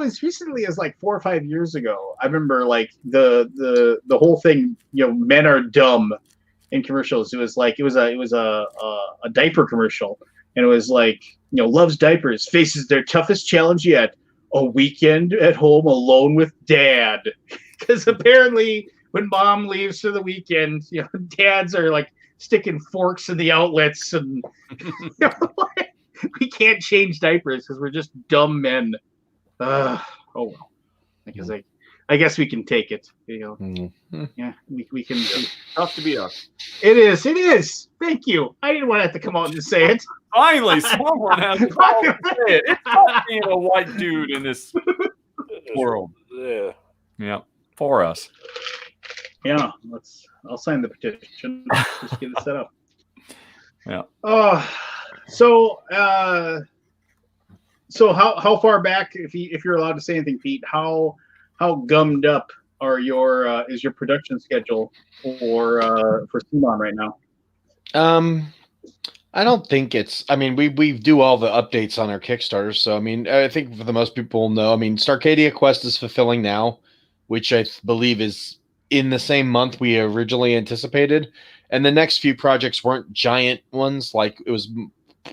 As recently as like 4 or 5 years ago, I remember like the whole thing. Men are dumb in commercials. It was a diaper commercial, and it was like, loves diapers, faces their toughest challenge yet. A weekend at home alone with dad. Because apparently when mom leaves for the weekend, dads are like sticking forks in the outlets, and we can't change diapers because we're just dumb men. Oh well. Because I guess we can take it. Mm-hmm. Yeah, we can. Tough to be us. It is. Thank you. I didn't want to have to come out and say it. Finally, someone has to come out and say it. It's tough being a white dude in this world. Yeah. For us. Yeah. I'll sign the petition. Just get it set up. Yeah. So how far back, if you're allowed to say anything, Pete, how gummed up is your production schedule for Simon right now? I don't think it's. I mean, we do all the updates on our Kickstarter, so I mean, I think for the most people know. I mean, Starcadia Quest is fulfilling now, which I believe is in the same month we originally anticipated, and the next few projects weren't giant ones. Like it was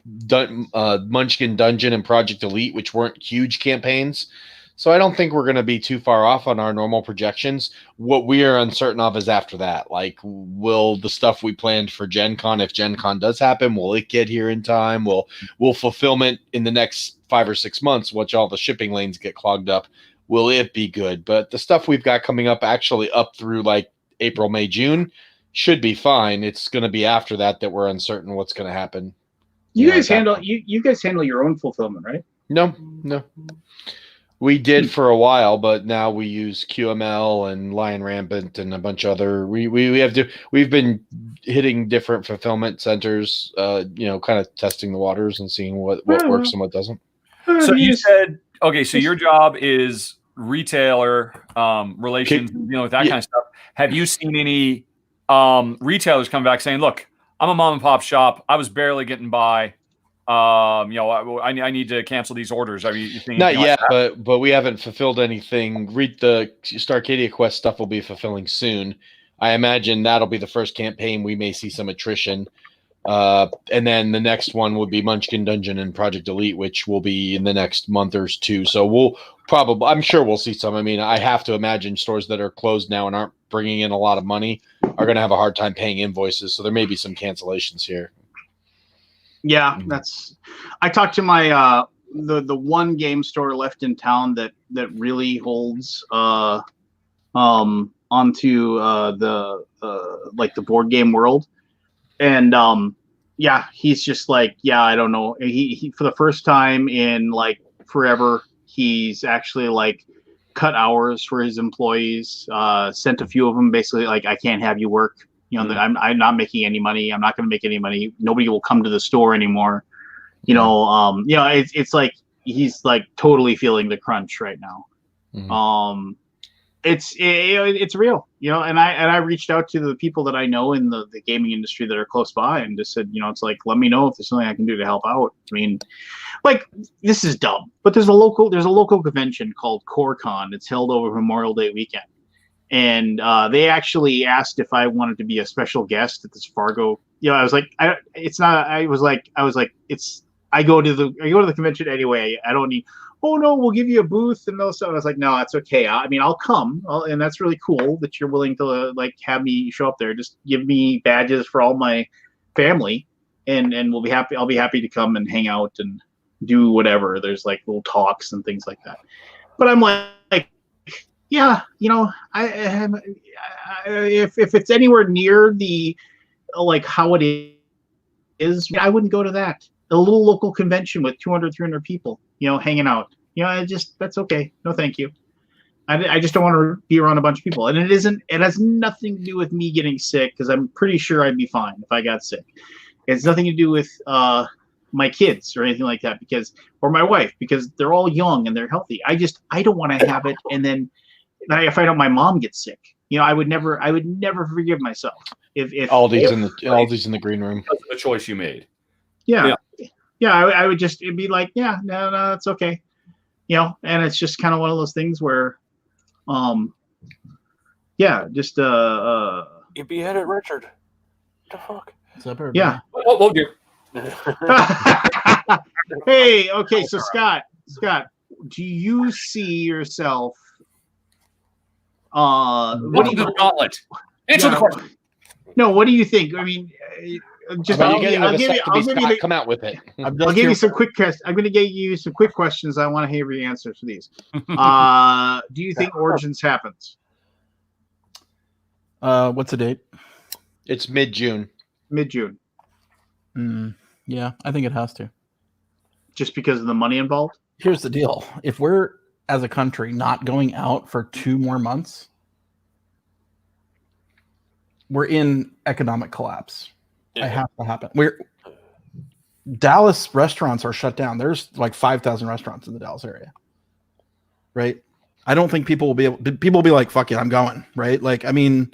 Munchkin Dungeon and Project Elite, which weren't huge campaigns. So I don't think we're going to be too far off on our normal projections. What we are uncertain of is after that. Like, will the stuff we planned for Gen Con, if Gen Con does happen, will it get here in time? Will fulfillment in the next 5 or 6 months, once all the shipping lanes get clogged up, will it be good? But the stuff we've got coming up, actually up through like April, May, June, should be fine. It's going to be after that we're uncertain what's going to happen. You guys handle your own fulfillment, right? No. We did for a while, but now we use QML and Lion Rampant and a bunch of other. We've been hitting different fulfillment centers, kind of testing the waters and seeing what works and what doesn't. So you said, okay, so your job is retailer relations, with that kind of stuff. Have you seen any retailers come back saying, "Look, I'm a mom and pop shop. I was barely getting by. I need to cancel these orders. Are you thinking Not anything yet, like that? but we haven't fulfilled anything. Read the Starcadia Quest stuff will be fulfilling soon. I imagine that'll be the first campaign. We may see some attrition. And then the next one would be Munchkin Dungeon and Project Elite, which will be in the next month or two. So I'm sure we'll see some. I mean, I have to imagine stores that are closed now and aren't bringing in a lot of money are going to have a hard time paying invoices. So there may be some cancellations here. Yeah, I talked to my the one game store left in town that really holds onto the like the board game world, and yeah, he's just like, yeah, I don't know. He for the first time in like forever, he's actually like cut hours for his employees. Sent a few of them basically like, I can't have you work. You know, I'm not making any money. I'm not going to make any money. Nobody will come to the store anymore. You know, it's like he's like totally feeling the crunch right now. Mm-hmm. It's real, you know. And I reached out to the people that I know in the gaming industry that are close by and just said, you know, it's like, let me know if there's something I can do to help out. I mean, like, this is dumb, but there's a local convention called CoreCon. It's held over Memorial Day weekend. And they actually asked if I wanted to be a special guest at this Fargo. You know, I was like, I go to the convention anyway. I don't need. Oh no, we'll give you a booth and those stuff. I was like, no, that's okay. I mean, I'll come, and that's really cool that you're willing to like have me show up there. Just give me badges for all my family, and we'll be happy. I'll be happy to come and hang out and do whatever. There's like little talks and things like that. But I'm like. Yeah, you know, if it's anywhere near the like how it is, I wouldn't go to that. A little local convention with 200, 300 people, you know, hanging out. You know, that's okay. No, thank you. I just don't want to be around a bunch of people. And it has nothing to do with me getting sick, because I'm pretty sure I'd be fine if I got sick. It's nothing to do with my kids or anything like that, or my wife, because they're all young and they're healthy. I don't want to have it, and then if I know my mom gets sick, you know, I would never forgive myself if Aldi's in the green room. That's the choice you made. Yeah. I would just, it'd be like, yeah, no, it's okay, you know. And it's just kind of one of those things where, just you beheaded Richard. What the fuck? Yeah. We'll do. Hey, okay, so Scott, do you see yourself? What do you gauntlet? Answer the question. No, what do you think? I mean, just I'll give you come out with it. I'll give you some quick questions. I'm going to give you some quick questions. I want to hear your answers for these. Do you think Origins happens? What's the date? It's mid-June. Mid-June. Yeah, I think it has to. Just because of the money involved? Here's the deal. If we're, as a country, not going out for 2 more months, we're in economic collapse. It has to happen. Dallas restaurants are shut down. There's like 5,000 restaurants in the Dallas area, right? I don't think people will be like, fuck it, I'm going, right? Like, I mean,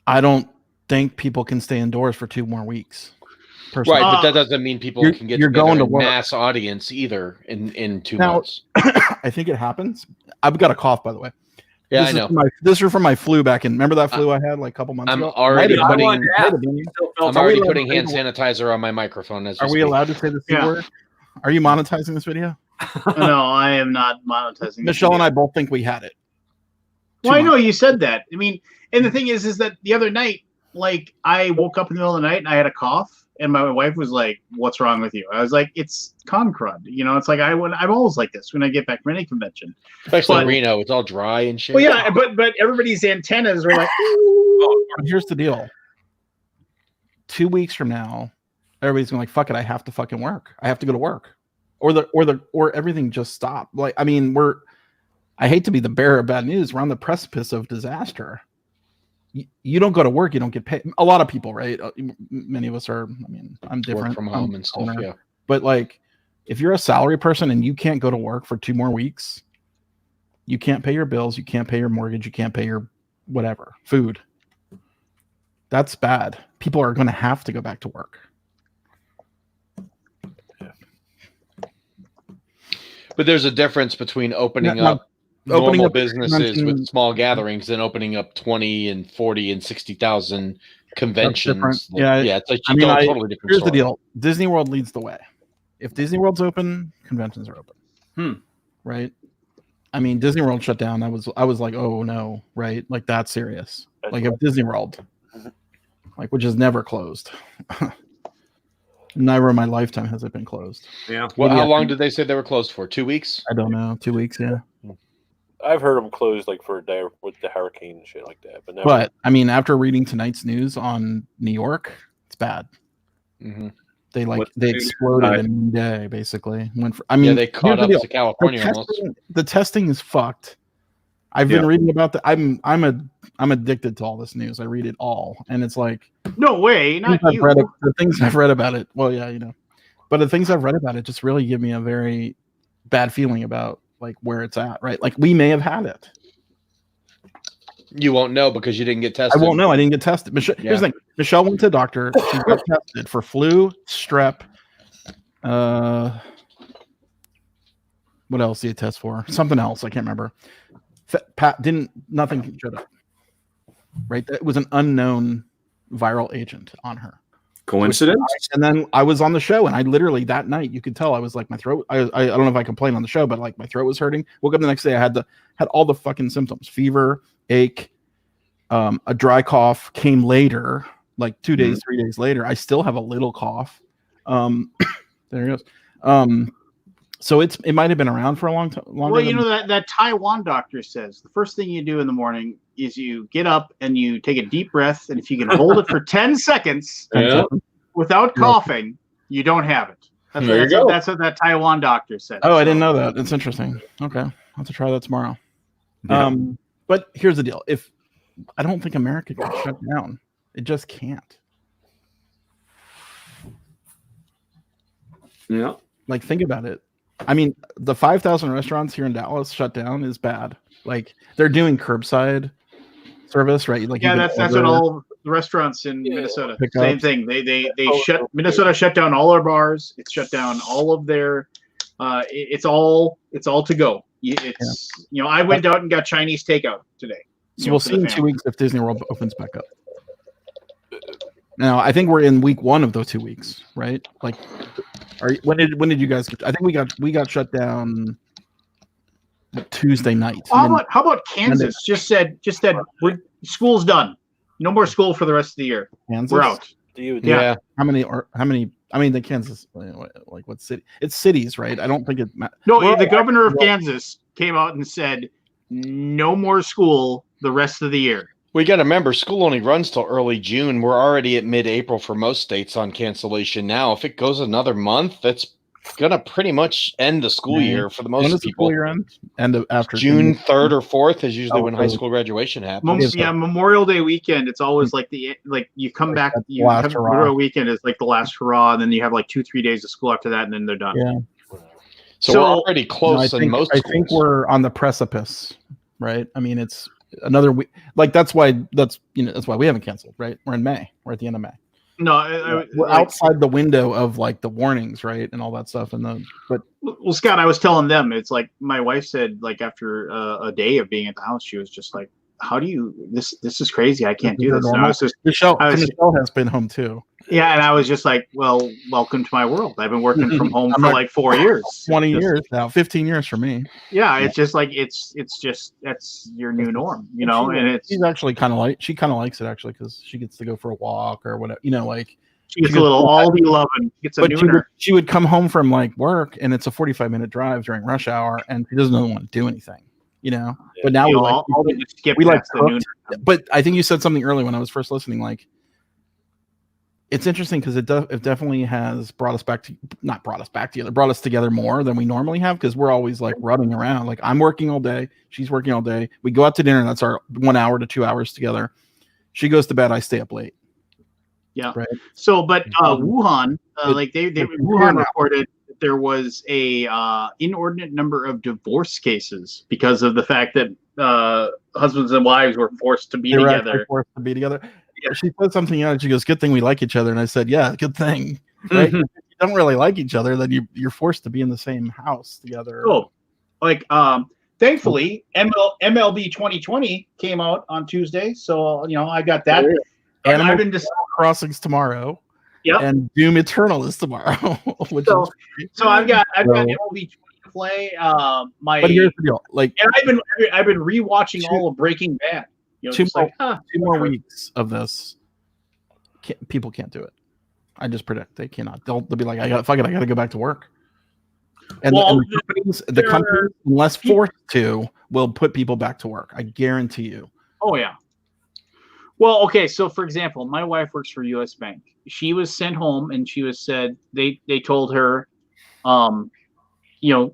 I don't think people can stay indoors for 2 more weeks. Personally. Right, but that doesn't mean people can get together in mass audience either in 2 months. I think it happens. I've got a cough, by the way. Yeah, I know. This is from my flu back in. Remember that flu I had like a couple months ago? I'm already putting hand sanitizer on my microphone. Are we allowed to say the C word? Are you monetizing this video? No, I am not monetizing. Michelle and I both think we had it. Well, I know you said that. I mean, and the thing is that the other night, like, I woke up in the middle of the night and I had a cough. And my wife was like, "What's wrong with you?" I was like, "It's con crud." You know, it's like I'm always like this when I get back from any convention. Especially Reno, it's all dry and shit. Well, yeah, but everybody's antennas are like. Here's the deal. 2 weeks from now, everybody's going like, "Fuck it, I have to fucking work. I have to go to work," or everything just stopped. Like, I mean, I hate to be the bearer of bad news. We're on the precipice of disaster. You don't go to work, you don't get paid. A lot of people, right? Many of us are. I mean, I'm different. Work from home and stuff. Yeah. But like, if you're a salary person and you can't go to work for 2 more weeks, you can't pay your bills, you can't pay your mortgage, you can't pay your whatever food. That's bad. People are going to have to go back to work. But there's a difference between opening Now, up opening normal up a businesses convention- with small gatherings than opening up 20 and 40 and 60,000 different. conventions. Yeah, Yeah, it's like I mean, totally different here's the story. deal: Disney World leads the way. If Disney World's open, conventions are open. Right? I mean, Disney World shut down. I was like, oh no, right? Like that's serious. That's Like right. if Disney World, like which is never closed. Never in my lifetime has it been closed. Yeah. Well, Maybe how I long think- did they say they were closed for? 2 weeks? I don't know. 2 weeks, yeah. I've heard them closed like for a day with the hurricane and shit like that. But never. But I mean, after reading tonight's news on New York, it's bad. Mm-hmm. They What's they the news exploded tonight? in one day, basically. Went for, I Yeah, mean, they here's caught the up deal. to California almost. The testing is fucked. I've been reading about I'm addicted to all this news. I read it all, and it's like No way, not things I've you. read, the things I've read about it. Well, yeah, but the things I've read about it just really give me a very bad feeling about like where it's at. Right, like we may have had it. You won't know because you didn't get I tested. won't know. I didn't get tested. Here's the thing. Michelle went to the doctor. She got tested for flu, strep. What else did you test for? Something else. I can't remember. Nothing showed up. Right? It was an unknown viral agent on her. Coincidence? And then I was on the show, and I literally that night you could tell I was like my throat. I don't know if I complained on the show, but like my throat was hurting. Woke up the next day, I had all the fucking symptoms: fever, ache, a dry cough. Came later, like 2 days, 3 days later. I still have a little cough. There it goes. So it might have been around for a long time. Well, you know that Taiwan doctor says the first thing you do in the morning is you get up and you take a deep breath, and if you can hold it for 10 seconds Yeah. without coughing, you don't have it. That's what that Taiwan doctor said. Oh, I didn't know that. It's interesting. Okay, I'll have to try that tomorrow. Yeah. But here's the deal: if I don't think America can shut down, it just can't. Yeah. Like, think about it. I mean, the 5,000 restaurants here in Dallas shut down is bad. Like, they're doing curbside service, right? Like, Yeah, that's what all the restaurants in Minnesota. Pick Same ups. thing. They Minnesota shut down all our bars. It shut down all of their. It's all to go. It's I went out and got Chinese takeout today. So we'll see in 2 weeks if Disney World opens back up. Now, I think we're in week 1 of those 2 weeks, right? Like, when did you guys? I think we got shut down Tuesday night. How about Kansas? Just said school's done. No more school for the rest of the year. Kansas? We're out. Yeah. How many? I mean, the Kansas. Like what city? It's cities, right? I don't think it. No, the governor of Kansas came out and said no more school the rest of the year. We got to remember, school only runs till early June. We're already at mid-April for most states on cancellation now. If it goes another month, that's gonna pretty much end the school year for the most When does the people. school year end? End of after June 3rd or 4th is usually when high so- school graduation happens. Memorial Day weekend. It's always like you come back. that's the You last have hurrah. Memorial weekend is like the last hurrah, and then you have like 2-3 days of school after that, and then they're done. Yeah. So we're already close in most I schools. think we're on the precipice, right? I mean, it's another week. Like that's why we haven't canceled, right? We're in May. We're at the end of May. No, We're outside the window of like the warnings, right, and all that stuff. Well, Scott, I was telling them, it's like my wife said, like after a day of being at the house, she was just like, "How do you? This is crazy. I can't do this." And I was just, Michelle has been home too. yeah, and I was just like, "Well, welcome to my world. I've been working from home for like 4 years, 20 years now, 15 years for me. Yeah, it's just like it's just that's your new norm, and it's she's actually kind of likes it actually because she gets to go for a walk or whatever, like she gets a little Aldi loving. Gets a nooner. She would come home from like work and it's a 45-minute drive during rush hour and she doesn't want to do anything, But now we like cooked. But I think you said something earlier when I was first listening, like it's interesting because it definitely has brought us together more than we normally have because we're always like running around. Like I'm working all day, she's working all day. We go out to dinner, that's our 1 hour to 2 hours together. She goes to bed, I stay up late. Yeah. Right. So, but Wuhan, Wuhan reported that there was a inordinate number of divorce cases because of the fact that husbands and wives were forced to be together. Yeah. She said something else. She goes, "Good thing we like each other." And I said, "Yeah, good thing." Right? If she don't really like each other, then you're forced to be in the same house together. Oh, like thankfully, MLB 2020 came out on Tuesday, so I got that. And Animal I've been just Crossing's tomorrow. Yep. And Doom Eternal is tomorrow. So I've got So- MLB 20 to play. But here's the deal: like And I've been rewatching all of Breaking Bad. two just like, two more weeks of this, people can't do it. I just predict they cannot. They'll be like, I got to go back to work. And, Well, the companies, unless forced to, will put people back to work. I guarantee you. Oh yeah. Well, okay. So for example, my wife works for U.S. Bank. She was sent home, and she was said they told her, you're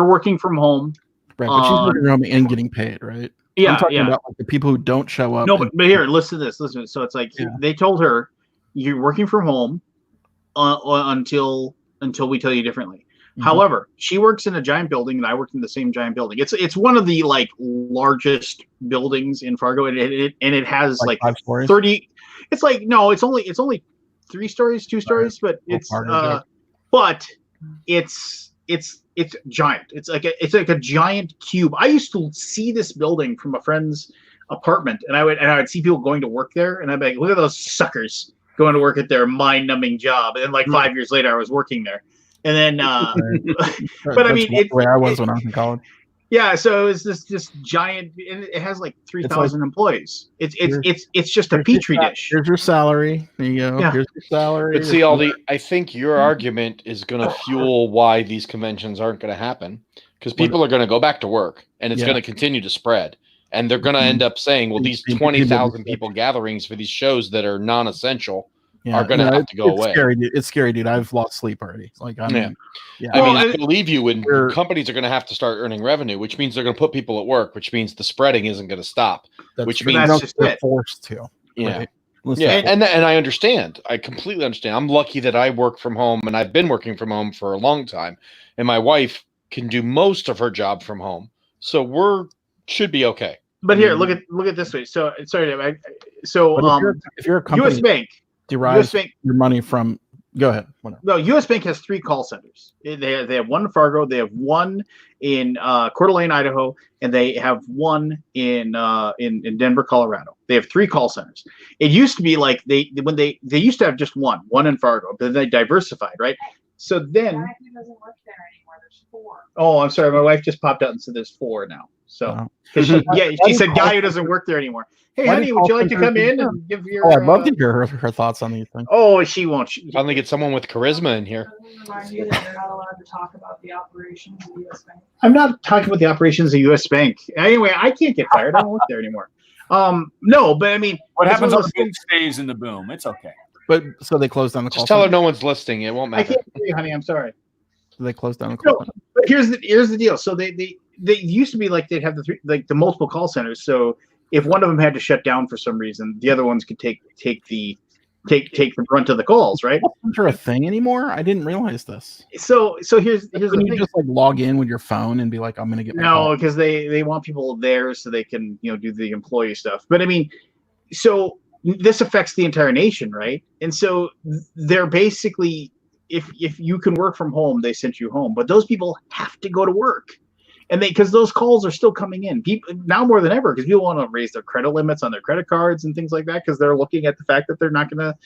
working from home. Right, but she's working from home and getting paid, right? Yeah, I'm talking about like the people who don't show up. No, but here, listen to this. Listen to this. So it's like they told her you're working from home until we tell you differently. Mm-hmm. However, she works in a giant building, and I work in the same giant building. It's one of the like largest buildings in Fargo, and it has like 30. It's like no, it's only 3 stories, 2 stories, but it's it's giant. It's like a giant cube. I used to see this building from a friend's apartment, and I would see people going to work there, and I'd be like, look at those suckers going to work at their mind-numbing job. And like 5 years later, I was working there. And then, but I mean, it's where I was when I was in college. Yeah, so it's this giant. It has like 3,000 employees. It's just a petri dish. Here's your salary. There you go. Yeah. Here's your salary. But see, Aldi, I think your argument is going to fuel why these conventions aren't going to happen, because people are going to go back to work, and it's going to continue to spread, and they're going to end up saying, well, these 20,000 people gatherings for these shows that are non-essential are going to have to go away. It's scary, dude. I've lost sleep already. Like, I mean, I believe you when companies are going to have to start earning revenue, which means they're going to put people at work, which means the spreading isn't going to stop, which means they're forced to. Yeah. Right? And I understand. I completely understand. I'm lucky that I work from home, and I've been working from home for a long time, and my wife can do most of her job from home. So should be okay. But here, look at this way. So sorry, if you're a company, U.S. Bank derives your money from. Go ahead. Whatever. No, U.S. Bank has 3 call centers. They have one in Fargo, they have one in Coeur d'Alene, Idaho, and they have one in Denver, Colorado. They have 3 call centers. It used to be like they used to have just one in Fargo, but then they diversified, right? So then. He doesn't work there anymore. There's 4. Oh, I'm sorry. My wife just popped out and said there's 4 now. So she said guy who doesn't work there anymore. Hey, honey, would you like to come in and give your? I'd love to hear her thoughts on these things. Oh, she won't. Finally get someone with charisma in here. Remind you that you're not allowed to talk about the operations of the U.S. Bank. I'm not talking about the operations of U.S. Bank. Anyway, I can't get fired. I don't work there anymore. No, but I mean, what happens on the boom stays in the boom. It's okay. But so they closed down the call. Just tell her no one's listening. It won't matter. I can't hear you, honey. I'm sorry. So they closed down the call. No, but here's the deal. So they used to be like they'd have the multiple call centers. So if one of them had to shut down for some reason, the other ones could take the brunt of the calls, right? Isn't there a thing anymore? I didn't realize this. So here's the thing. You just like log in with your phone and be like, I'm gonna get because they want people there so they can do the employee stuff. But I mean, so this affects the entire nation, right? And so they're basically if you can work from home, they sent you home, but those people have to go to work. And because those calls are still coming in, people now more than ever, because people want to raise their credit limits on their credit cards and things like that, because they're looking at the fact that they're not going to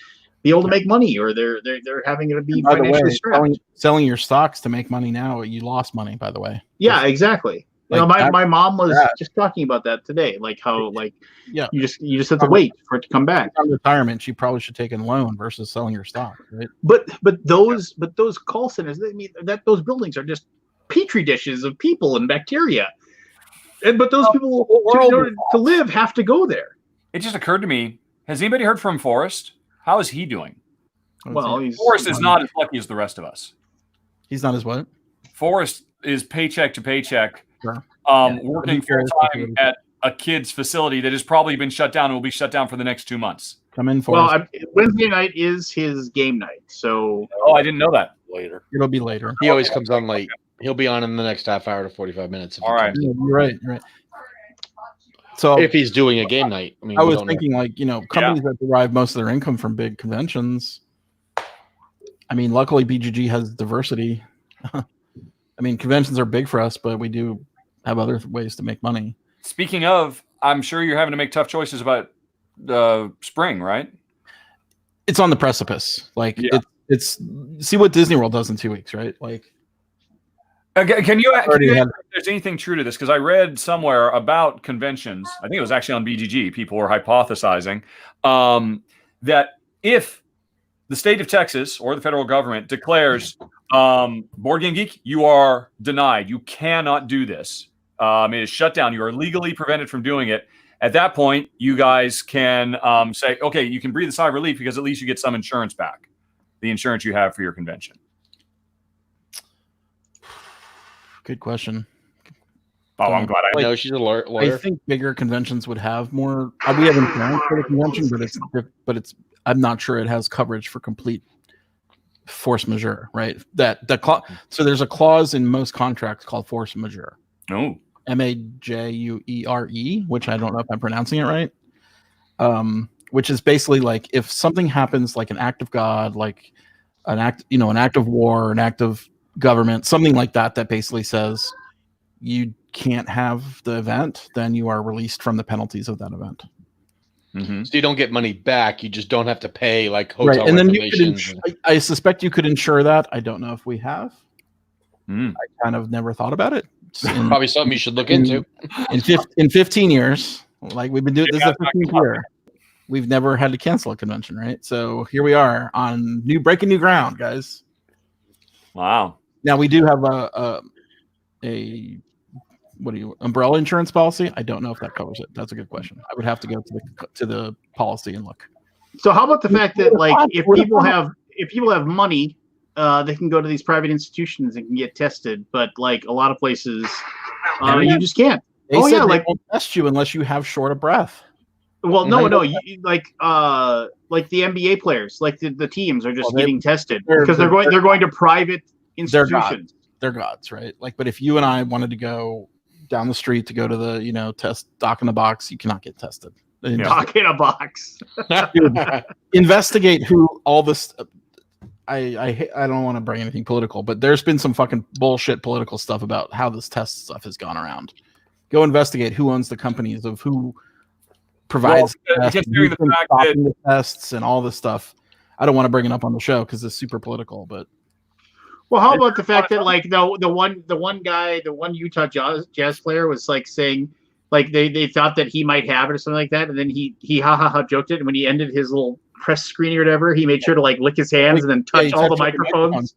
be able to make money, or they're having to be financially strapped. Selling your stocks to make money now, you lost money, by the way. Yeah, exactly. Like my mom was just talking about that today, like how you just have to wait for it to come back. On retirement, she probably should take a loan versus selling your stock, right? But those call centers, I mean, those buildings are just petri dishes of people and bacteria, but those people in order to live have to go there. It just occurred to me: has anybody heard from Forrest? How is he doing? Well, Forrest is not as lucky as the rest of us. He's not as what? Forrest is paycheck to paycheck, sure. Working full time at a kid's facility that has probably been shut down and will be shut down for the next 2 months. Come in, Forrest. Well, Wednesday night is his game night, so. Oh, I didn't know that. Later. It'll be later. He always comes on late. He'll be on in the next half hour to 45 minutes. All right. You're right. So if he's doing a game night, I mean, I was thinking companies that derive most of their income from big conventions. I mean, luckily BGG has diversity. I mean, conventions are big for us, but we do have other ways to make money. Speaking of, I'm sure you're having to make tough choices about the spring, right? It's on the precipice. Like Yeah. it's see what Disney World does in 2 weeks, right? Like, Can you Already answer had- if there's anything true to this? Because I read somewhere about conventions. I think it was actually on BGG. People were hypothesizing that if the state of Texas or the federal government declares Board Game Geek, you are denied. You cannot do this. It is shut down. You are legally prevented from doing it. At that point, you guys can say, okay, you can breathe a sigh of relief because at least you get some insurance back, the insurance you have for your convention. good question. Oh, I'm glad I know she's a lawyer. I think bigger conventions would have more. We have insurance for the convention, but it's. I'm not sure it has coverage for complete force majeure, right? So there's a clause in most contracts called force majeure. No. MAJUERE, which I don't know if I'm pronouncing it right. Which is basically like if something happens, like an act of God, like an act of war, an act of government, something like that, that basically says you can't have the event, then you are released from the penalties of that event. Mm-hmm. So you don't get money back. You just don't have to pay like hotel Right, and then you reservations. could. I suspect you could insure that. I don't know if we have. Mm. I kind of never thought about it. Probably something you should look into. In 15 years, like we've been doing this is the 15th year. We've never had to cancel a convention, right? So here we are on breaking new ground, guys. Wow. Now we do have a umbrella insurance policy. I don't know if that covers it. That's a good question. I would have to go to the policy and look. So how about the fact that like if people have money, they can go to these private institutions and can get tested, but like a lot of places, you just can't. They said yeah, they like won't test you unless you have short of breath. well, no, like the NBA players, like the teams are just getting tested because they're going to private institutions. They're gods, right? Like, but if you and I wanted to go down the street to go to the test dock in the box, you cannot get tested. Dock in a box. Dude, investigate who all this. I don't want to bring anything political, but there's been some fucking bullshit political stuff about how this test stuff has gone around. Go investigate who owns the companies of who provides considering the fact that the tests and all this stuff. I don't want to bring it up on the show because it's super political, but well, how about the fact that like the one Utah Jazz player was like saying like they thought that he might have it or something like that, and then he joked it, and when he ended his little press screening or whatever, he made sure to like lick his hands and then touch all the microphones,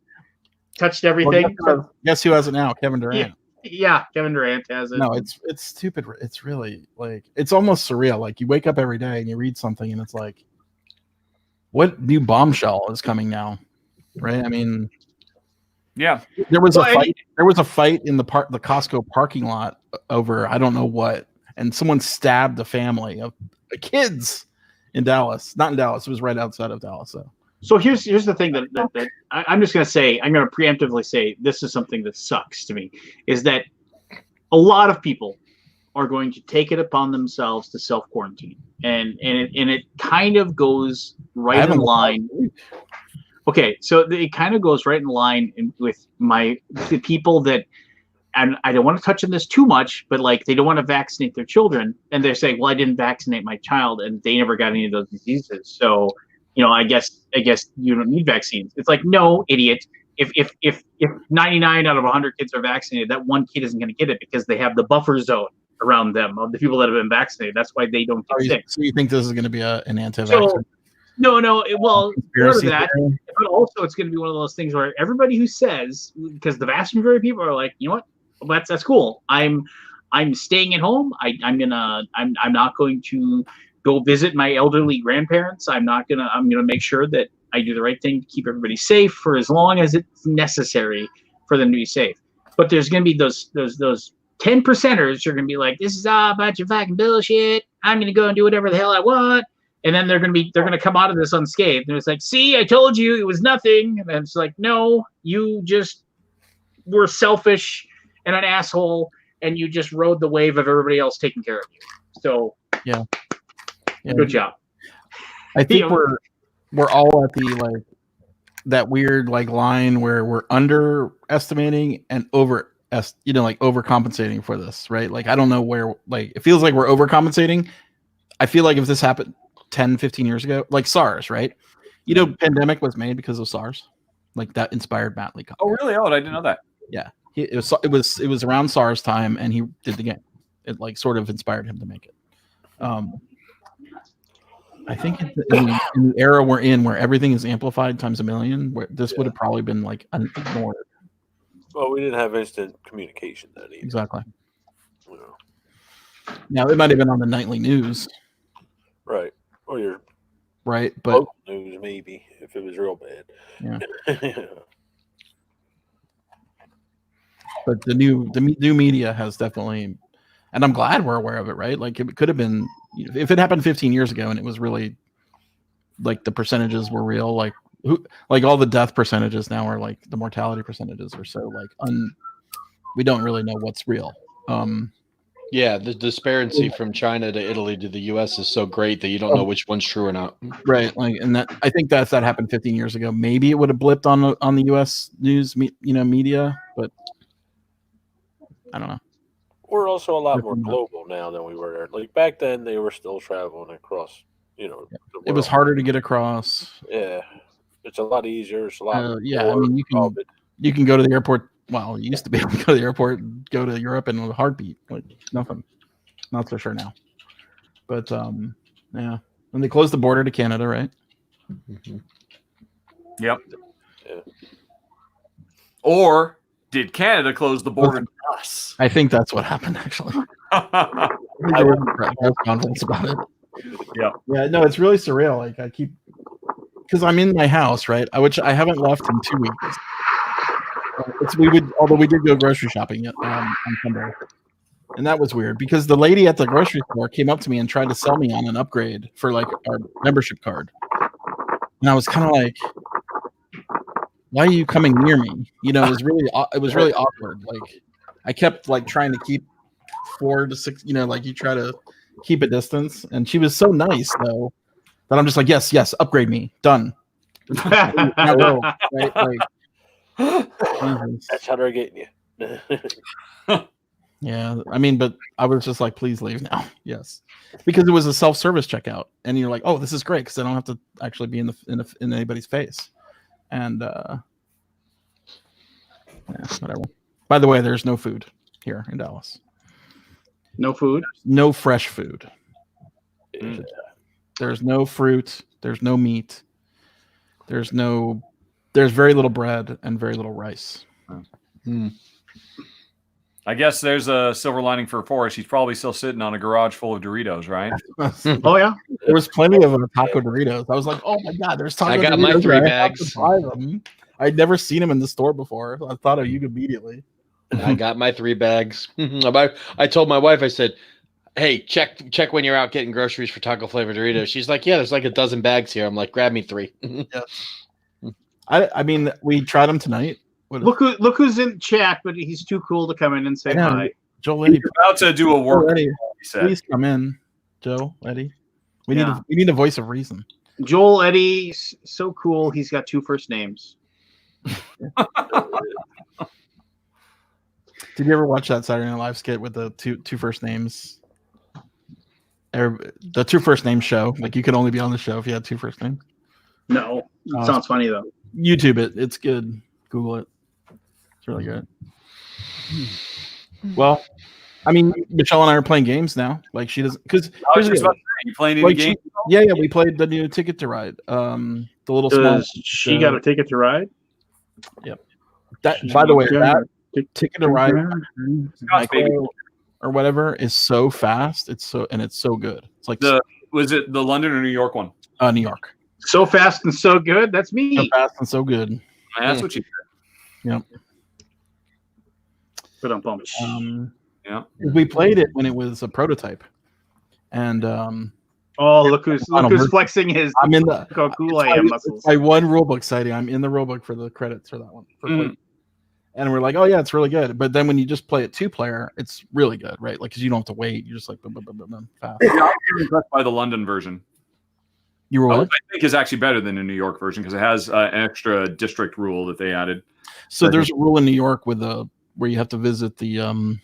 touched everything. Well, guess who has it now? Kevin Durant. Yeah, Kevin Durant has it. No, it's stupid. It's really like it's almost surreal. Like you wake up every day and you read something and it's like, what new bombshell is coming now? Right? I mean, yeah, there was a fight. There was a fight in the Costco parking lot over I don't know what, and someone stabbed a family of kids in Dallas. Not in Dallas. It was right outside of Dallas. So here's the thing that I'm just going to say. I'm going to preemptively say this is something that sucks to me. Is that a lot of people are going to take it upon themselves to self quarantine, and it kind of goes right in line. Okay, so it kind of goes right in line with the people that, and I don't want to touch on this too much, but like they don't want to vaccinate their children, and they're saying, "Well, I didn't vaccinate my child, and they never got any of those diseases, so I guess you don't need vaccines." It's like, no, idiot. If 99 out of 100 kids are vaccinated, that one kid isn't going to get it because they have the buffer zone around them of the people that have been vaccinated. That's why they don't get sick. So you think this is going to be an anti-vaccine? No. Well, part of that, but also it's going to be one of those things where everybody who says, because the vast majority of people are like, you know what, well, that's cool. I'm staying at home. I'm not going to go visit my elderly grandparents. I'm gonna make sure that I do the right thing to keep everybody safe for as long as it's necessary for them to be safe. But there's going to be those 10%ers who are going to be like, this is all a bunch of fucking bullshit. I'm going to go and do whatever the hell I want. And then they're going to come out of this unscathed. And it's like, see, I told you it was nothing. And it's like, no, you just were selfish and an asshole, and you just rode the wave of everybody else taking care of you. So yeah. Good job. I think we're all at the like that weird like line where we're underestimating and overcompensating for this, right? Like I don't know where, like it feels like we're overcompensating. I feel like if this happened 10, 15 years ago, like SARS, right? Pandemic was made because of SARS. Like that inspired Matt Leacock. Oh, really? Oh, I didn't know that. Yeah. It was around SARS time and he did the game. It like sort of inspired him to make it. I think in the era we're in, where everything is amplified times a million, where this would have probably been like ignored. Well, we didn't have instant communication then either. Exactly. You know. Now it might have been on the nightly news, Right. Or your right? But local news, maybe, if it was real bad. yeah. But the new media has definitely, and I'm glad we're aware of it, right? Like it could have been, if it happened 15 years ago and it was really like the percentages were real, like all the death percentages now are like the mortality percentages are so like we don't really know what's real. Yeah, the disparity from China to Italy to the U.S. is so great that you don't know which one's true or not. Right, like, and that I think that happened 15 years ago. Maybe it would have blipped on the U.S. news, media, but I don't know. We're also a lot more global now than we were. Like back then, they were still traveling across. The world. It was harder to get across. Yeah, it's a lot easier. It's a lot. Yeah, I mean, you can go to the airport. Well, you used to be able to go to the airport, go to Europe, and with a heartbeat, like nothing. Not so sure now. But yeah, and they closed the border to Canada, right? Mm-hmm. Yep. Yeah. Or did Canada close the border to us? I think that's what happened, actually. I was confident about it. Yeah. Yeah. No, it's really surreal. Like I keep, because I'm in my house, right? Which I haven't left in 2 weeks. Although we did go grocery shopping on Sunday, and that was weird because the lady at the grocery store came up to me and tried to sell me on an upgrade for like our membership card, and I was kind of like, "Why are you coming near me?" It was really awkward. Like I kept like trying to keep 4 to 6, like you try to keep a distance, and she was so nice though that I'm just like, yes, upgrade me, done. Now go, right? Like, that's how they're getting you. Yeah, I mean, but I was just like, please leave now. Yes, because it was a self-service checkout, and you're like, oh, this is great because I don't have to actually be in anybody's face. And yeah, whatever. By the way, there's no food here in Dallas. No food. No fresh food. Yeah. There's no fruit. There's no meat. There's very little bread and very little rice. I guess there's a silver lining for Forrest. He's probably still sitting on a garage full of Doritos, right? Oh yeah, there was plenty of taco Doritos. I was like, oh my god, there's taco Doritos. I got my 3 bags. I'd never seen them in the store before. I thought of you immediately. I got my 3 bags. I told my wife, I said, hey, check when you're out getting groceries for taco flavored Doritos. She's like, yeah, there's like a dozen bags here. I'm like, grab me 3. Yeah. I mean, we tried them tonight. Look who's in chat, but he's too cool to come in and say hi. Joel Eddy. He's about to do a work. Eddie, please come in, Joe Eddy. We need a voice of reason. Joel Eddy, so cool. He's got 2 first names. Did you ever watch that Saturday Night Live skit with the two first names? The 2 first name show. Like you could only be on the show if you had 2 first names. No, sounds funny though. YouTube it. It's good. Google it. It's really good. Well, I mean, Michelle and I are playing games now. Like she doesn't, because you playing any game? Yeah, we played the new Ticket to Ride. The little small. She got a Ticket to Ride. Yep. That, by the way, that Ticket to Ride or whatever is so fast. It's so good. It's like was it the London or New York one? New York. So fast and so good. That's me. So fast and so good. That's what you said. Yep. Yeah. We played it when it was a prototype, and look who's flexing his. I'm in the how cool I am muscles. It's my one rulebook sighting. I'm in the rulebook for the credits for that one. And we're like, oh yeah, it's really good. But then when you just play it 2-player, it's really good, right? Like because you don't have to wait. You just like boom, fast. Yeah, I'm impressed by the London version. You were what? I think is actually better than the New York version because it has an extra district rule that they added. So there's a rule in New York with where you have to visit the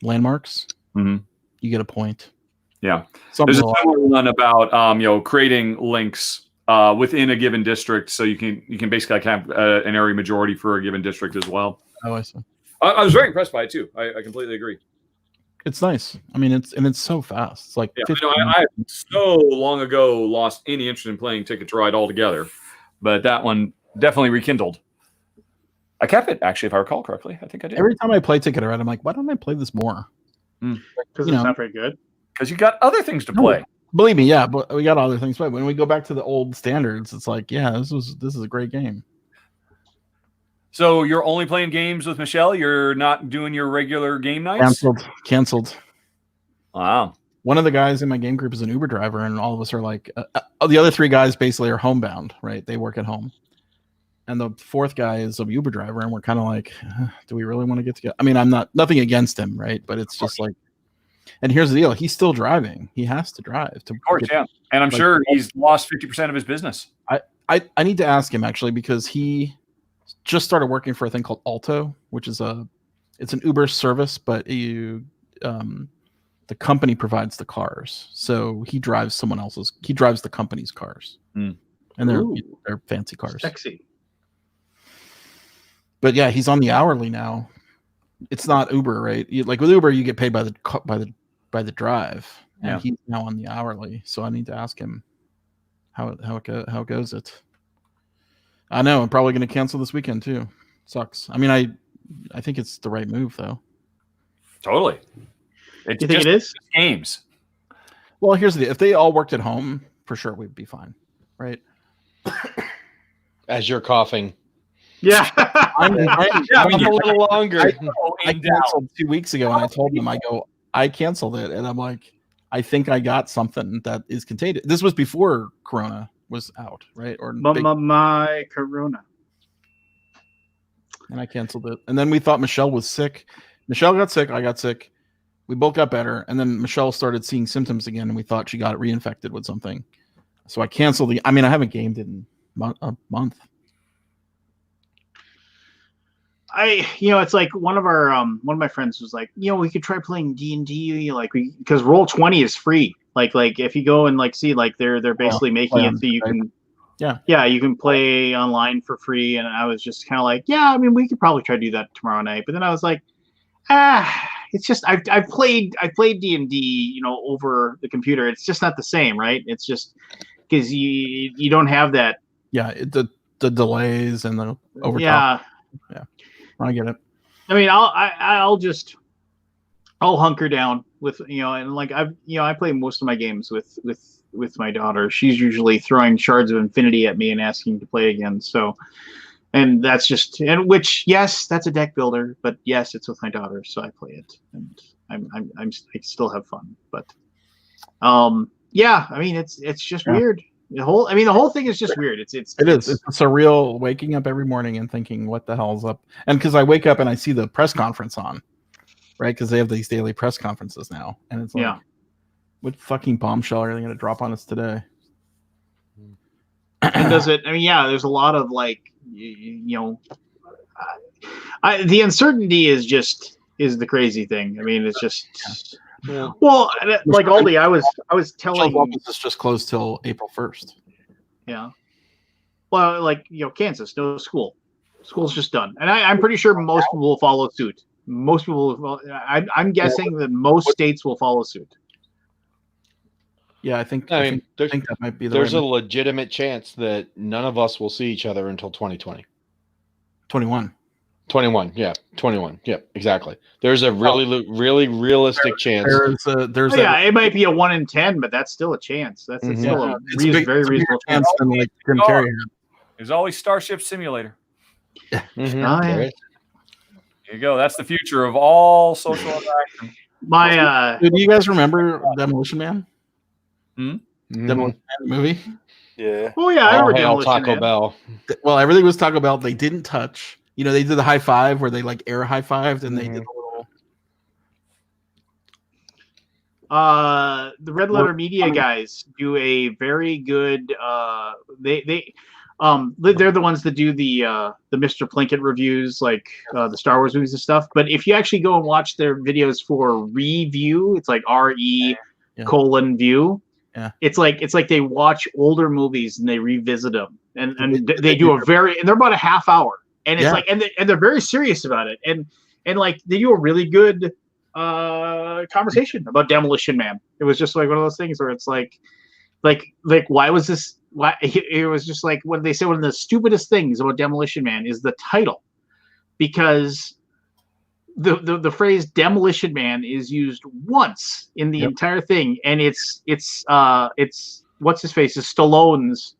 landmarks. Mhm. You get a point. Yeah. Something There's a like similar one about creating links within a given district, so you can basically like have an area majority for a given district as well. Oh, I see. I was very impressed by it too. I completely agree. It's nice. I mean, it's so fast. It's like Yeah, 15 I so long ago lost any interest in playing Ticket to Ride altogether, but that one definitely rekindled. I kept it actually, if I recall correctly. I think I did. Every time I play Ticket to Ride, I'm like, why don't I play this more? Because You it's know. not very good. Because you got other things to No. play. Believe me, yeah, but we got other things. But when we go back to the old standards, it's like, yeah, this is a great game. So you're only playing games with Michelle? You're not doing your regular game nights? Canceled. Wow. One of the guys in my game group is an Uber driver, and all of us are like, the other three guys basically are homebound, right? They work at home. And the fourth guy is a Uber driver, and we're kind of like, do we really want to get together? I mean, I'm nothing against him, right? But it's just like, and here's the deal: he's still driving. He has to drive. Of course, yeah. And I'm sure he's lost 50% of his business. I need to ask him actually because he just started working for a thing called Alto, which is it's an Uber service, but the company provides the cars, so he drives he drives the company's cars, and they're fancy cars. Sexy. But yeah, he's on the hourly now. It's not Uber, right? Like with Uber, you get paid by the drive, and he's now on the hourly. So I need to ask him how it goes. I know I'm probably going to cancel this weekend too. Sucks. I mean, I think it's the right move though. Totally. You think it is? Games. Well, here's the deal. If they all worked at home, for sure we'd be fine, right? As you're coughing. Yeah. I'm a little longer. I canceled 2 weeks ago, and I told them, I canceled it, and I'm like, I think I got something that is contagious. This was before Corona was out, right? Or my Corona. And I canceled it. And then we thought Michelle was sick. Michelle got sick. I got sick. We both got better. And then Michelle started seeing symptoms again, and we thought she got reinfected with something. So I canceled I haven't gamed in a month. It's like one of my friends was like, we could try playing D&D, because Roll20 is free. Like if you go and see, they're basically making it so you can, you can play online for free. And I was just kind of like, we could probably try to do that tomorrow night. But then I was like, it's just I played D&D, over the computer. It's just not the same, right? It's just because you don't have that. Yeah, the delays and the overtime. Yeah. I get it. I mean, I'll hunker down with, and I play most of my games with my daughter. She's usually throwing shards of infinity at me and asking to play again. So, and that's just, yes, that's a deck builder, but yes, it's with my daughter, so I play it, and I still have fun. But, it's just weird. The whole thing is just weird. It is. It's surreal waking up every morning and thinking, what the hell's up? And because I wake up and I see the press conference on, right? Because they have these daily press conferences now. And it's like, what fucking bombshell are they going to drop on us today? And does it? There's a lot of the uncertainty is the crazy thing. It's just. Yeah. Well, like Aldi, I was telling office is just closed till April 1st. Yeah. Well, Kansas, no school. School's just done, and I'm pretty sure most people will follow suit. Most people, I'm guessing that most states will follow suit. Yeah, I think that might be. There's a legitimate chance that none of us will see each other until 2020. 21. 21, yeah, 21, yeah, exactly. There's a really realistic chance. It might be a 1 in 10, but that's still a chance. That's still a very reasonable chance. There's always Starship Simulator. There you go. That's the future of all social interaction. Do you guys remember Demolition Man? Demolition Man movie? Yeah. Oh yeah, I remember Taco Bell. Well, everything was Taco Bell. They didn't touch. They did the high five where they air high fived, and they did a little. The Red Letter Media guys do a very good. They're the ones that do the Mr. Plinkett reviews, like the Star Wars movies and stuff. But if you actually go and watch their videos for review, it's like RE:view. Yeah. It's like they watch older movies and they revisit them, and they do and they're about a half hour, and it's like and they're very serious about it, and like they do a really good conversation about Demolition Man. It was just like one of those things where it's like why was this? Why it was just like when they say one of the stupidest things about Demolition Man is the title, because the phrase Demolition Man is used once in the entire thing, and it's what's his face is Stallone's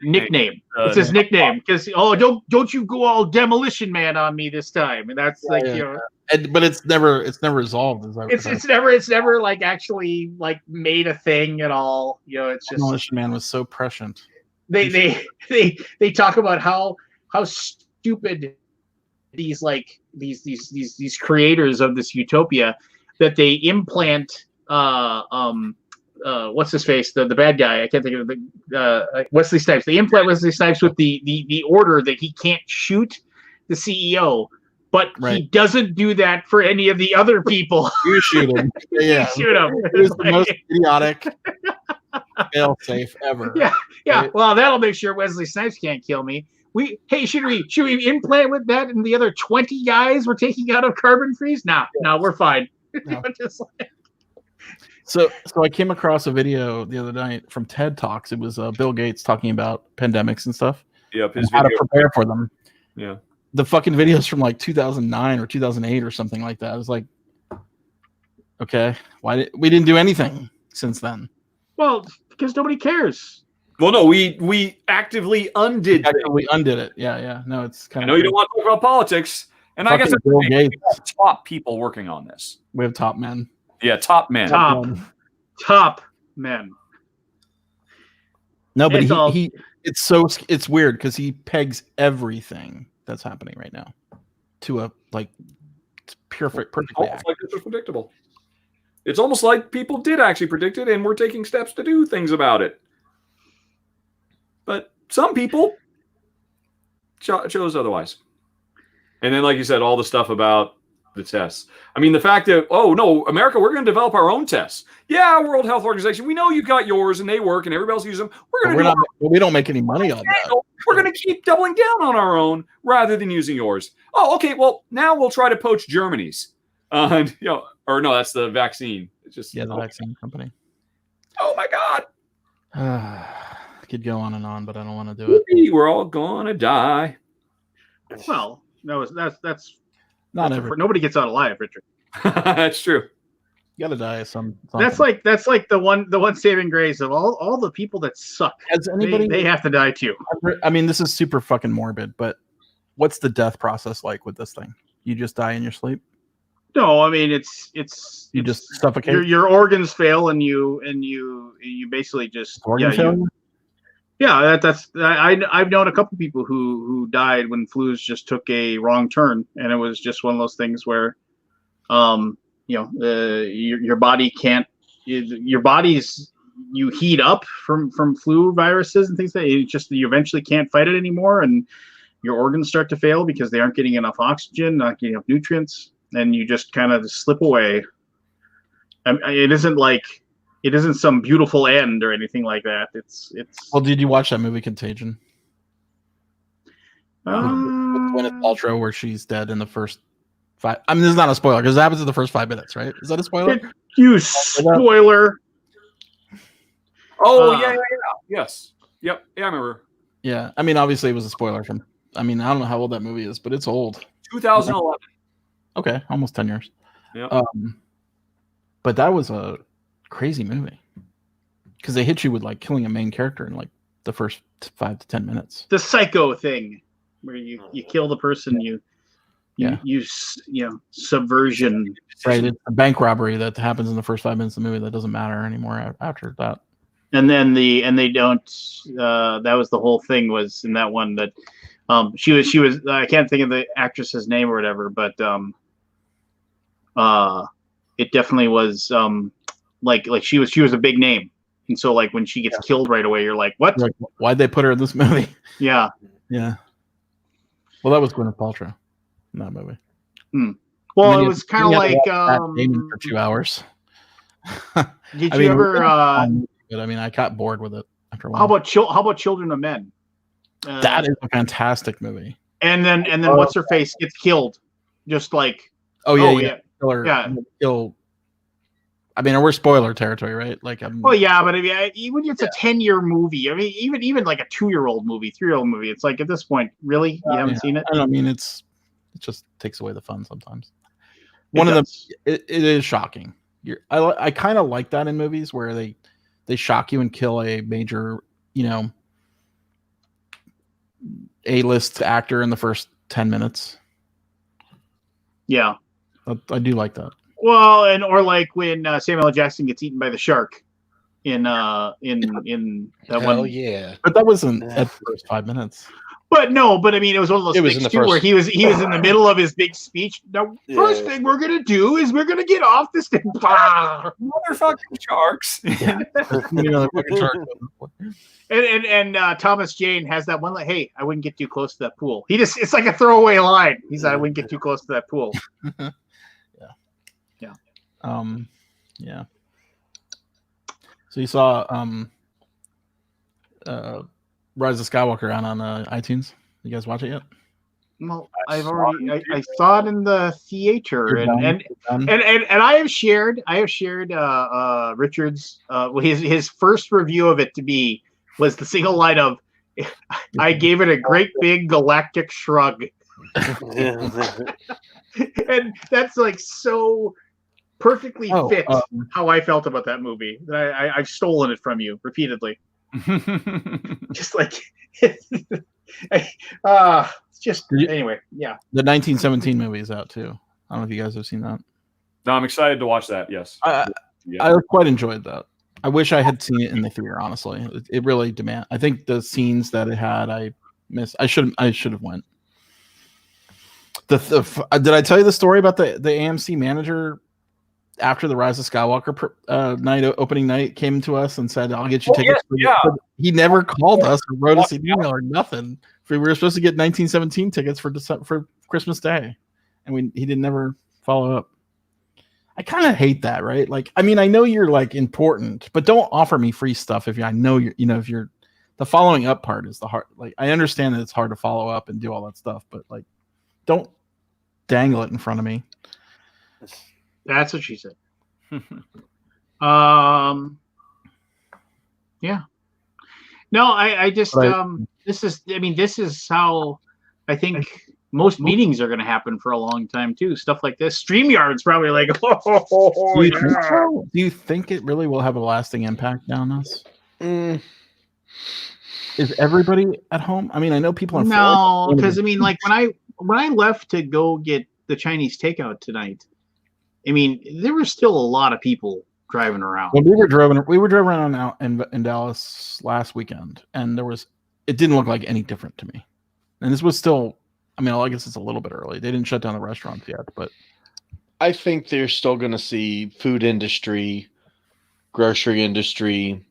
nickname. It's his nickname because don't you go all Demolition Man on me this time, and that's but it's never resolved. It's never like actually like made a thing at all. It's just Demolition Man was so prescient. They talk about how stupid these creators of this utopia that they implant what's his face the bad guy, I can't think of Wesley Snipes. They implant Wesley Snipes with the order that he can't shoot the CEO, but he doesn't do that for any of the other people. You shoot him. Yeah, shoot him. It was the most idiotic fail safe ever. Yeah. Right? Well, that'll make sure Wesley Snipes can't kill me. Should we implant with that and the other 20 guys we're taking out of carbon freeze? No, we're fine. No. So I came across a video the other night from TED Talks. It was Bill Gates talking about pandemics and stuff. Yep, and how to prepare for them. Yeah. The fucking videos from like 2009 or 2008 or something like that. I was like, okay, we didn't do anything since then? Well, because nobody cares. Well, no, we actively undid it. We undid it. Yeah. No, it's kind of. I know you don't want to talk about politics, and I guess we have top people working on this. We have top men. Yeah, top men. Top men. No, but it's weird because he pegs everything that's happening right now to a perfectly almost like this was predictable. It's almost like people did actually predict it, and we're taking steps to do things about it. But some people chose otherwise. And then, like you said, all the stuff about the tests. I mean, the fact that, America, we're going to develop our own tests. Yeah, World Health Organization, we know you got yours and they work and everybody else uses them. We don't make any money on that. We're going to keep doubling down on our own rather than using yours. Oh, okay. Well, now we'll try to poach Germany's. Or no, that's the vaccine. It's just the vaccine company. Oh my God. Could go on and on, but I don't want to do it. We're all gonna die. Well, that's not ever. Nobody gets out alive, Richard. That's true. You gotta die some. That's like the one saving grace of all the people that suck. Has anybody? They have to die too. I mean, this is super fucking morbid, but what's the death process like with this thing? You just die in your sleep? No, I mean it's just suffocate. Your organs fail, and you basically just failure. Yeah, I've known a couple people who died when flus just took a wrong turn, and it was just one of those things where, your body can't, you heat up from flu viruses and things you eventually can't fight it anymore, and your organs start to fail because they aren't getting enough oxygen, not getting enough nutrients, and you just kind of slip away. It isn't some beautiful end or anything like that. It's. Well, did you watch that movie Contagion? With Gwyneth Paltrow, where she's dead in the first 5. I mean, this is not a spoiler because it happens in the first 5 minutes, right? Is that a spoiler? You spoiler. Oh yeah. Yes. Yep. Yeah, I remember. Yeah, I mean, obviously it was a spoiler from. I mean, I don't know how old that movie is, but it's old. 2011. Okay, almost 10 years. Yeah. But that was a crazy movie because they hit you with killing a main character in the first 5 to 10 minutes. The psycho thing where you kill the person, subversion. Right, it's a bank robbery that happens in the first 5 minutes of the movie that doesn't matter anymore after that. And then they don't. That was the whole thing was in that one that she was I can't think of the actress's name or whatever, but it definitely was like she was a big name, and so like when she gets killed right away, you're like, what? Like, why'd they put her in this movie? Yeah. Yeah. Well, that was Gwyneth Paltrow in that movie. Well, it was kind of like Damon for 2 hours. did you ever? But I mean, I got bored with it after a while. How about Children of Men? That is a fantastic movie. And then what's her face gets killed, just like Kill her. Yeah. Kill. I mean, we're spoiler territory, right? Like, well, yeah, but I mean, even it's a 10-year movie. I mean, even like a 2-year-old movie, 3-year-old movie. It's like at this point, really, you haven't seen it. I mean, it just takes away the fun sometimes. It is shocking. I kind of like that in movies where they shock you and kill a major, A-list actor in the first 10 minutes. Yeah, I do like that. Well, or like when Samuel L. Jackson gets eaten by the shark in that Hell one. yeah! But that wasn't at the first 5 minutes. But I mean, it was one of those things too, where he was in the middle of his big speech. Now, first thing we're gonna do is we're gonna get off this thing. Motherfucking sharks. And Thomas Jane has that one like, hey, I wouldn't get too close to that pool. It's like a throwaway line. He said, I wouldn't get too close to that pool. Yeah. So you saw Rise of Skywalker on iTunes. You guys watch it yet? Well, I saw it in the theater, and I have shared Richard's his first review of it to be was the single line of I gave it a great big galactic shrug. And that's like so perfectly fit how I felt about that movie. I've stolen it from you repeatedly. Just like anyway, yeah. The 1917 movie is out too. I don't know if you guys have seen that. No, I'm excited to watch that. Yes, I quite enjoyed that. I wish I had seen it in the theater. Honestly, it really I think the scenes that it had, I missed. I should have went. Did I tell you the story about the AMC manager after the Rise of Skywalker opening night came to us and said, "I'll get you tickets." Yeah. He never called us or wrote us an email or nothing. We were supposed to get 1917 tickets for Christmas Day, and he didn't never follow up. I kind of hate that, right? Like, I mean, I know you're like important, but don't offer me free stuff if I know if you're the following up part is the hard. Like, I understand that it's hard to follow up and do all that stuff, but like, don't dangle it in front of me. That's what she said. Yeah. No, I just this is how I think most meetings are going to happen for a long time too. Stuff like this. StreamYard's probably like, Do you think it really will have a lasting impact on us? Is everybody at home? I mean, I know people are. No, because I mean, like when I left to go get the Chinese takeout tonight, I mean, there were still a lot of people driving around. Well, we were driving around out in Dallas last weekend, and it didn't look like any different to me. And this was still, I mean, I guess it's a little bit early. They didn't shut down the restaurants yet, but I think they're still going to see food industry, grocery industry,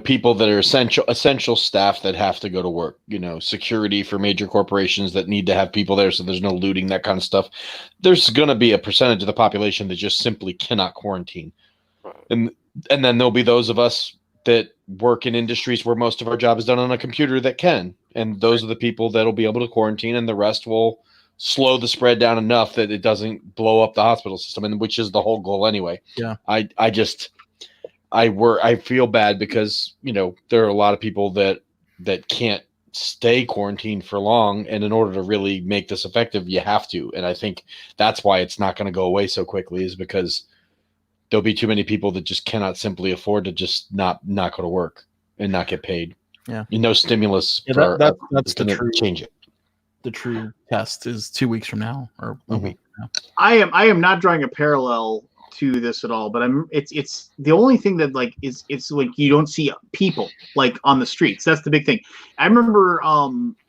people that are essential staff that have to go to work, security for major corporations that need to have people there so there's no looting, that kind of stuff. There's going to be a percentage of the population that just simply cannot quarantine. And then there'll be those of us that work in industries where most of our job is done on a computer that can. And those are the people that'll be able to quarantine, and the rest will slow the spread down enough that it doesn't blow up the hospital system, and which is the whole goal anyway. Yeah. I feel bad because, there are a lot of people that can't stay quarantined for long. And in order to really make this effective, you have to. And I think that's why it's not going to go away so quickly, is because there'll be too many people that just cannot simply afford to just not go to work and not get paid. Yeah. No stimulus. That's the true change it. The true test is 2 weeks from now or a week from now. I am not drawing a parallel to this at all, but it's the only thing that like it's like you don't see people like on the streets. That's the big thing. I remember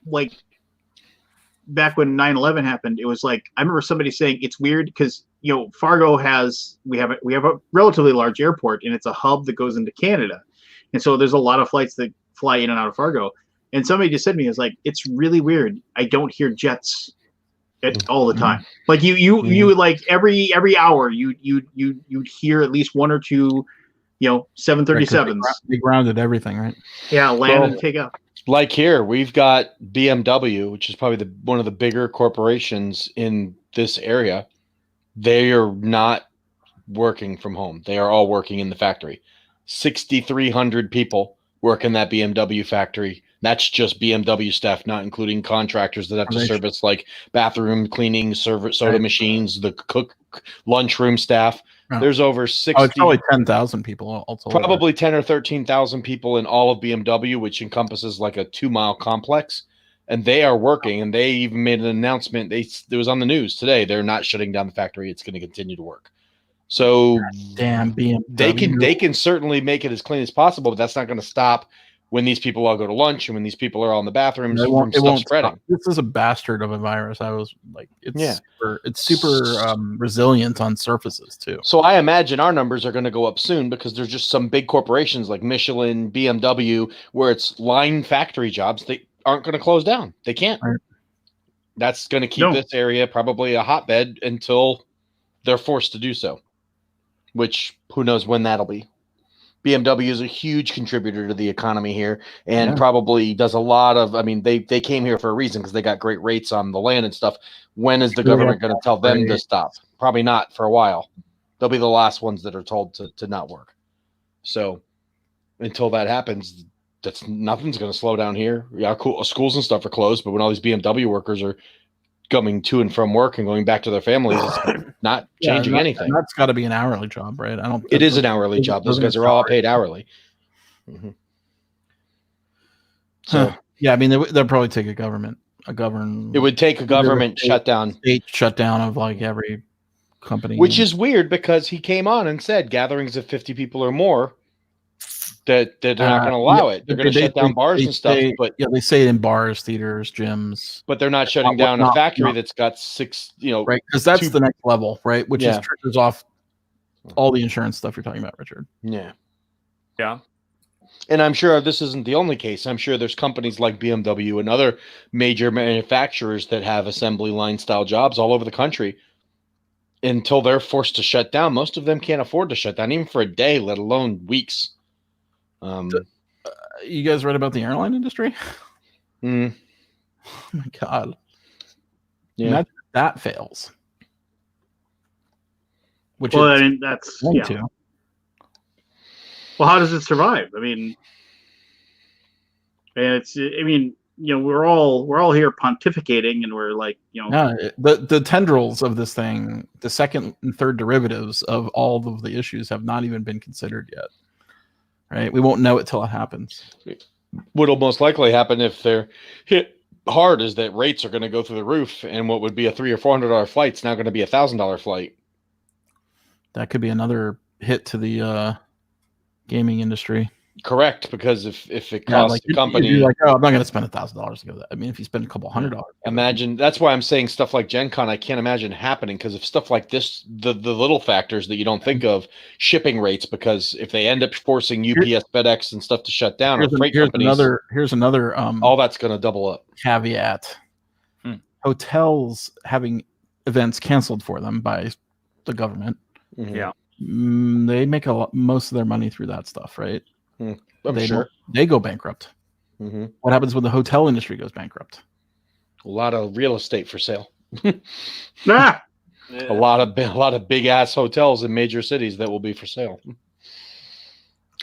like back when 9/11 happened, it was like I remember somebody saying it's weird because Fargo we have a relatively large airport and it's a hub that goes into Canada, and so there's a lot of flights that fly in and out of Fargo. And somebody just said to me, "It's like it's really weird. I don't hear jets all the time. Like you would like every hour you'd hear at least one or two, 737s. They grounded everything, right? Yeah, land and take off. Like here, we've got BMW, which is probably one of the bigger corporations in this area. They are not working from home. They are all working in the factory. 6,300 people work in that BMW factory. That's just BMW staff, not including contractors that have to service like bathroom cleaning, soda machines, the lunchroom staff. Oh. There's over 60. It's probably 10,000 people. Also, probably 10 or 13,000 people in all of BMW, which encompasses like a 2-mile complex. And they are working, and they even made an announcement. It was on the news today. They're not shutting down the factory. It's going to continue to work. So damn BMW. They can certainly make it as clean as possible, but that's not going to stop when these people all go to lunch and when these people are all in the bathrooms from stuff spreading. Stop. This is a bastard of a virus. I was like, it's super resilient on surfaces too. So I imagine our numbers are going to go up soon because there's just some big corporations like Michelin, BMW, where it's line factory jobs. They aren't going to close down. They can't. Right. That's going to keep this area probably a hotbed until they're forced to do so, which who knows when that'll be. BMW is a huge contributor to the economy here and probably does a lot of, they came here for a reason because they got great rates on the land and stuff. When is the government going to tell them to stop? Probably not for a while. They'll be the last ones that are told to not work. So until that happens, nothing's going to slow down here. Yeah, cool. Schools and stuff are closed, but when all these BMW workers are coming to and from work and going back to their families, it's not changing anything. That's got to be an hourly job, right? It is an hourly job. Those guys are all paid hourly. Mm-hmm. So they'll probably take It would take a government shutdown, state shutdown of like every company, which is weird because he came on and said gatherings of 50 people or more. That they're not going to allow it. They're going to shut down bars and stuff. But they say it in bars, theaters, gyms. But they're not shutting down a factory that's got 6. Right? Because that's the next level, right? Which is triggers off all the insurance stuff you're talking about, Richard. Yeah. And I'm sure this isn't the only case. I'm sure there's companies like BMW and other major manufacturers that have assembly line style jobs all over the country. Until they're forced to shut down, most of them can't afford to shut down, even for a day, let alone weeks. You guys read about the airline industry? Oh my god! Yeah, imagine if that fails. That's to. Well, how does it survive? we're all here pontificating, and we're like, the tendrils of this thing, the second and third derivatives of all of the issues have not even been considered yet. Right, we won't know it till it happens. What'll most likely happen if they're hit hard is that rates are going to go through the roof, and what would be a $300 or $400 flight is now going to be $1,000 flight. That could be another hit to the gaming industry. Correct, because if it costs the company, you're like, I'm not going to spend $1,000 to go there. If you spend a couple $100, imagine. That's why I'm saying stuff like Gen Con, I can't imagine happening because if stuff like this, the little factors that you don't think of, shipping rates, because if they end up forcing UPS, FedEx, and stuff to shut down, or freight companies, here's another all that's going to double up. Caveat: hotels having events canceled for them by the government. Mm-hmm. They make most of their money through that stuff, right? I'm sure they go bankrupt. Mm-hmm. What happens when the hotel industry goes bankrupt? A lot of real estate for sale. A lot of big ass hotels in major cities that will be for sale.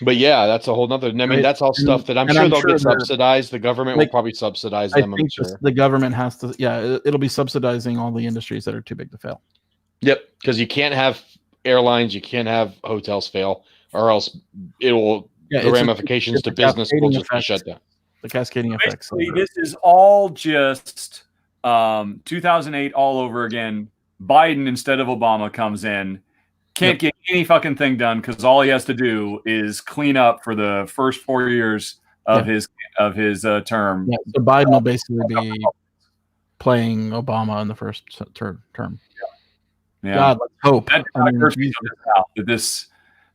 But yeah, that's a whole nother. That's all stuff that I'm sure they'll get subsidized. The government will probably subsidize them. I think the government has to. Yeah, it'll be subsidizing all the industries that are too big to fail. Yep, because you can't have airlines, you can't have hotels fail, or else it will. The ramifications to business will just be shut down. The cascading effects. This is all just 2008 all over again. Biden instead of Obama comes in, can't get any fucking thing done because all he has to do is clean up for the first 4 years of his term. Yeah, so Biden will basically be playing Obama in the first term. Yeah. God, let's hope. That I mean, hurts me Jesus. to this now, that this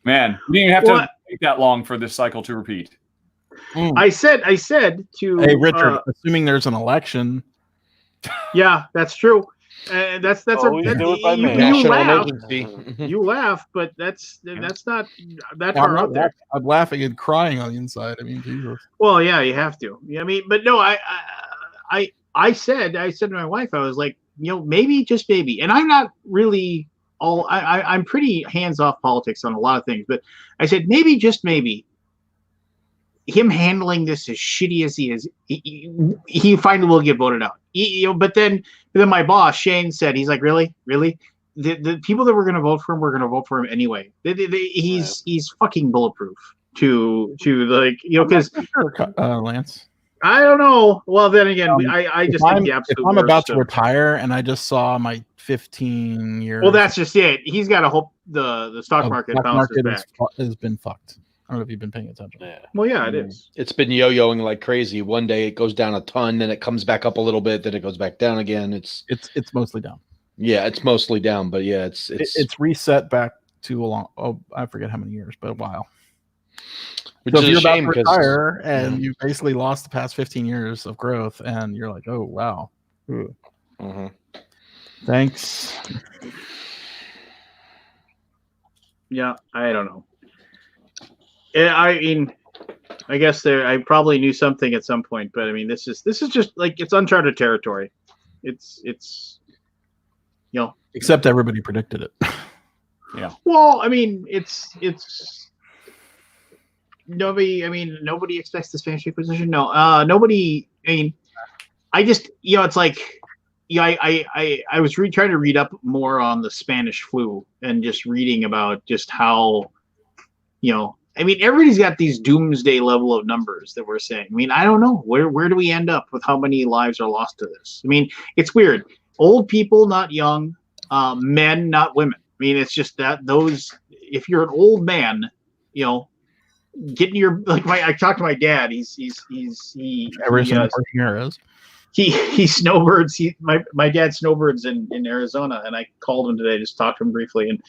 man, we didn't have Well, to wait that long for this cycle to repeat. I said to Hey, Richard, assuming there's an election, yeah, that's true. That's Always do it by you, mail. you National laugh, emergency. you laugh, but that's not that well, far out there. I'm laughing and crying on the inside. I mean, Jesus. Well, yeah, you have to. Yeah, I mean, but no, I said to my wife, I was like, maybe, just maybe, and I'm not really I'm pretty hands off politics on a lot of things, but I said maybe, just maybe, him handling this as shitty as he is, he finally will get voted out. But then my boss Shane said, he's like, really, the people that were going to vote for him were going to vote for him anyway. He's fucking bulletproof to like, because Lance. I don't know. Well, then again, I just think the absolute if I'm worst about to of- retire and I just saw my 15 years. Well, that's just it. He's got to hope the stock market bounces back. Has been fucked. I don't know if you've been paying attention. Yeah. Well, yeah, it is. It's been yo-yoing like crazy. One day it goes down a ton, then it comes back up a little bit, then it goes back down again. It's mostly down. Yeah, it's mostly down, but yeah, it's reset back to a long. Oh, I forget how many years, but a while. Which So if is you're a about shame to because retire and you basically lost the past 15 years of growth, and you're like, oh wow, thanks. Yeah, I don't know. I mean, I guess I probably knew something at some point, but I mean, this is just like, it's uncharted territory. It's Except everybody predicted it. Yeah. Well, I mean, it's nobody. I mean, nobody expects the Spanish Inquisition. No, nobody. I mean, I just, it's like, I was trying to read up more on the Spanish flu and just reading about just how, I mean, everybody's got these doomsday level of numbers that we're saying. I mean, I don't know where do we end up with how many lives are lost to this. I mean, it's weird. Old people, not young. Men, not women. I mean, it's just that if you're an old man, getting your, like, I talked to my dad. He snowbirds. My dad snowbirds in Arizona, and I called him today, just talked to him briefly, and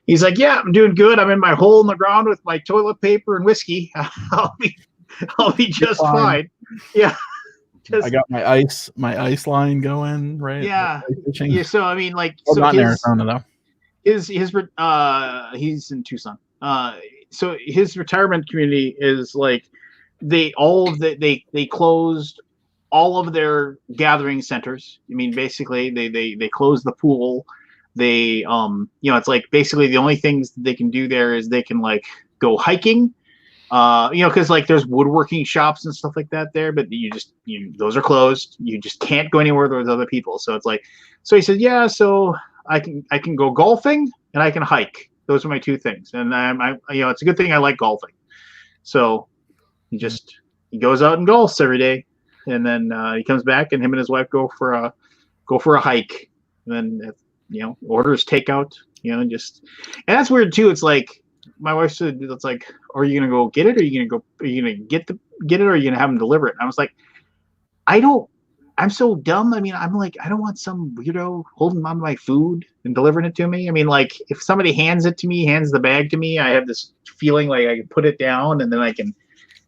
he's like, "Yeah, I'm doing good. I'm in my hole in the ground with my toilet paper and whiskey. I'll be just fine." Yeah. I got my ice line going, right? Yeah. Yeah. So I mean, like, well, not in Arizona though. He's in Tucson. So his retirement community is like, they closed all of their gathering centers. I mean, basically they closed the pool. They it's like, basically the only things that they can do there is they can, like, go hiking. Because, like, there's woodworking shops and stuff like that there, but those are closed. You just can't go anywhere with other people. So it's like, so he said, yeah, so I can go golfing and I can hike. Those are my two things. And it's a good thing I like golfing. So he goes out and golfs every day, and then he comes back, and him and his wife go for a hike. And then orders takeout. And that's weird too. It's like, my wife said, it's like, are you gonna go get it, or are you gonna get it, or are you gonna have them deliver it? And I was like, I'm so dumb. I mean, I'm like, I don't want some weirdo holding on to my food and delivering it to me. I mean, like, if somebody hands the bag to me, I have this feeling like I can put it down, and then I can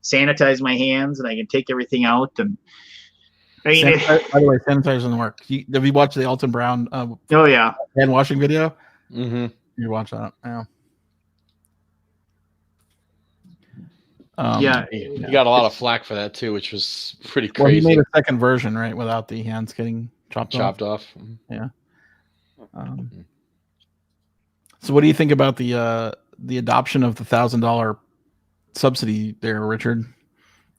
sanitize my hands, and I can take everything out. And I mean, by the way, sanitizer doesn't work. Have you watched the Alton Brown oh yeah, hand washing video? Mm-hmm. You watch that? Yeah. He got a lot of flack for that too, which was pretty crazy. Well, he made a second version, right, without the hands getting chopped off. Yeah. So, what do you think about the adoption of the $1,000 subsidy there, Richard?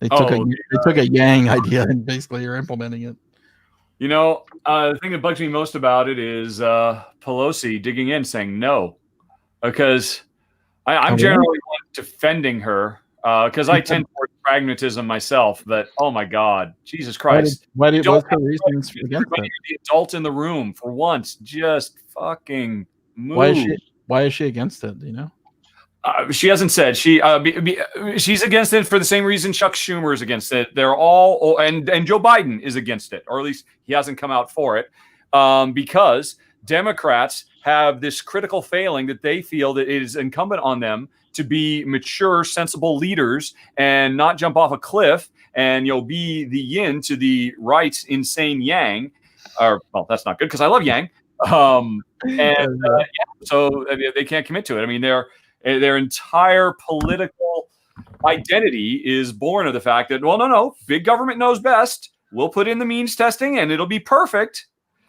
They took a Yang idea and basically are implementing it. The thing that bugs me most about it is Pelosi digging in, saying no, because I'm generally defending her. Because I tend towards pragmatism myself. That, oh my God, Jesus Christ! What's the reasons against it? The adult in the room for once, just fucking move. Why is she against it? Do you know? She hasn't said she's against it for the same reason Chuck Schumer is against it. They're all and Joe Biden is against it, or at least he hasn't come out for it, because Democrats have this critical failing that they feel that it is incumbent on them to be mature, sensible leaders and not jump off a cliff and be the yin to the right's insane yang. Or well, that's not good because I love yang. So they can't commit to it. I mean, their entire political identity is born of the fact that, well, no, big government knows best. We'll put in the means testing and it'll be perfect.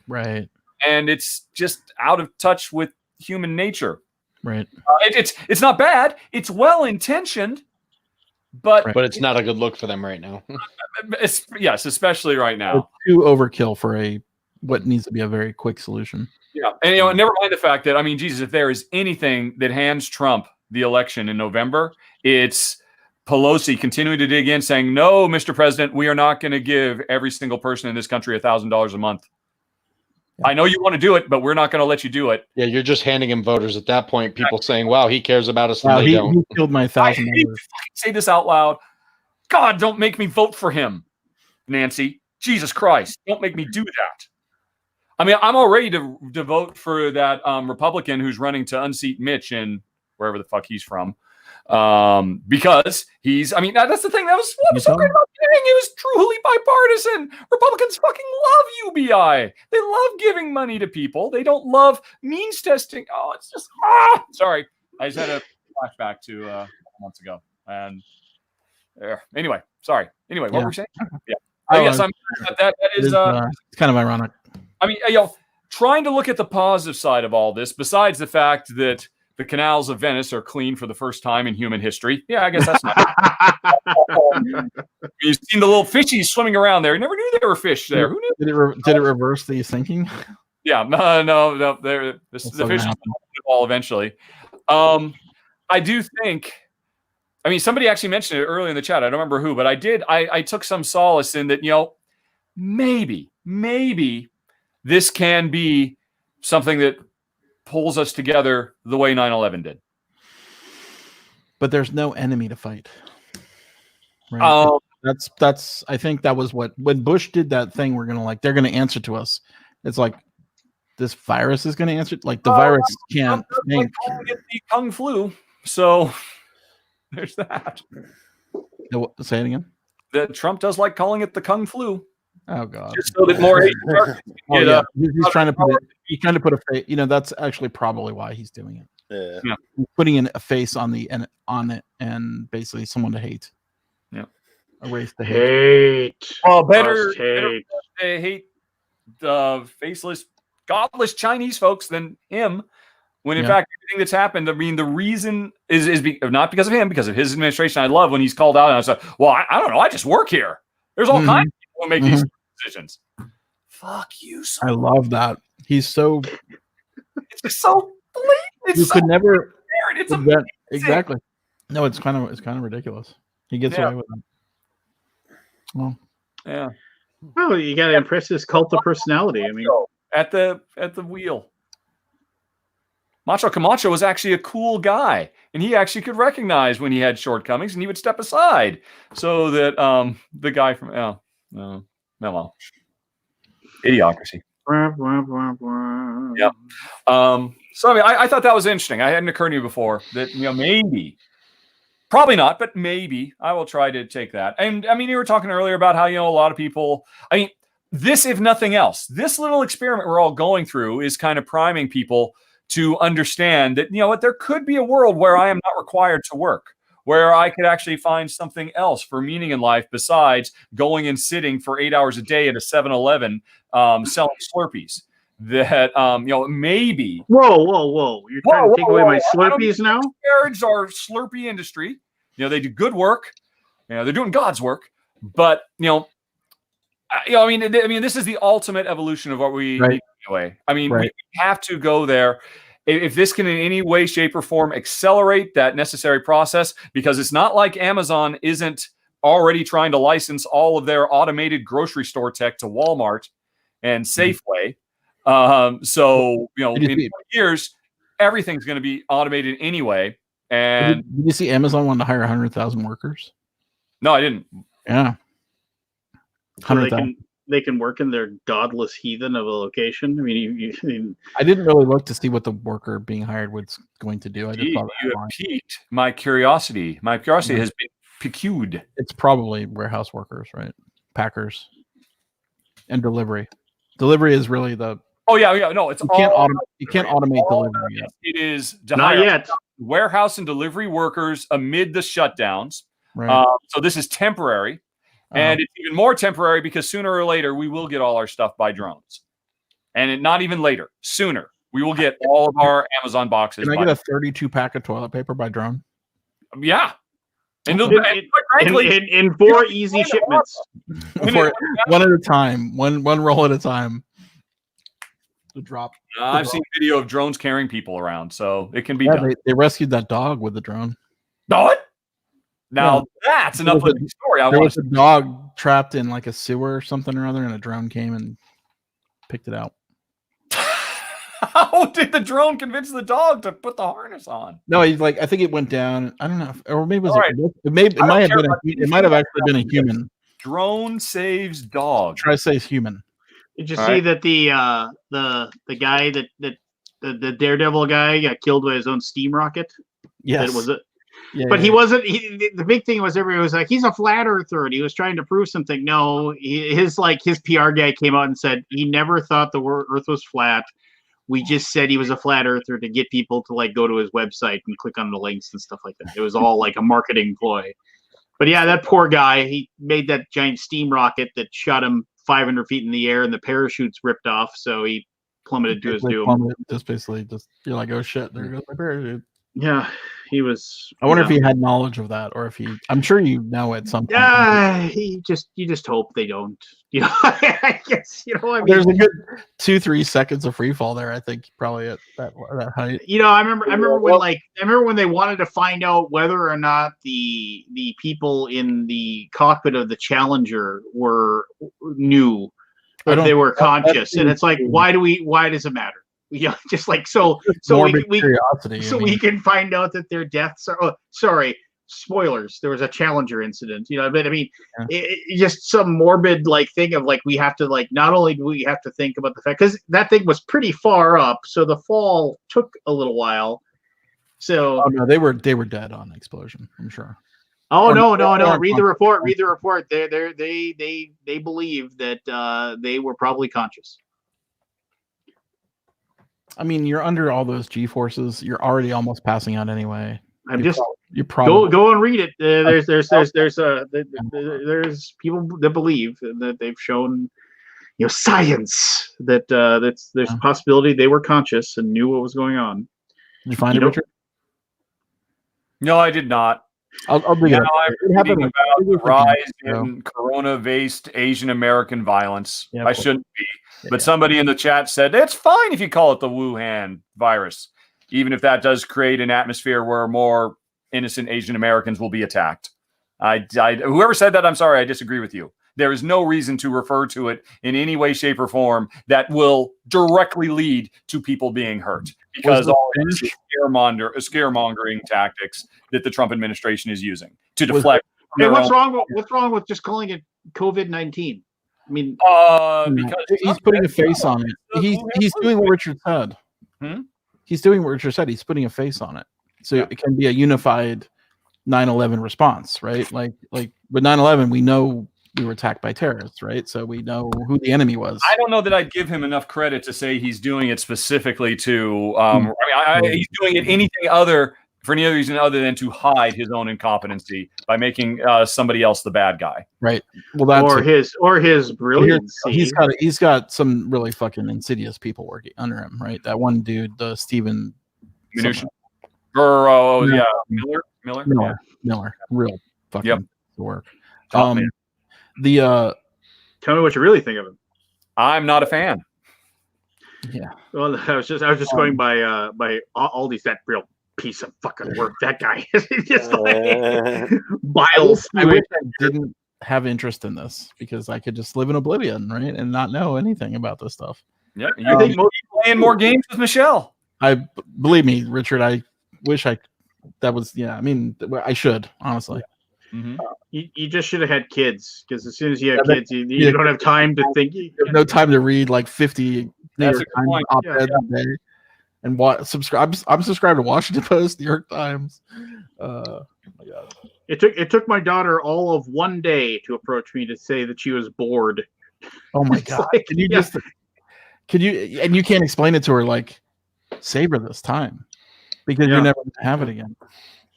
Right. And it's just out of touch with human nature. Right. It's not bad. It's well intentioned, but it's not a good look for them right now. Yes, especially right now. It's too overkill for what needs to be a very quick solution. Yeah, and never mind the fact that, I mean, Jesus, if there is anything that hands Trump the election in November, it's Pelosi continuing to dig in, saying, "No, Mr. President, we are not going to give every single person in this country $1,000 a month. I know you want to do it, but we're not going to let you do it." Yeah, you're just handing him voters at that point. People saying, "Wow, he cares about us," and Wow, they don't. He killed my $1,000. Say this out loud. God, don't make me vote for him, Nancy. Jesus Christ, don't make me do that. I mean, I'm all ready to vote for that Republican who's running to unseat Mitch in wherever the fuck he's from. Because he's, I mean, that's the thing. That was what was so great about it. It was truly bipartisan. Republicans fucking love UBI. They love giving money to people. They don't love means testing. Oh, it's just, sorry. I just had a flashback to a couple months ago. And anyway, sorry. Anyway, what were we saying? Yeah. I guess that is it's kind of ironic. I mean, trying to look at the positive side of all this, besides the fact that the canals of Venice are clean for the first time in human history. Yeah, I guess that's not. You've seen the little fishies swimming around there. You never knew there were fish there. Who knew? Did it reverse the sinking? Yeah, no. The fish will eventually. I do think. I mean, somebody actually mentioned it earlier in the chat. I don't remember who, but I did. I took some solace in that. Maybe this can be something that pulls us together the way 9/11 did. But there's no enemy to fight. Right? That's I think that was when Bush did that thing, they're gonna answer to us. It's like this virus is gonna answer. Like the virus can't think. It the Kung flu. So there's that. Say it again. That Trump does like calling it the Kung flu. Oh God! Just so that more. He's trying to put a face. That's actually probably why he's doing it. Yeah. He's putting in a face on it, and basically someone to hate. Yeah. Erase the hate. Well, better hate the faceless, godless Chinese folks than him. When in fact everything that's happened, I mean, the reason is not because of him, because of his administration. I love when he's called out and I said, "Well, I don't know. I just work here. There's all kinds of people who make these decisions." Fuck you. I love that. He's so. It's just so blatant. You could never. It's exactly. No, it's kind of ridiculous. He gets away with it. Well. Yeah. Well, you got to impress his cult of personality. I mean, at the wheel. Macho Camacho was actually a cool guy, and he actually could recognize when he had shortcomings, and he would step aside so that the guy from well, idiocracy. Yep. So I mean, I thought that was interesting. I hadn't occurred to me before that maybe, probably not, but maybe I will try to take that. And I mean, you were talking earlier about how a lot of people. I mean, this, if nothing else, this little experiment we're all going through is kind of priming people to understand that, what, there could be a world where I am not required to work, where I could actually find something else for meaning in life besides going and sitting for 8 hours a day at a 7-Eleven selling Slurpees. That, maybe. Whoa. You're trying to take away my Slurpees now? Disparage our Slurpee industry. They do good work. They're doing God's work. But, I mean, this is the ultimate evolution of what we need anyway. I mean, we have to go there. If this can in any way, shape, or form accelerate that necessary process, because it's not like Amazon isn't already trying to license all of their automated grocery store tech to Walmart and Safeway. So, in 20 years, everything's going to be automated anyway. And Did you see Amazon wanted to hire 100,000 workers? no, I didn't. Yeah. So 100,000. they can work in their godless heathen of a location. I mean, I didn't really look to see what the worker being hired was going to do. I just Gee, saw that you headline. have piqued my curiosity. My curiosity Yeah. has been piqued. It's probably warehouse workers, right? Packers and delivery. Delivery is really the Oh yeah. No, it's you can't all. automate all delivery yet. It is to not hire yet. warehouse and delivery workers amid the shutdowns. Right. So this is temporary, and it's even more temporary because sooner or later we will get all our stuff by drones, and not even later. Sooner we will get all of our Amazon boxes. Can I get a 32 pack of toilet paper by drone? Yeah, and In, quite frankly, in 4 easy shipments. For one at a time, one roll at a time. The drop. I've seen video of drones carrying people around, so it can be Yeah, done. they rescued that dog with the drone. What? Now Yeah. that's enough of the story. I There want was a dog trapped in like a sewer or something or other, and a drone came and picked it out. How did the drone convince the dog to put the harness on? No, he's like, I think it went down. I don't know, or maybe it was. All right. It might have been. It might have actually been a human. Drone saves dog. Try to say it's human. Did you All see right. that the guy that the Daredevil guy got killed by his own steam rocket? Yes. That was it. Yeah, But yeah, he wasn't. The big thing was everybody was like, he's a flat earther, and he was trying to prove something. No, his PR guy came out and said he never thought the Earth was flat. We just said he was a flat earther to get people to like go to his website and click on the links and stuff like that. It was all like a marketing ploy. But yeah, that poor guy, he made that giant steam rocket that shot him 500 feet in the air, and the parachutes ripped off, so he plummeted to his doom. Just basically, you're like, oh shit, there goes my parachute. Yeah, he was. I wonder if he had knowledge of that, or if he. I'm sure you know at some point. Yeah, you just hope they don't. You know, I guess I mean, There's a good 2-3 seconds of free fall there. I think probably at that height. You know, I remember when they wanted to find out whether or not the people in the cockpit of the Challenger knew if they were conscious, and it's like, why does it matter? You know, just like so we can find out that their deaths are. Oh, sorry, spoilers. There was a Challenger incident. You know, but I mean, it just some morbid like thing of like we have to like not only do we have to think about the fact because that thing was pretty far up, so the fall took a little while. So no, they were dead on explosion. I'm sure. Oh no! Read the report. They believe that they were probably conscious. I mean, you're under all those G forces. You're already almost passing out anyway. You probably go and read it. There's people that believe that they've shown, science that there's a possibility they were conscious and knew what was going on. Did you find it, Richard? No, I did not. I'll dig it up. I'm reading about the rise in corona-based Asian American violence. Yeah, I shouldn't be. But somebody in the chat said, it's fine if you call it the Wuhan virus, even if that does create an atmosphere where more innocent Asian Americans will be attacked. Whoever said that, I'm sorry, I disagree with you. There is no reason to refer to it in any way, shape, or form that will directly lead to people being hurt. Because all this is scaremongering tactics that the Trump administration is using to deflect. Hey, what's wrong with just calling it COVID-19? I mean, because he's putting a face on it. He's doing what Richard said. He's doing what Richard said. He's putting a face on it, so it can be a unified 9/11 response, right? Like with 9/11, we know we were attacked by terrorists, right? So we know who the enemy was. I don't know that I'd give him enough credit to say he's doing it specifically to. He's doing it for any other reason other than to hide his own incompetency by making somebody else the bad guy. Right. Well, that's his brilliancy. He's got some really fucking insidious people working under him, right? That one dude, the Stephen Miller. Real fucking work. Tell me what you really think of him. I'm not a fan. Yeah. Well, I was just going by Aldi's that real piece of fucking work. That guy is just like biles. I wish I didn't have interest in this because I could just live in oblivion, right, and not know anything about this stuff. Yeah, you think playing more games with Michelle? Believe me, Richard. I wish I that was I mean, I should honestly. Mhm. You just should have had kids, because as soon as you have Yeah, kids, you don't have time to think. There's no time to read like 50 New That's York a good Times point. op-eds a day, and what subscribe. I'm subscribed to Washington Post, New York Times. Oh my God. It took my daughter all of one day to approach me to say that she was bored. Oh my It's God! like, Can you yeah. just? Can you? And you can't explain it to her like, savor this time, because you're Yeah. never going to have it again.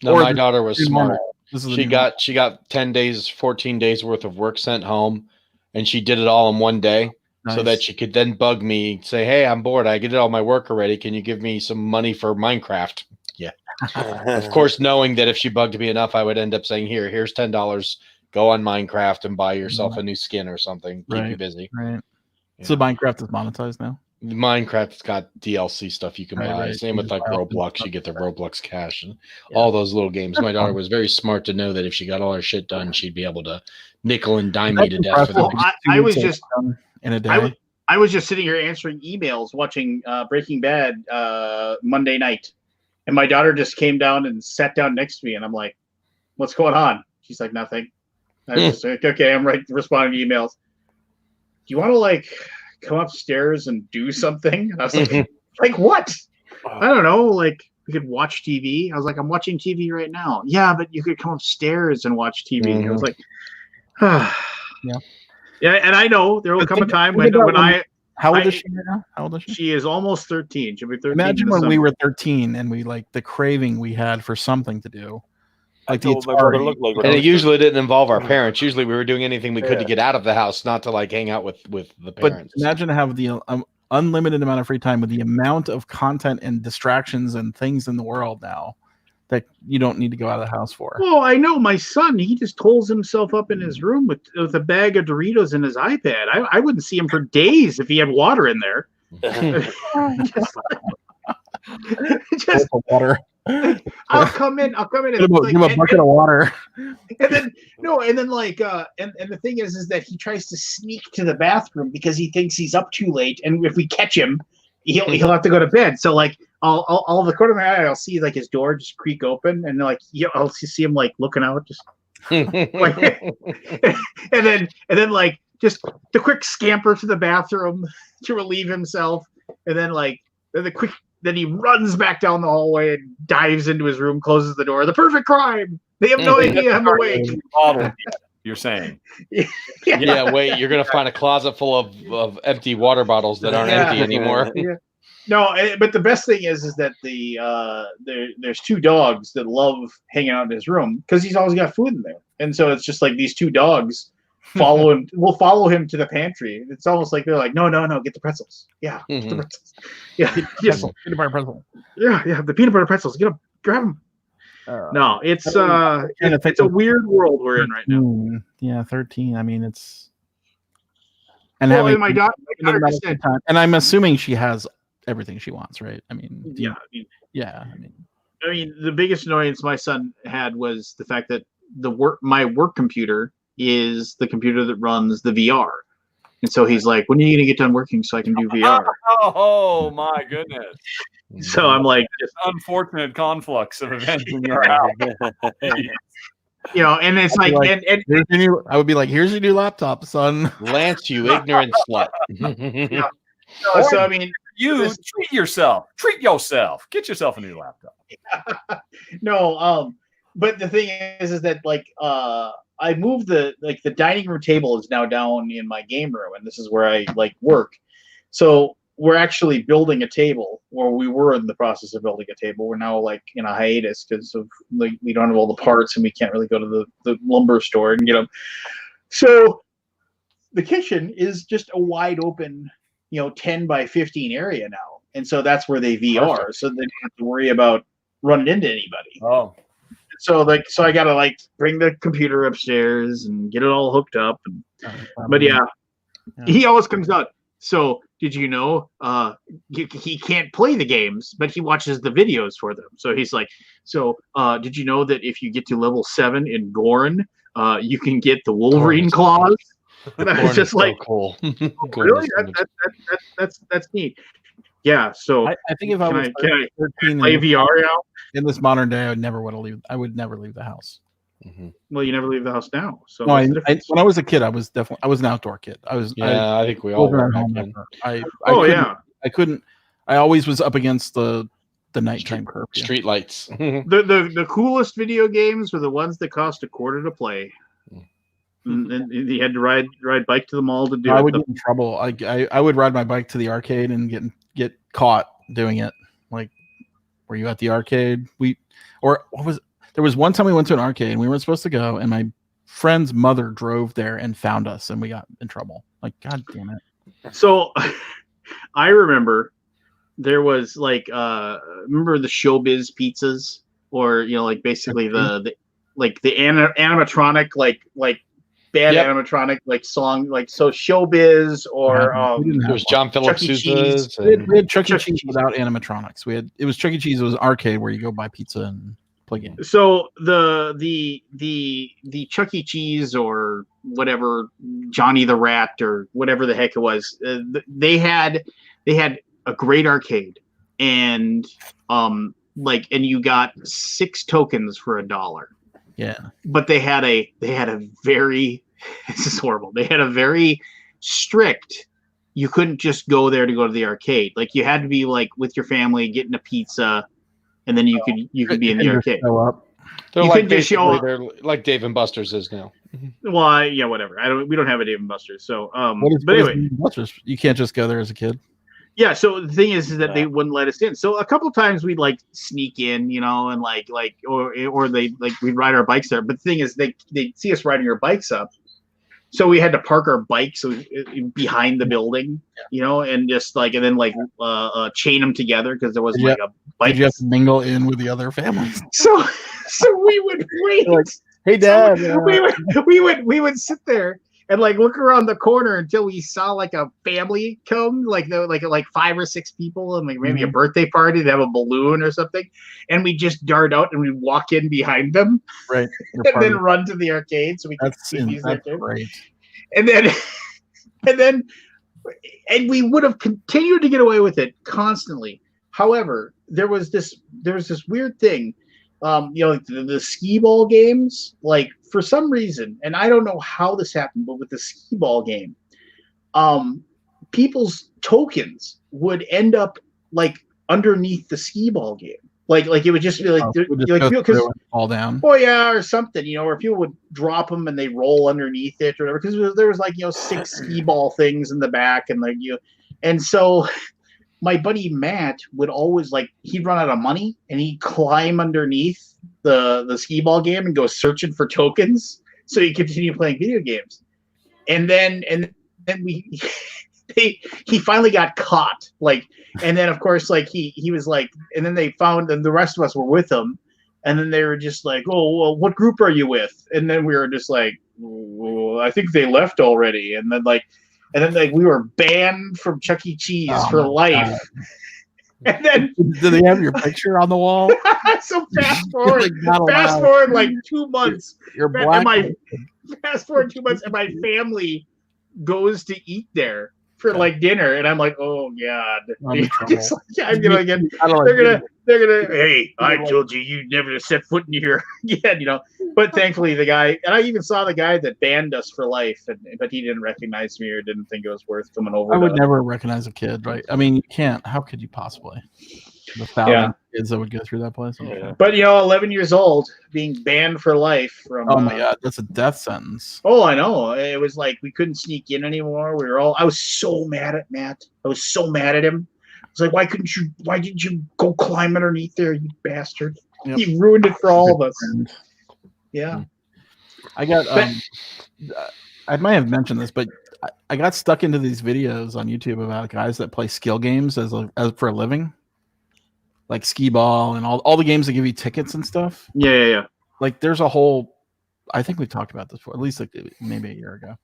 No, Or my this daughter was is smart. normal. This is the She new got 10 days, 14 days worth of work sent home, and she did it all in one day so Nice. that she could then bug me, say, "Hey, I'm bored. I did all my work already. Can you give me some money for Minecraft?" Yeah. Of course, knowing that if she bugged me enough, I would end up saying, here's $10. Go on Minecraft and buy yourself a new skin or something. Keep you Right. busy. Right. Yeah. So Minecraft is monetized now. Minecraft's got DLC stuff you can Right, buy. right. Same You with just like buy all the Roblox. stuff. You get the Roblox cash and Yeah. all those little games. My daughter fun. was very smart to know that if she got all her shit done, she'd be able to nickel and dime me to death for the Well, next. I was just in a day. I was just sitting here answering emails, watching Breaking Bad Monday night, and my daughter just came down and sat down next to me, and I'm like, "What's going on?" She's like, "Nothing." I was just like, "Okay, I'm responding to emails. Do you want to like come upstairs and do something?" And I was like, "Like what?" I don't know. Like we could watch TV. I was like, "I'm watching TV right now." Yeah, but you could come upstairs and watch TV. I was like, Yeah, and I know there will come a time when How old is she right now? How old is she? She is almost 13. She'll be 13. Imagine in when we December. were 13 and we like the craving we had for something to do. Like That's what my brother looked like when I And it was usually didn't involve our parents. Usually we were doing anything we could to get out of the house, not to like hang out with the But parents. imagine to have the unlimited amount of free time with the amount of content and distractions and things in the world now that you don't need to go out of the house for. Well, I know my son. He just holds himself up in his room with a bag of Doritos and his iPad. I wouldn't see him for days if he had water in there. just water. I'll come in. And Give him a bucket of water. And then the thing is that he tries to sneak to the bathroom because he thinks he's up too late, and if we catch him, he'll have to go to bed. So like I'll the corner of my eye, I'll see like his door just creak open, and like I'll see him like looking out, just like, and then like just the quick scamper to the bathroom to relieve himself, and then like then he runs back down the hallway and dives into his room, closes the door. The perfect crime. They have no idea I'm awake. You're saying? Yeah, wait. You're gonna find a closet full of empty water bottles that aren't empty anymore. Yeah. No, but the best thing is that there's two dogs that love hanging out in his room because he's always got food in there, and so it's just like these two dogs follow him. Will follow him to the pantry. It's almost like they're like, no, get the pretzels. Yeah, get the pretzels. Yeah, yes. Peanut butter pretzel. Yeah, the peanut butter pretzels. Get them, grab them. No, it's a weird world we're in right now. Yeah, 13. I mean, it's and well, having my daughter said, and I'm assuming she has everything she wants, right? I mean, I mean, the biggest annoyance my son had was the fact that my work computer is the computer that runs the VR. And so he's like, when are you going to get done working so I can do VR? Oh, my goodness. So I'm like, just unfortunate conflux of events in your house. And it's like, I would be like, here's your new laptop, son. Lance, you ignorant slut. Yeah. So, I mean, treat yourself. Treat yourself. Get yourself a new laptop. No, but the thing is that like, I moved the dining room table is now down in my game room, and this is where I like work. So we're actually building a table, or we were in the process of building a table. We're now like in a hiatus because of like we don't have all the parts and we can't really go to the lumber store and get them. So the kitchen is just a wide open, 10 by 15 area now, and so that's where they VR. Perfect. So they don't have to worry about running into anybody. Oh. So I gotta like bring the computer upstairs and get it all hooked up. But yeah, he always comes out. So did you know he can't play the games, but he watches the videos for them. So he's like, did you know that if you get to level 7 in Gorn, you can get the Wolverine claws? And I was just like, so cool. Really? That's neat. Yeah. So I think if I can was can I 13 play in, VR now? in this modern day, I would never want to leave. I would never leave the house. Well, you never leave the house now. So No, what's the difference? when I was a kid, I was an outdoor kid. Yeah, I think we I all wasn't were at back home then. ever. Oh, couldn't- yeah. I couldn't. I always was up against the nighttime curfew. Street lights. The coolest video games were the ones that cost $0.25 to play. And you had to ride bike to the mall to do I it. would get in trouble. I would ride my bike to the arcade and get caught doing it. Like, were you at the arcade? There was one time we went to an arcade and we weren't supposed to go, and my friend's mother drove there and found us, and we got in trouble. Like, God damn it. So I remember there was like remember the Showbiz pizzas, or like basically the animatronic like bad Yep. animatronic like song, like so Showbiz or We didn't It have was one. John Philip Chuck E. Sousa's. Cheese. We had Chuck E. Chuck E. Cheese Cheese. without animatronics. It was Chuck E. Cheese. It was an arcade where you go buy pizza and play games. So the Chuck E. Cheese or whatever, Johnny the Rat or whatever the heck it was, they had a great arcade, and and you got 6 tokens for $1. Yeah. But they had a very this is horrible. They had a very strict, you couldn't just go there to go to the arcade. Like, you had to be like with your family getting a pizza, and then you could be in the arcade. Show up. They're You like could just show basically up. they're like Dave and Buster's is now. Well, yeah, whatever. We don't have a Dave and Buster's. So What is Buster's? You can't just go there as a kid. yeah, so the thing is that they Yeah. wouldn't let us in. So a couple times we'd like sneak in, and or they we'd ride our bikes there. But the thing is, they see us riding our bikes up, so we had to park our bikes behind the building, and just and then chain them together because there wasn't Yeah. like a bike. Did you have to mingle in with the other families? So we would wait. Like, hey, So Dad. we would sit there and look around the corner until we saw like a family come, like 5 or 6 people, and maybe a birthday party to have a balloon or something, and we just dart out and we walk in behind them, Right. and then run to the arcade so we could That's use the arcade. great. And then we would have continued to get away with it constantly. However, there was this weird thing. The skee ball games, for some reason, and I don't know how this happened, but with the skee ball game, people's tokens would end up underneath the skee ball game. It would just be because fall down. oh yeah, or something, or people would drop them and they roll underneath it or whatever, because there was 6 skee ball things in the back, and and so my buddy Matt would always he'd run out of money and he'd climb underneath the skee ball game and go searching for tokens so he could continue playing video games. And then he finally got caught. And then of course he was and then they found, and the rest of us were with him, and then they were just like, oh, well, what group are you with? And then we were just like, oh, I think they left already. And then we were banned from Chuck E. Cheese for life. God. And then Do they have your picture on the wall? so fast forward, Not allowed. 2 months. You're And black. fast forward 2 months, and my family goes to eat there for dinner, and I'm like, oh god, I'm in Just I'm gonna get. I don't They're gonna. Hey, I told you never to set foot in here again, But thankfully, the guy, and I even saw the guy that banned us for life, but he didn't recognize me or didn't think it was worth coming over. I would never recognize a kid, right? I mean, you can't. How could you possibly? The 1,000 kids that would go through that place. Yeah. But 11 years old, being banned for life from. Oh my god, that's a death sentence. Oh, I know. It was we couldn't sneak in anymore. I was so mad at Matt. I was so mad at him. I was like, why didn't you go climb underneath there, you bastard? Yep. You ruined it for all of us. Yeah. I got I might have mentioned this, but I got stuck into these videos on YouTube about guys that play skill games as for a living, like skee ball and all the games that give you tickets and stuff. Yeah. There's a whole, I think we talked about this before, at least maybe a year ago.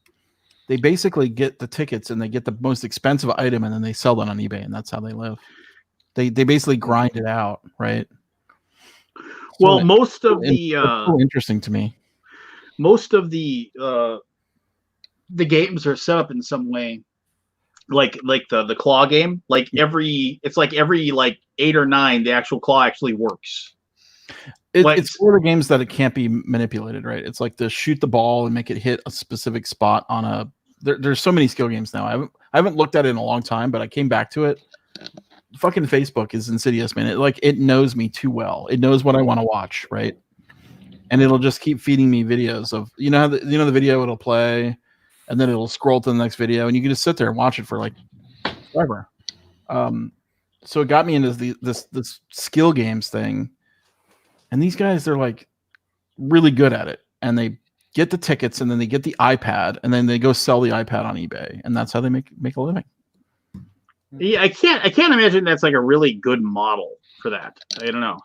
They basically get the tickets and they get the most expensive item and then they sell that on eBay, and that's how they live. They basically grind it out, right? Well, So most of it's the so interesting to me. most of the games are set up in some way like the claw game. Like every 8 or 9, the actual claw actually works. It's one of the games that it can't be manipulated, right? It's like to shoot the ball and make it hit a specific spot on a. There's so many skill games now. I haven't looked at it in a long time, but I came back to it. Fucking Facebook is insidious, man. It knows me too well. It knows what I want to watch, right? And it'll just keep feeding me videos of the video it'll play, and then it'll scroll to the next video, and you can just sit there and watch it for like forever. So it got me into this skill games thing, and these guys, they're like really good at it, and they get the tickets, and then they get the iPad, and then they go sell the iPad on eBay, and that's how they make a living. Yeah, I can't imagine that's like a really good model for that. I don't know.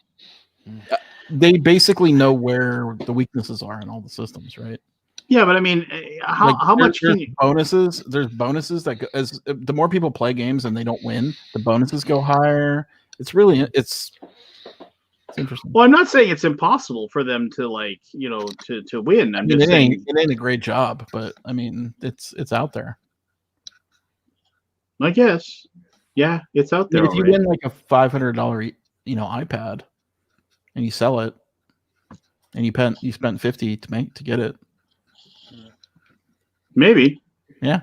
They basically know where the weaknesses are in all the systems, right? Yeah, but I mean, how much can you... bonuses? There's bonuses that as the more people play games and they don't win, the bonuses go higher. It's interesting. Well, I'm not saying it's impossible for them to to win. I'm just saying it ain't a great job, but I mean, it's out there. I guess, yeah, it's out there. If you win like a $500, iPad, and you sell it, and you spent $50 to get it, maybe. Yeah,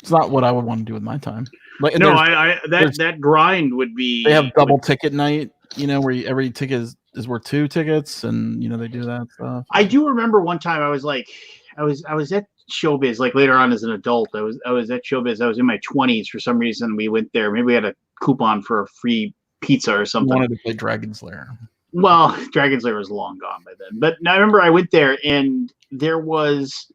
it's not what I would want to do with my time. Like, no, that grind would be. They have double ticket night, where every ticket is worth 2 tickets, and they do that stuff. I do remember one time I was at Showbiz, like later on as an adult. I was at Showbiz. I was in my 20s for some reason. We went there. Maybe we had a coupon for a free pizza or something. I wanted to play Dragon's Lair. Well, Dragon's Lair was long gone by then. But I remember I went there, and there was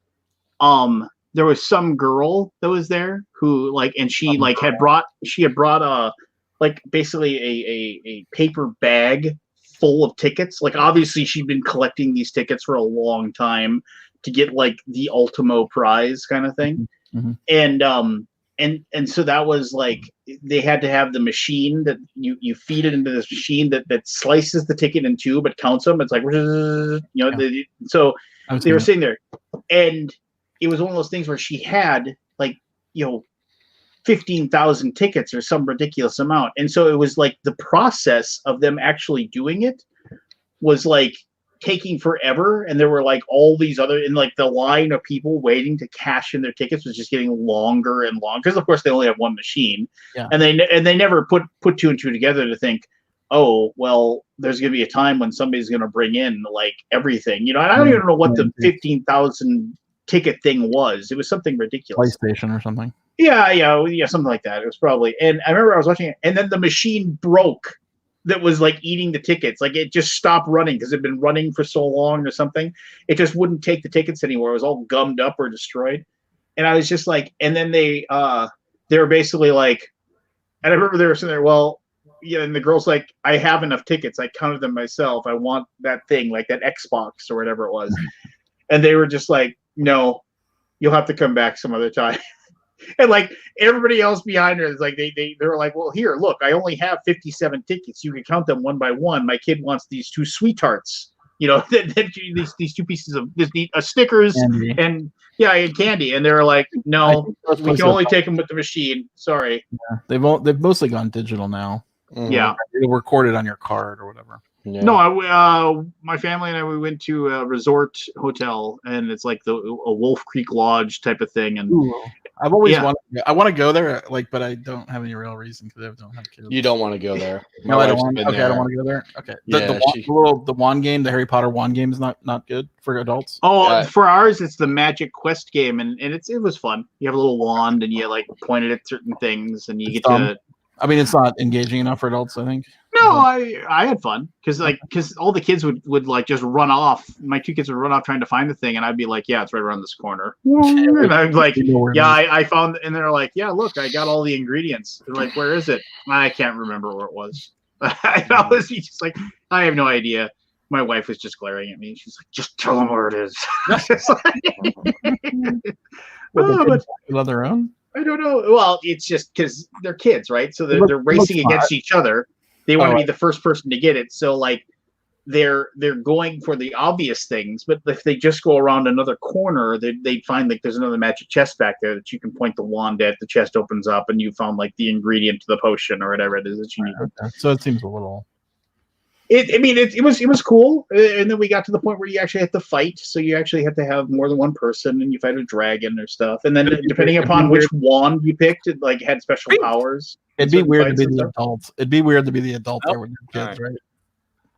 some girl that was there who and she had brought basically a paper bag full of tickets. Like, obviously she'd been collecting these tickets for a long time to get like the Ultimo prize kind of thing. Mm-hmm. And so that was like, they had to have the machine that you feed it into this machine that slices the ticket in 2 but counts them. It's like, so they were sitting there, and it was one of those things where she had 15,000 tickets or some ridiculous amount. And so it was like the process of them actually doing it was like taking forever. And there were like all these other, and like the line of people waiting to cash in their tickets was just getting longer and longer. Because of course they only have one machine. Yeah. And they never put 2 and 2 together to think, oh, well, there's going to be a time when somebody's going to bring in like everything, and I don't even know what the 15,000 ticket thing was. It was something ridiculous. PlayStation or something. Yeah, something like that. It was probably, and I remember I was watching it, and then the machine broke that was like eating the tickets. Like, it just stopped running because it had been running for so long or something. It just wouldn't take the tickets anymore. It was all gummed up or destroyed. And I was just like, and then they were basically like, and I remember they were sitting there, well, yeah, and the girl's like, I have enough tickets. I counted them myself. I want that thing, like that Xbox or whatever it was. And they were just like, no, you'll have to come back some other time. And like everybody else behind her is like, they were like, well, here, look, I only have 57 tickets. You can count them one by one. My kid wants these 2 sweethearts, these 2 pieces of Snickers candy. And candy. And they were like, no, we can only take them with the machine. Sorry. Yeah, they've mostly gone digital now. Mm-hmm. Yeah, they record it on your card or whatever. Yeah. No, my family and I, we went to a resort hotel, and it's like a Wolf Creek Lodge type of thing. And I've always wanted. I want to go there, but I don't have any real reason because I don't have kids. You don't want to go there. No, I don't want. Okay, I don't want to go there. Okay, the wand game, the Harry Potter wand game is not good for adults. Oh, for ours, it's the Magic Quest game, and it was fun. You have a little wand, and you like point it at certain things, and you get to. I mean, it's not engaging enough for adults, I think. No, I had fun because all the kids would like just run off. My 2 kids would run off trying to find the thing, and I'd be like, yeah, it's right around this corner. And I was like, I found, and they're like, yeah, look, I got all the ingredients. They're like, where is it? I can't remember where it was. I was just like, I have no idea. My wife was just glaring at me. She's like, just tell them where it is. On their own? I don't know. Well, it's just because they're kids, right? So they're racing against each other. They want to be the first person to get it. So like they're going for the obvious things, but if they just go around another corner, they'd find like there's another magic chest back there that you can point the wand at. The chest opens up, and you found like the ingredient to the potion or whatever it is that you need. Okay. So it seems a little. It was cool, and then we got to the point where you actually have to fight. So you actually have to have more than one person, and you fight a dragon or stuff. And then depending upon which wand you picked, it like had special powers. It'd be weird to be the adults. It'd be weird to be the adult there with your kids, right?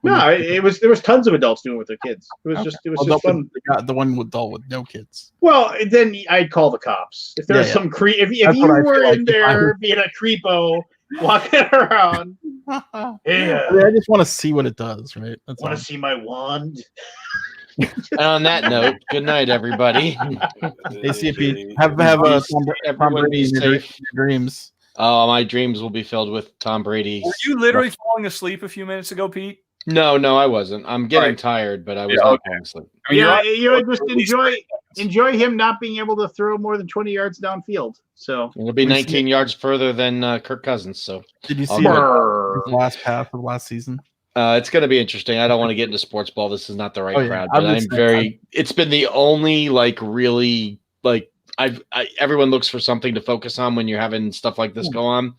No, there was tons of adults doing it with their kids. It was just fun. The one adult with no kids. Well, then I'd call the cops if there's some creep. If you were in there being a creepo walking around. Yeah, I just want to see what it does, right? Want to see my wand? And on that note, good night, everybody. ACP, have a Tom Brady in your dreams. Oh, my dreams will be filled with Tom Brady. Were you literally falling asleep a few minutes ago, Pete? No, I wasn't. I'm getting tired, but I was not falling asleep. I mean, you just enjoy him not being able to throw more than 20 yards downfield. So it'll be 19 yards further than Kirk Cousins. So did you see the last pass of last season? It's going to be interesting. I don't want to get into sports ball. This is not the right crowd, but it's been the only really everyone looks for something to focus on when you're having stuff like this go on.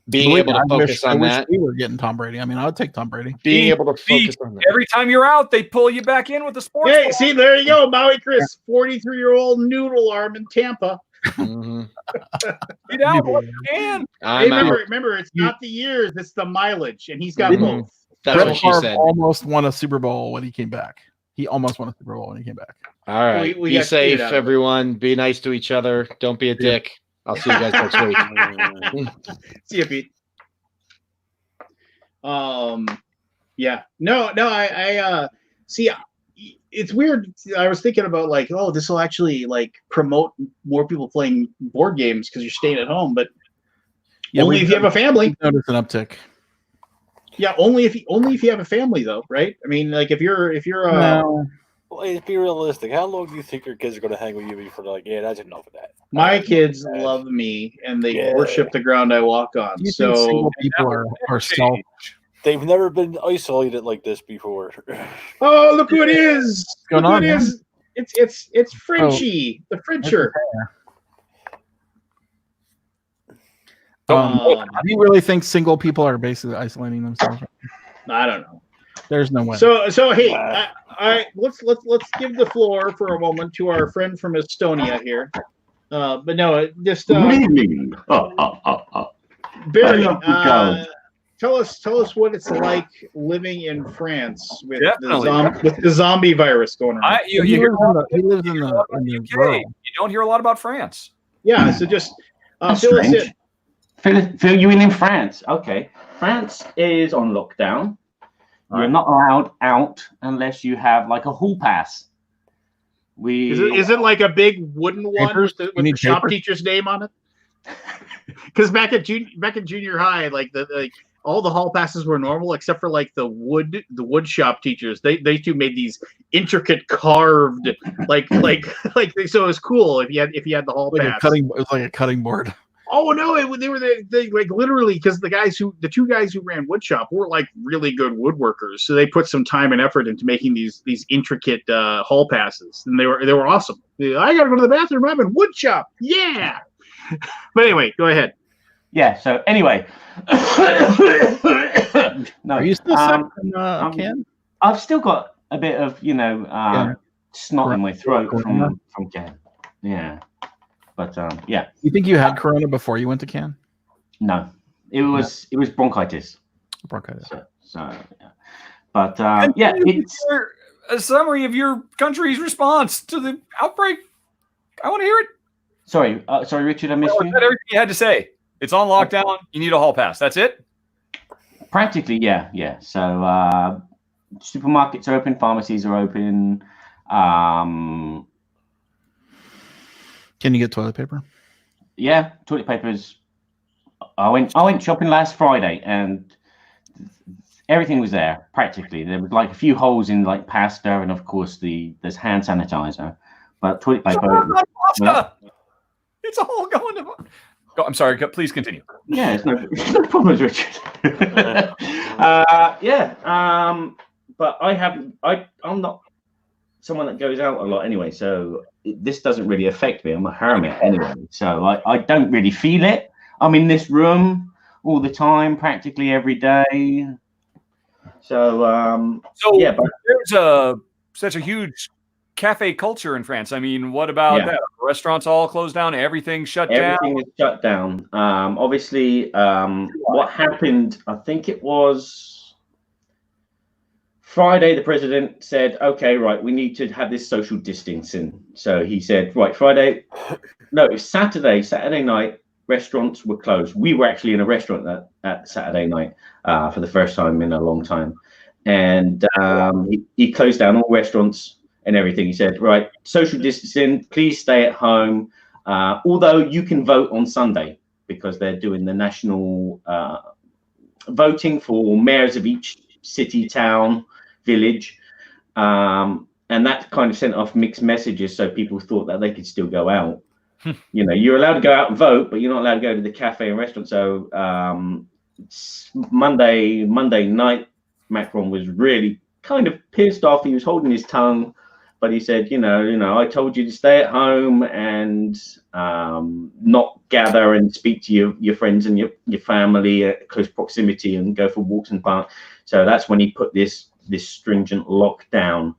Being able to focus on that. We were getting Tom Brady. I mean, I would take Tom Brady. Being able to focus on that. Every time you're out, they pull you back in with the sports. Hey, see, there you go, Maui Chris, 43-year-old noodle arm in Tampa. Mm-hmm. Get out what you can. Remember, it's not the years, it's the mileage, and he's got both. That's what she said. Almost won a Super Bowl when he came back. He almost won a Super Bowl when he came back. All right. Be safe, everyone. Be nice to each other. Don't be a dick. I'll see you guys next week. See you, Pete. Yeah. No, I see. It's weird. I was thinking about this will actually promote more people playing board games because you're staying at home, but only if you have a family. Notice an uptick. Yeah, only if you have a family, though, right? I mean, if you're Well, let's be realistic. How long do you think your kids are going to hang with you before that's enough of that? My kids love me, and they worship the ground I walk on. You think single people are self. They've never been isolated like this before. Oh, look who it is! What's going on, man? It's Frenchie, the Frencher. Do you really think single people are basically isolating themselves? I don't know. There's no way. So hey, let's give the floor for a moment to our friend from Estonia here. But no, just Good evening. Barry, tell us what it's like living in France with the zombie virus going around. He lives in the UK. You don't hear a lot about France. Yeah, so just fill us in. Fill you in France. Okay. France is on lockdown. You're not allowed out unless you have a hall pass. Is it like a big wooden one with the shop teacher's name on it? Because back in junior high, all the hall passes were normal except for the wood shop teachers. They too made these intricate carved so it was cool if you had the hall pass. It was like a cutting board. Oh no! They were literally because the two guys who ran wood shop were really good woodworkers, so they put some time and effort into making these intricate hall passes, and they were awesome. I gotta go to the bathroom. I'm in wood shop. Yeah. But anyway, go ahead. Yeah. So anyway, no. Are you still sick from Ken? I've still got a bit of snot in my throat from Ken. Yeah. But yeah. You think you had corona before you went to Cannes? No, it was bronchitis. Bronchitis. So yeah. But yeah, it's a summary of your country's response to the outbreak. I want to hear it. Sorry, Richard, I missed you. Everything you had to say. It's on lockdown. You need a hall pass. That's it. Practically, yeah. So supermarkets are open, pharmacies are open. Can you get toilet paper? Yeah, toilet papers. I went shopping last Friday and everything was there practically. There was a few holes in pasta and of course there's hand sanitizer, but toilet paper. It's all going to. I'm sorry. Please continue. Yeah, it's no problems, Richard. Yeah. but I'm not someone that goes out a lot anyway, so this doesn't really affect me. I'm a hermit anyway, so I don't really feel it. I'm in this room all the time, practically every day. So yeah, but there's such a huge cafe culture in France. I mean, what about that? Restaurants all closed down, everything shut down. Everything is shut down. Obviously, what happened, I think it was Friday, the president said, okay, right, we need to have this social distancing. So he said, right, it was Saturday night, restaurants were closed. We were actually in a restaurant at Saturday night for the first time in a long time. And he closed down all restaurants and everything. He said, right, social distancing, please stay at home. Although you can vote on Sunday because they're doing the national voting for mayors of each city, town, village. And that kind of sent off mixed messages. So people thought that they could still go out. You know, you're allowed to go out and vote, but you're not allowed to go to the cafe and restaurant. So Monday night, Macron was really kind of pissed off. He was holding his tongue, but he said, you know, I told you to stay at home and not gather and speak to your friends and your family at close proximity and go for walks in the park. So that's when he put this stringent lockdown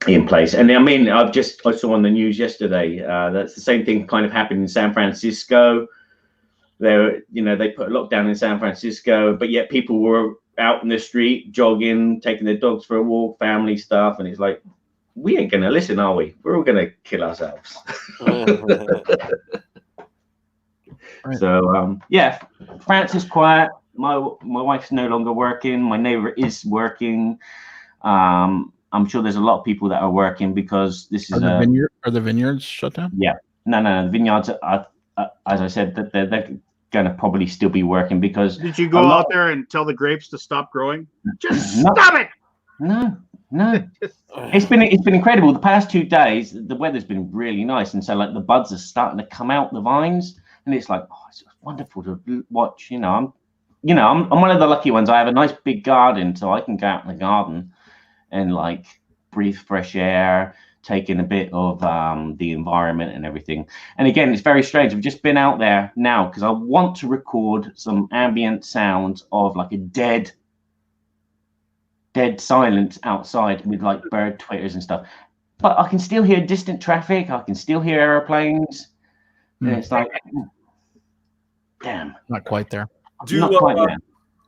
in place. And I mean, I saw on the news yesterday, that's the same thing kind of happened in San Francisco. They put a lockdown in San Francisco, but yet people were out in the street, jogging, taking their dogs for a walk, family stuff. And it's like, we ain't going to listen, are we? We're all going to kill ourselves. So, yeah, France is quiet. My wife's no longer working. My neighbor is working. I'm sure there's a lot of people that are working because this is are the vineyards shut down? Yeah, no, the vineyards are, as I said, that they're going to probably still be working because. Did you go out there and tell the grapes to stop growing? Just stop it! No. It's been incredible. The past 2 days, the weather's been really nice, and so like the buds are starting to come out the vines, and it's like, oh, it's wonderful to watch. I'm one of the lucky ones. I have a nice big garden, so I can go out in the garden and like breathe fresh air, take in a bit of the environment and everything. And again, it's very strange. I've just been out there now because I want to record some ambient sounds of like a dead silence outside with like bird twitters and stuff. But I can still hear distant traffic. I can still hear airplanes. And it's like, damn. Not quite there. Not quite there.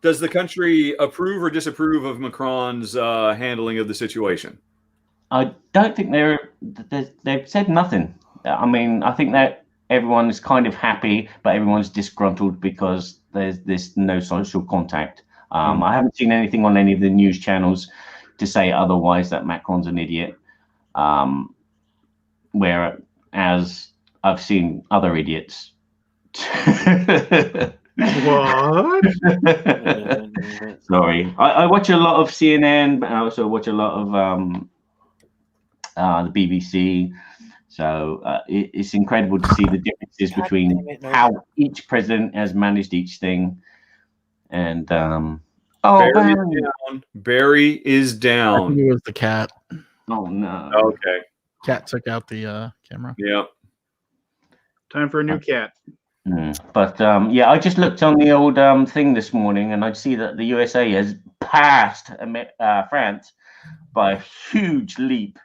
Does the country approve or disapprove of Macron's handling of the situation? I don't think they've said nothing. I mean, I think that everyone is kind of happy, but everyone's disgruntled because there's no social contact. I haven't seen anything on any of the news channels to say otherwise that Macron's an idiot. Whereas I've seen other idiots. What? Sorry, I watch a lot of CNN, but I also watch a lot of the BBC. So it's incredible to see the differences between how each president has managed each thing. And Barry is down. I think it was the cat. Oh no. Okay. Cat took out the camera. Yeah. Time for a new cat. But yeah, I just looked on the old thing this morning, and I see that the USA has passed France by a huge leap.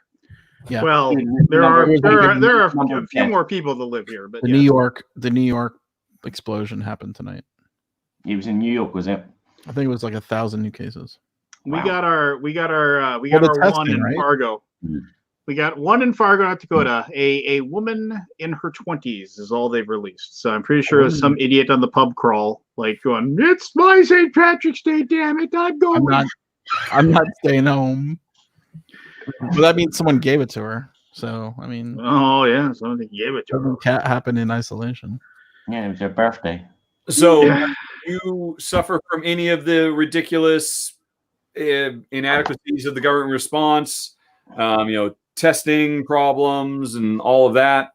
Yeah. Well, there are a few more people that live here, but the New York explosion happened tonight. It was in New York, was it? I think it was like 1,000 new cases. We Wow. got our one testing, in right? Fargo. We got one in Fargo, North Dakota. A woman in her 20s is all they've released. So I'm pretty sure it's some idiot on the pub crawl, like going, "It's my St. Patrick's Day, damn it! I'm going." I'm not staying home. But that means someone gave it to her. So I mean, Oh yeah, somebody gave it to her. doesn't cat happen in isolation? Yeah, it was her birthday. So Yeah. you suffer from any of the ridiculous inadequacies of the government response, testing problems and all of that?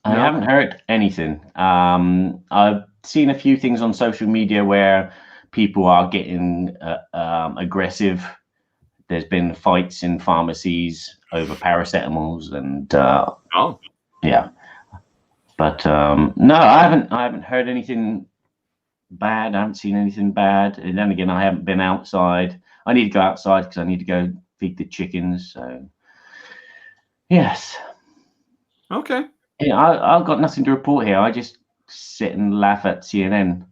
I haven't heard anything. I've seen a few things on social media where people are getting aggressive. There's been fights in pharmacies over paracetamols and Oh, yeah. But no, I haven't heard anything bad. I haven't seen anything bad. And then again, I haven't been outside. I need to go outside because I need to go feed the chickens. So yes, okay. yeah, I've got nothing to report here. I just sit and laugh at CNN,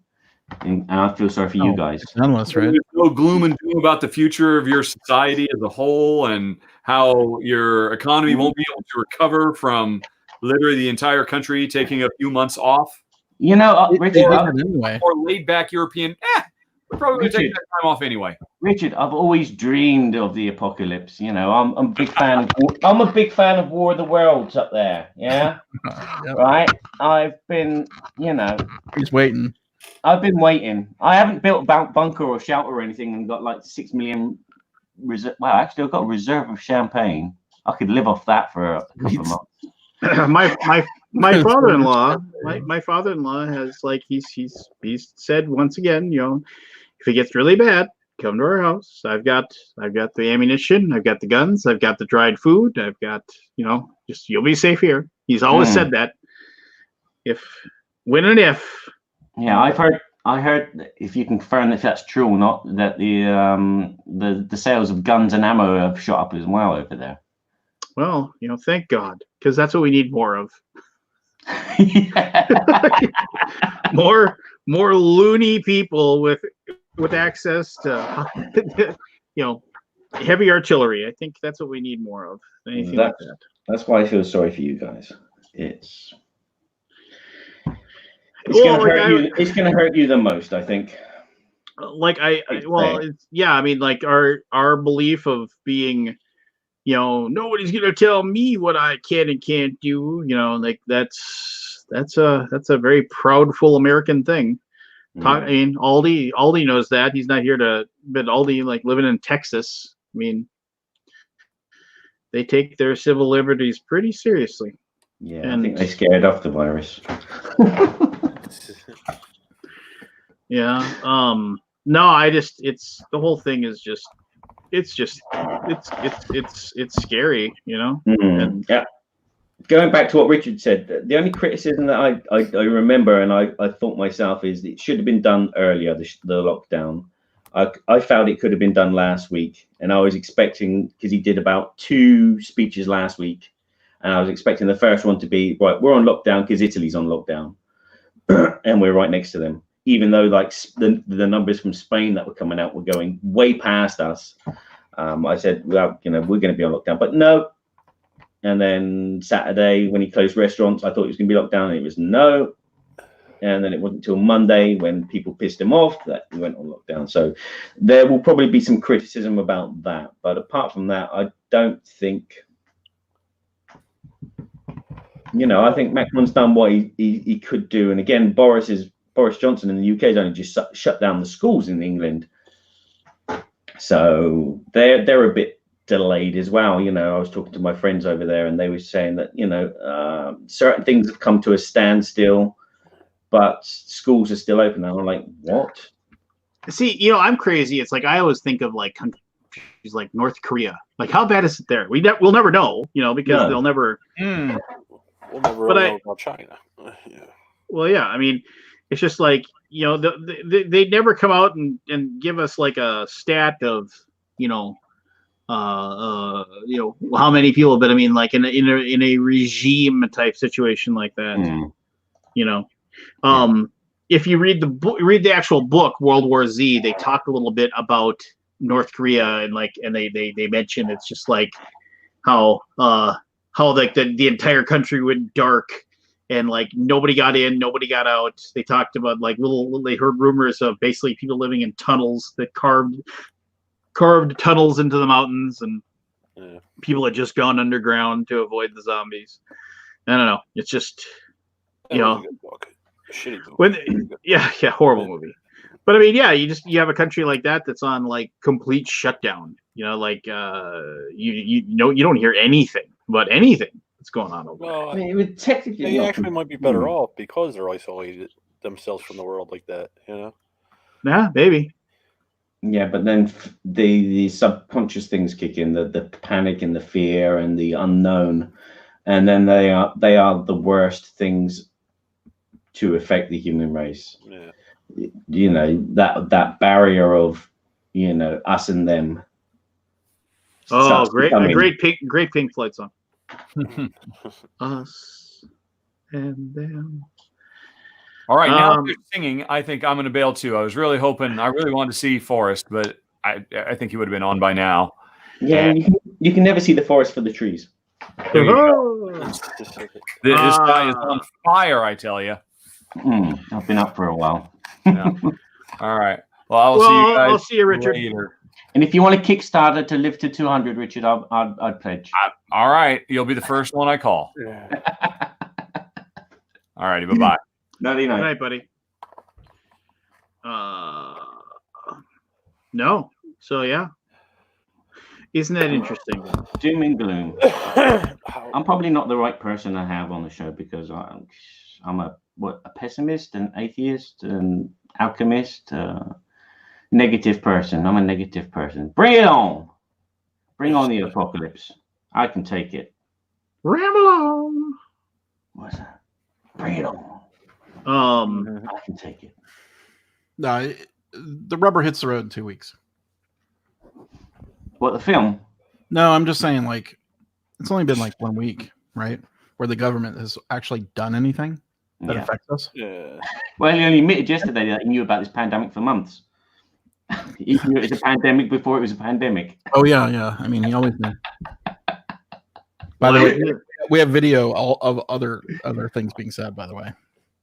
and I feel sorry for you guys. Journalist, right? There's no gloom and doom about the future of your society as a whole and how your economy won't be able to recover from literally the entire country taking a few months off. You know, Richard, Anyway, Or laid back European, we're probably going to take Richard. that time off anyway. Richard, I've always dreamed of the apocalypse. You know, I'm a big fan of I'm a big fan of War of the Worlds up there. Yeah, Yep. right. I've been, you know, He's waiting. I've been waiting. I haven't built a bunker or shelter or anything and got like 6 million reserve. Well, actually, I've got a reserve of champagne. I could live off that for a couple of months. my father-in-law my father-in-law has like he's said once again, you know, if it gets really bad, come to our house. I've got the ammunition, I've got the guns, I've got the dried food, I've got, you know, just you'll be safe here. He's always said that. When and if. Yeah, I heard that if you can confirm if that's true or not, that the sales of guns and ammo have shot up as well over there. Well, you know, thank God, because that's what we need more of. more loony people with access to you know, heavy artillery. I think that's what we need more of. Anything like that. That's why I feel sorry for you guys. It's Well, gonna hurt you. It's gonna hurt you the most, I think. Like it's, yeah, I mean, like our belief of being, you know, nobody's gonna tell me what I can and can't do. You know, like that's a very proudful American thing. I mean, Aldi knows that. He's not here to, but Aldi, like living in Texas, I mean, they take their civil liberties pretty seriously. Yeah, and I think they scared off the virus. Yeah. No, it's the whole thing is just it's scary, you know. And yeah. Going back to what Richard said, the only criticism that I remember and I thought myself is it should have been done earlier, the lockdown. I found it could have been done last week, and I was expecting, because he did about 2 speeches last week, and I was expecting the first one to be, right, we're on lockdown because Italy's on lockdown, and we're right next to them. Even though like the numbers from Spain that were coming out were going way past us, I said, well, you know, we're going to be on lockdown, but no. And then Saturday, when he closed restaurants, I thought it was going to be locked down, and it was no. And then it wasn't until Monday, when people pissed him off, that we went on lockdown. So there will probably be some criticism about that. But apart from that, I don't think, you know, I think Macron's done what he could do. And again, Boris Johnson in the UK has only just shut down the schools in England. So they're a bit delayed as well. You know, I was talking to my friends over there, and they were saying that, you know, certain things have come to a standstill, but schools are still open. And I'm like, what? See, you know, I'm crazy. It's like I always think of like countries like North Korea. Like, how bad is it there? We'll never know, you know, because they'll never. We'll never really know about China. Yeah. Well, yeah, I mean, it's just like, you know, they never come out and give us like a stat of, you know, how many people. But I mean, like in a regime type situation like that, you know. If you read the actual book World War Z, they talk a little bit about North Korea, and they mention it's just like how like the entire country went dark, and like nobody got in, nobody got out. They talked about like they heard rumors of basically people living in tunnels that carved tunnels into the mountains, and people had just gone underground to avoid the zombies. I don't know. It's just, you know. Shitty movie. Horrible movie. But I mean, yeah, you have a country like that that's on like complete shutdown. You know, like you don't hear anything about anything that's going on over there. Well, I mean, it would technically they actually might be better off because they're isolated themselves from the world like that. You know. Yeah, maybe. Yeah, but then the subconscious things kick in, the panic and the fear and the unknown, and then they are the worst things to affect the human race. Yeah. You know, that barrier of, you know, us and them. Oh, starts great! A becoming- great Pink Floyd song. Us and them. All right, now Um, you're singing. I think I'm going to bail too. I was really hoping. I really wanted to see Forrest, but I think he would have been on by now. Yeah, you can never see the forest for the trees. There you go. This guy is on fire, I tell you. I've been up for a while. Yeah. All right. Well, I will see you guys I'll see you, Richard. later. And if you want a Kickstarter to live to 200, Richard, I'd pledge. All right. You'll be the first one I call. All righty. Bye-bye. No, Good night, buddy. No. So yeah. Isn't that interesting? Doom and gloom. I'm probably not the right person to have on the show because I'm a pessimist, an atheist, an alchemist, negative person. I'm a negative person. Bring it on. Bring on the apocalypse. I can take it. Ramble on. What's that? Bring it on. I can take it. No, the rubber hits the road in 2 weeks. What, the film? No, I'm just saying, like, it's only been like 1 week, right? Where the government has actually done anything that affects us. Yeah. Well, he only admitted yesterday that he knew about this pandemic for months. He knew it was a pandemic before it was a pandemic. Oh yeah. I mean, he always knew. By the way, we have video of other things being said. By the way,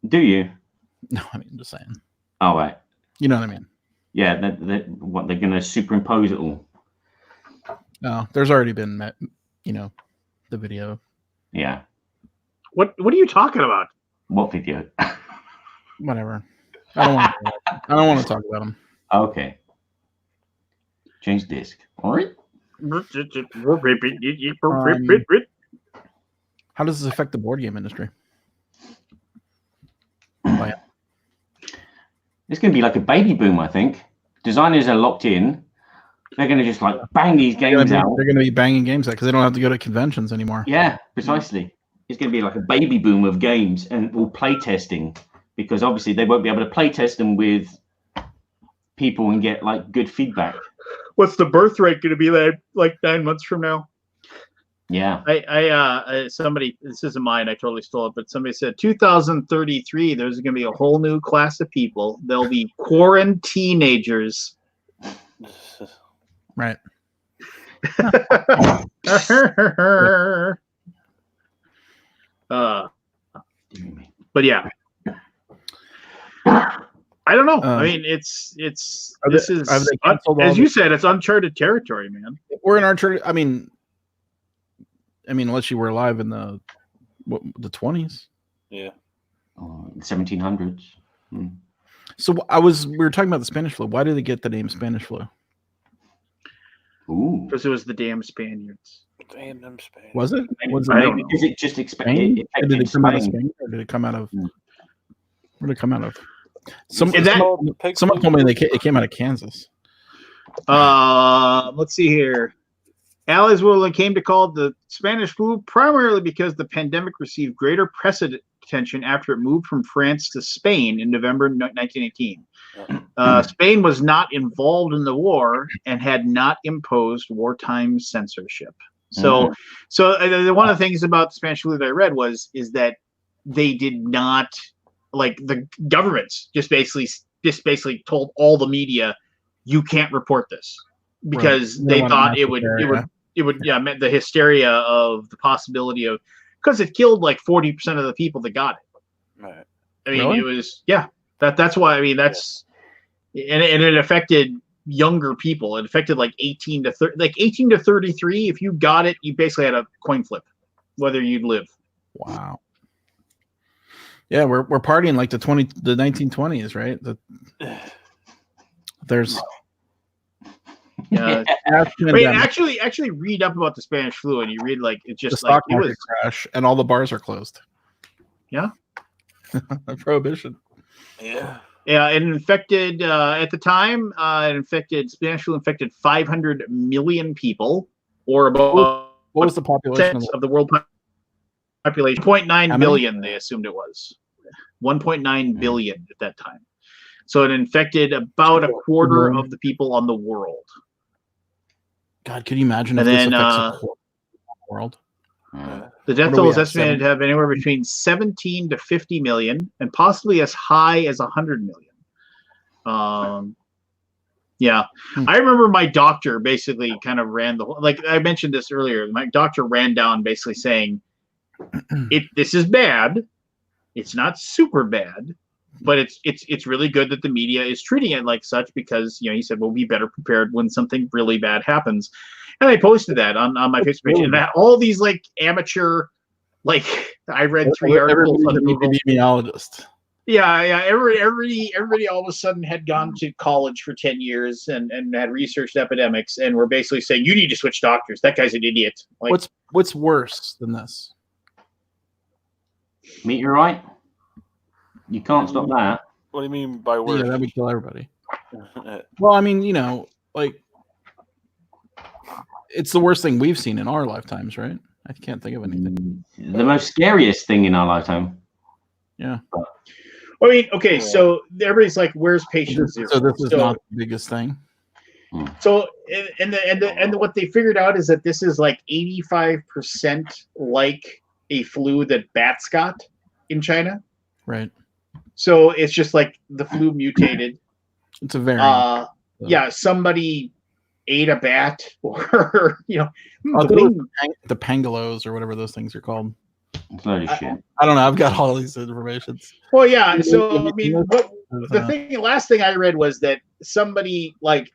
do you? No, I mean, just saying. Oh, right. You know what I mean? Yeah. What they're going to superimpose it all. No, there's already been, the video. Yeah. What are you talking about? What video? Whatever. I don't want to talk about them. Okay. Change disc. All right. How does this affect the board game industry? It's going to be like a baby boom, I think. Designers are locked in. They're going to just like bang these games out. They're going to be banging games out because they don't have to go to conventions anymore. Yeah, precisely. It's going to be like a baby boom of games and all play testing, because obviously they won't be able to play test them with people and get like good feedback. What's the birth rate going to be like 9 months from now? Yeah. Somebody, this isn't mine, I totally stole it, but somebody said 2033, there's going to be a whole new class of people. They'll be quarantinagers. Right. But yeah. I don't know. I mean, as you said, it's uncharted territory, man. We're in uncharted. I mean, unless you were alive in the 20s. Yeah. 1700s. So we were talking about the Spanish flu. Why did they get the name Spanish flu? Ooh. Because it was the damn Spaniards. Damn them Spaniards. Was it? Is it just Spain? Did it come out of Spain, or did it come out of? Where did it come out of? Someone told me it came out of Kansas. Let's see here. Allies will came to call it the Spanish flu primarily because the pandemic received greater press attention after it moved from France to Spain in November 1918. Spain was not involved in the war and had not imposed wartime censorship. So one of the things about the Spanish flu that I read is that they did not, like, the governments just basically told all the media, you can't report this, because they thought it would meant the hysteria of the possibility of, because it killed like 40% of the people that got it. Right. I mean, it was, that's why, I mean, that's, and it affected younger people. It affected like 18 to 33. If you got it, you basically had a coin flip whether you'd live. Wow. Yeah, we're partying like the 1920s, right? There's I mean, actually read up about the Spanish flu, and you read like it's just the like stock market crash, and all the bars are closed. Yeah. Prohibition. Yeah. Yeah, it infected at the time. Spanish flu infected 500 million people, or about What was the population of the world population. 0.9 How billion, they assumed it was 1.9 billion at that time. So it infected about a quarter of the people on the world. God, could you imagine And if this then, affects a quarter of the world? The death What are toll we is at, estimated to have anywhere between 17 to 50 million, and possibly as high as 100 million. Yeah, I remember my doctor basically kind of ran the whole. Like I mentioned this earlier, my doctor ran down basically saying, "This is bad. It's not super bad, but it's really good that the media is treating it like such because he said we'll be better prepared when something really bad happens." And I posted that on my Facebook page, and that all these like amateur, like I read 3 articles on Google. Epidemiologist. Yeah. Everybody all of a sudden had gone to college for 10 years and had researched epidemics and were basically saying you need to switch doctors. That guy's an idiot. Like, what's worse than this? Meteorite? You can't stop that. What do you mean by worse? Yeah, that would kill everybody. Well, I mean, like it's the worst thing we've seen in our lifetimes, right? I can't think of anything. The most scariest thing in our lifetime. Yeah. I mean, okay, so everybody's like, "Where's patient zero?" So this is not the biggest thing. So and what they figured out is that this is like 85% like a flu that bats got in China. Right. So it's just like the flu mutated. It's a variant. Yeah, somebody ate a bat, or the pangolos or whatever those things are called. It's a load of shit. I don't know. I've got all these informations. Well, yeah. So I mean, last thing I read was that somebody like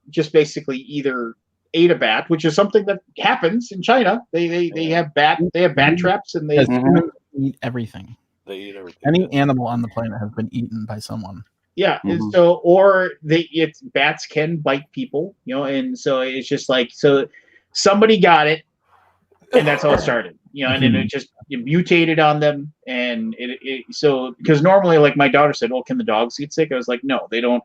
just basically either ate a bat, which is something that happens in China. They have bat traps, and they eat everything. They eat everything. Any animal on the planet has been eaten by someone. Yeah, and so bats can bite people, and so it's just like somebody got it, and that's how it started, and then it just mutated on them, and because normally, like my daughter said, "Well, can the dogs get sick?" I was like, "No, they don't.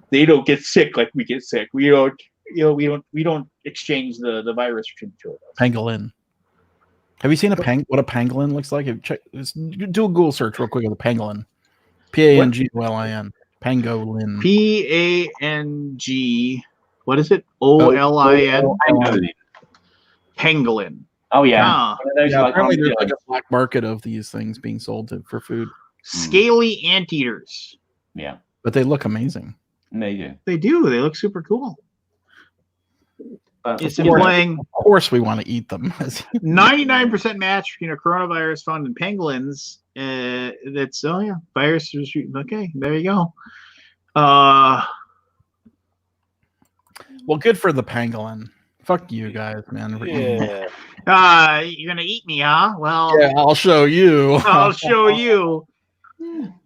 They don't get sick like we get sick. We don't, we don't exchange the virus between the two of us." Pangolin. Have you seen what a pangolin looks like? Do a Google search real quick of the pangolin. Pangolin. Pangolin. Pang. What is it? OLIN. Pangolin. Oh yeah. Apparently there's like a black market of these things being sold for food. Scaly anteaters. Yeah. But they look amazing. They do. They do. They look super cool. Of course, we want to eat them. 99% match between a coronavirus found in pangolins. That's virus. Okay, there you go. Well, good for the pangolin. Fuck you guys, man. Yeah. You're gonna eat me, huh? Well, yeah, I'll show you. I'll show you.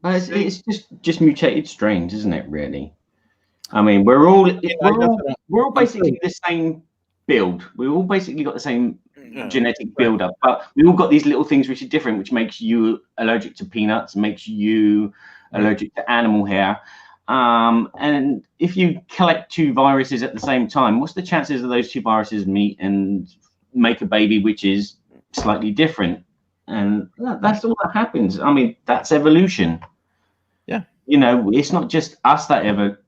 It's just mutated strains, isn't it? Really. I mean, we're all basically the same build. We all basically got the same genetic build up, but we all got these little things which are different, which makes you allergic to peanuts, makes you allergic to animal hair. And if you collect 2 viruses at the same time, what's the chances of those 2 viruses meet and make a baby which is slightly different? And that's all that happens. I mean, that's evolution. Yeah. It's not just us that ever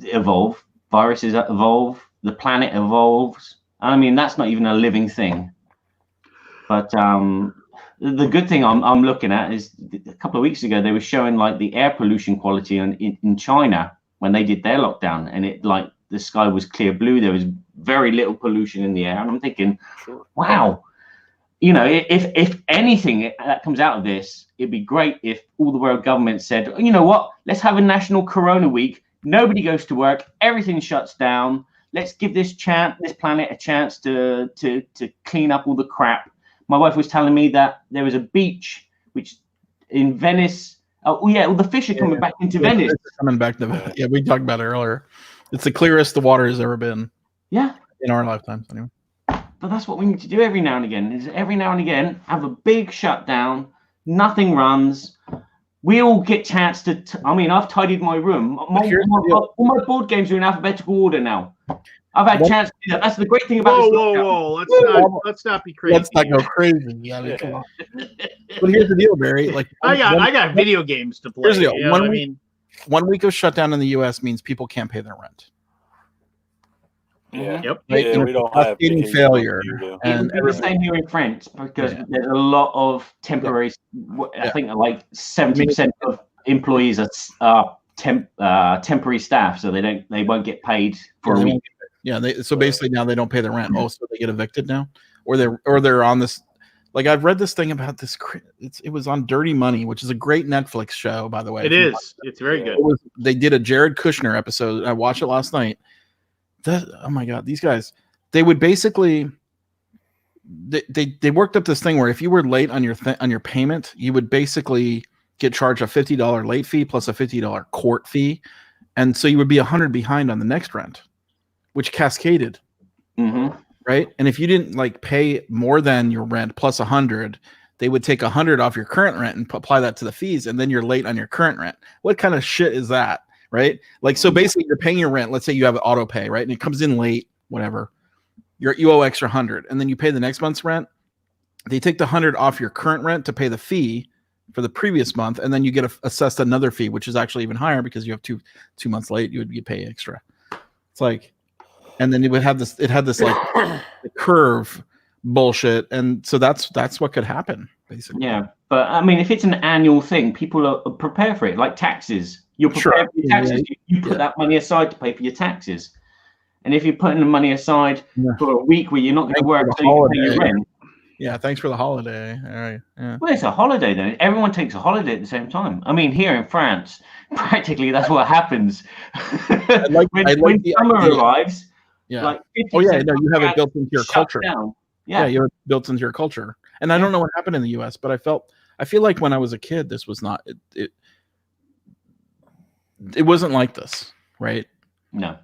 evolve. Viruses that evolve. The planet evolves. I mean, that's not even a living thing. But the good thing I'm looking at is a couple of weeks ago they were showing like the air pollution quality in China when they did their lockdown, and it like the sky was clear blue. There was very little pollution in the air, and I'm thinking, wow. If anything that comes out of this, it'd be great if all the world governments said, you know what, let's have a national Corona week. Nobody goes to work. Everything shuts down. Let's give this planet a chance to clean up all the crap. My wife was telling me that there was a beach which in Venice. Oh yeah, all the fish are coming back into Venice. Coming back to Venice. Yeah, we talked about it earlier. It's the clearest the water has ever been. Yeah, in our lifetimes, anyway. But that's what we need to do every now and again. Is every now and again have a big shutdown. Nothing runs. we all get chance to. I mean, I've tidied my room. All my board games are in alphabetical order now. I've had chance to do that. That's the great thing about this. Whoa! Let's not be crazy. Let's not go crazy. Yeah, I mean, come on. But here's the deal, Barry. Like, I got video games to play. Here's the deal. 1 week of shutdown in the U.S. means people can't pay their rent. Yeah. Yep. Right? Yeah, we don't have failure. And the same here in France because there's a lot of temporary. I think like 70% of employees are temporary staff, so they won't get paid for a week. Yeah, so basically now they don't pay the rent. Oh, so they get evicted now, or they're on this. Like I've read this thing about this. It was on Dirty Money, which is a great Netflix show, by the way. It is. It's very good. They did a Jared Kushner episode. I watched it last night. Oh my god, these guys! They would basically they worked up this thing where if you were late on your payment, you would basically get charged a $50 late fee plus a $50 court fee, and so you would be $100 behind on the next rent, which cascaded. Mm-hmm. Right. And if you didn't like pay more than your rent plus 100, they would take 100 off your current rent and apply that to the fees. And then you're late on your current rent. What kind of shit is that? Right. Like, so basically you're paying your rent. Let's say you have auto pay, right? And it comes in late, whatever. You owe extra 100 and then you pay the next month's rent. They take the 100 off your current rent to pay the fee for the previous month. And then you get assessed another fee, which is actually even higher because you have two months late. You pay extra. It's like, and then it had this like curve bullshit. And so that's what could happen basically. Yeah. But I mean, if it's an annual thing, people are prepared for it, like taxes. You're prepared for your taxes. Yeah. You put that money aside to pay for your taxes. And if you're putting the money aside for a week where you're not going to work, so you pay your rent. Yeah, thanks for the holiday. All right. Yeah. Well, it's a holiday then. Everyone takes a holiday at the same time. I mean, here in France, practically that's what happens. When summer arrives, like no, you have it built into your culture. Yeah, you have it built into your culture. And I don't know what happened in the U.S., but I feel like when I was a kid, this was not it wasn't like this, right? No.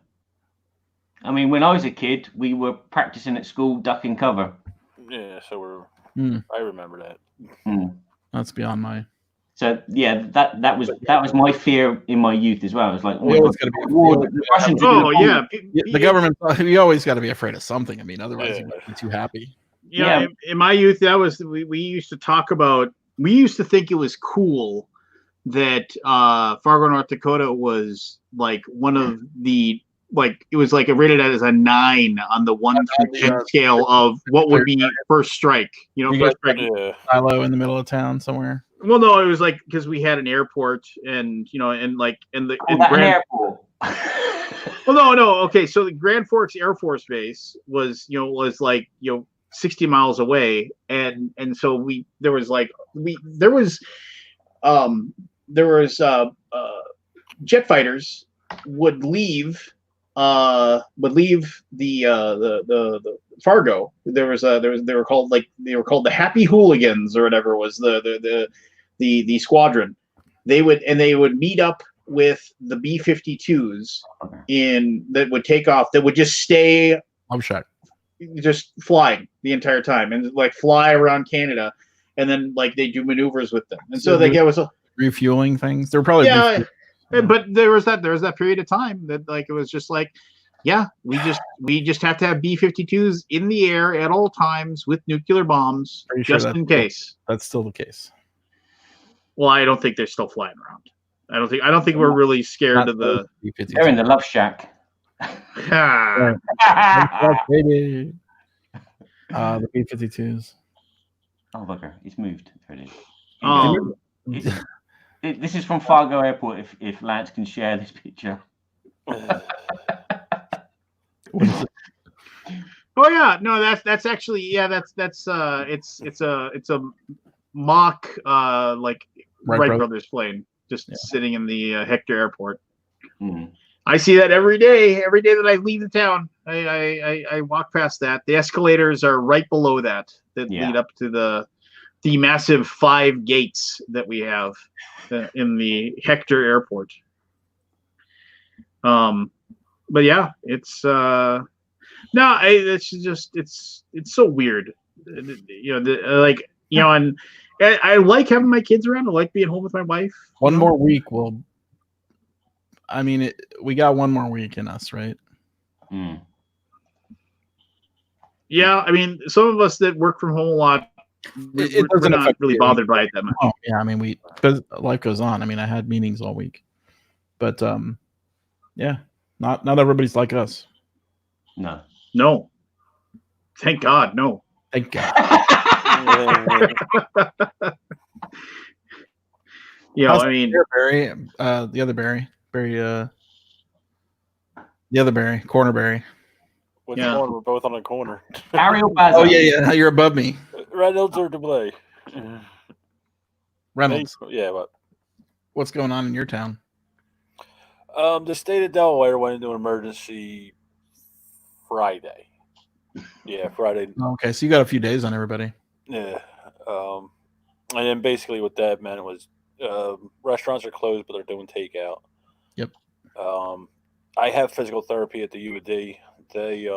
I mean, when I was a kid, we were practicing at school duck and cover. Yeah, so I remember that. That's beyond my. So yeah, that was my fear in my youth as well. It was like, the government. You always got to be afraid of something. I mean, otherwise you wouldn't be too happy. Yeah, in my youth, that was we used to talk about. We used to think it was cool that Fargo, North Dakota was like one of the. Like it was like rated as a 9 on the 1 through 10 scale of what would be first strike. First strike. Silo in the middle of town somewhere. Well, no, it was like because we had an airport, and an airport. Well, no. Okay, so the Grand Forks Air Force Base was like 60 miles away, and so there was jet fighters would leave the Fargo. They were called the Happy Hooligans or whatever was the squadron. They would meet up with the B-52s that would take off. That would just stay. I'm shocked. Just flying the entire time and like fly around Canada, and then like they do maneuvers with them. And so they was refueling things. They're probably But there was that period of time that like it was just like, we just have to have B-52s in the air at all times with nuclear bombs just in case. That's still the case. Well, I don't think they're still flying around. I don't think we're really scared of the. They're in the love shack. Baby. The B-52s. Oh, bugger! He's moved. There it is. This is from Fargo Airport. If Lance can share this picture. Oh yeah, no, that's actually that's it's a mock like Wright Brothers plane just sitting in the Hector Airport. I see that every day that I leave the town. I walk past that. The escalators are right below that lead up to the massive 5 gates that we have in the Hector Airport. But yeah, it's it's just it's so weird. Like and I like having my kids around. I like being home with my wife. One more week will. I mean, we got one more week in us, right? Mm. Yeah, I mean, some of us that work from home a lot, It we're doesn't not affect really you. bothered by it that much. Oh yeah, I mean because life goes on. I mean, I had meetings all week, but yeah, not everybody's like us. No. No, thank God, no. Thank God. I mean, Barry, the other Barry, the other Barry, corner Barry. Which Yeah. one? We're both on a corner. Ariel Baza. Oh yeah, you're above me, Reynolds or DeBlay? Reynolds. Yeah, what? What's going on in your town? The state of Delaware went into an emergency Friday. Yeah, Friday. Okay, so you got a few days on everybody. Yeah. And then basically what that meant was restaurants are closed, but they're doing takeout. Yep. I have physical therapy at the U of D. They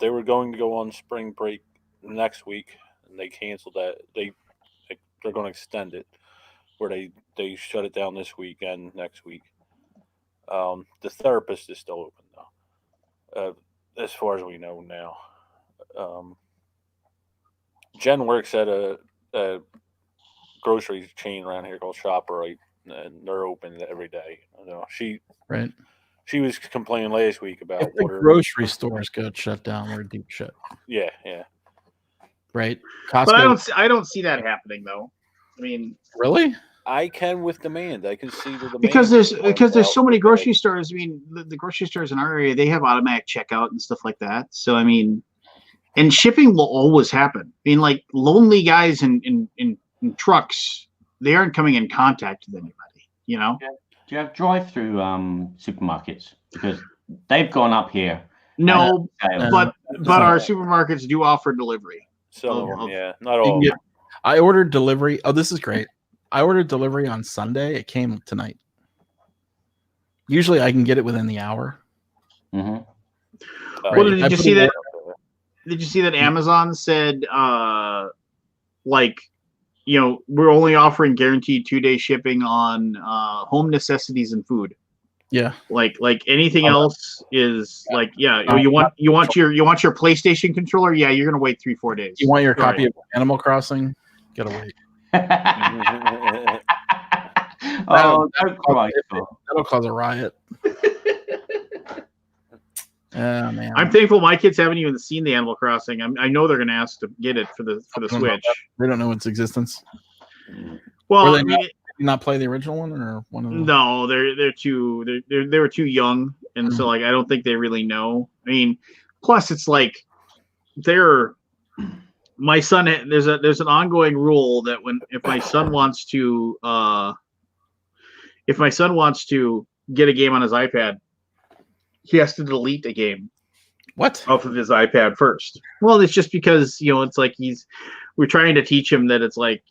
were going to go on spring break next week, and they canceled that. They're going to extend it, where they shut it down this week and next week. The therapist is still open though, as far as we know now. Jen works at a grocery chain around here called ShopRite, and they're open every day. Right. She was complaining last week about If the grocery stores got shut down, we're deep shit. Yeah. Right. but Costco. I don't see that happening though. I mean, Really? I can with demand. I can see the demand because there's so many grocery stores. I mean, the grocery stores in our area, they have automatic checkout and stuff like that. So I mean, and shipping will always happen. I mean, like lonely guys in trucks, they aren't coming in contact with anybody. You know. Do you have drive-through supermarkets? Because they've gone up here. No, but So- our supermarkets do offer delivery. Some of them, yeah, not You all. can get- I ordered delivery. Oh, this is great. I ordered delivery on Sunday. It came tonight. Usually I can get it within the hour. Mm-hmm. Well, did I you put see it that? Did you see that Amazon said, we're only offering guaranteed 2-day shipping on home necessities and food. Yeah. Like anything else is like, you want your PlayStation controller? Yeah, you're gonna wait 3-4 days. You want your Sorry. copy of Animal Crossing? Gotta wait. Oh, don't cry. That'll cause a riot. Oh man. I'm thankful my kids haven't even seen the Animal Crossing. I know they're gonna ask to get it for the Switch. They don't know its existence. Well, Were I they mean, not play the original one or one of them? no, they were too young, and so like I don't think they really know. I mean, plus it's like my son. There's an ongoing rule that if my son wants to get a game on his iPad, he has to delete a game What? off of his iPad first. Well, it's just because it's like we're trying to teach him that it's like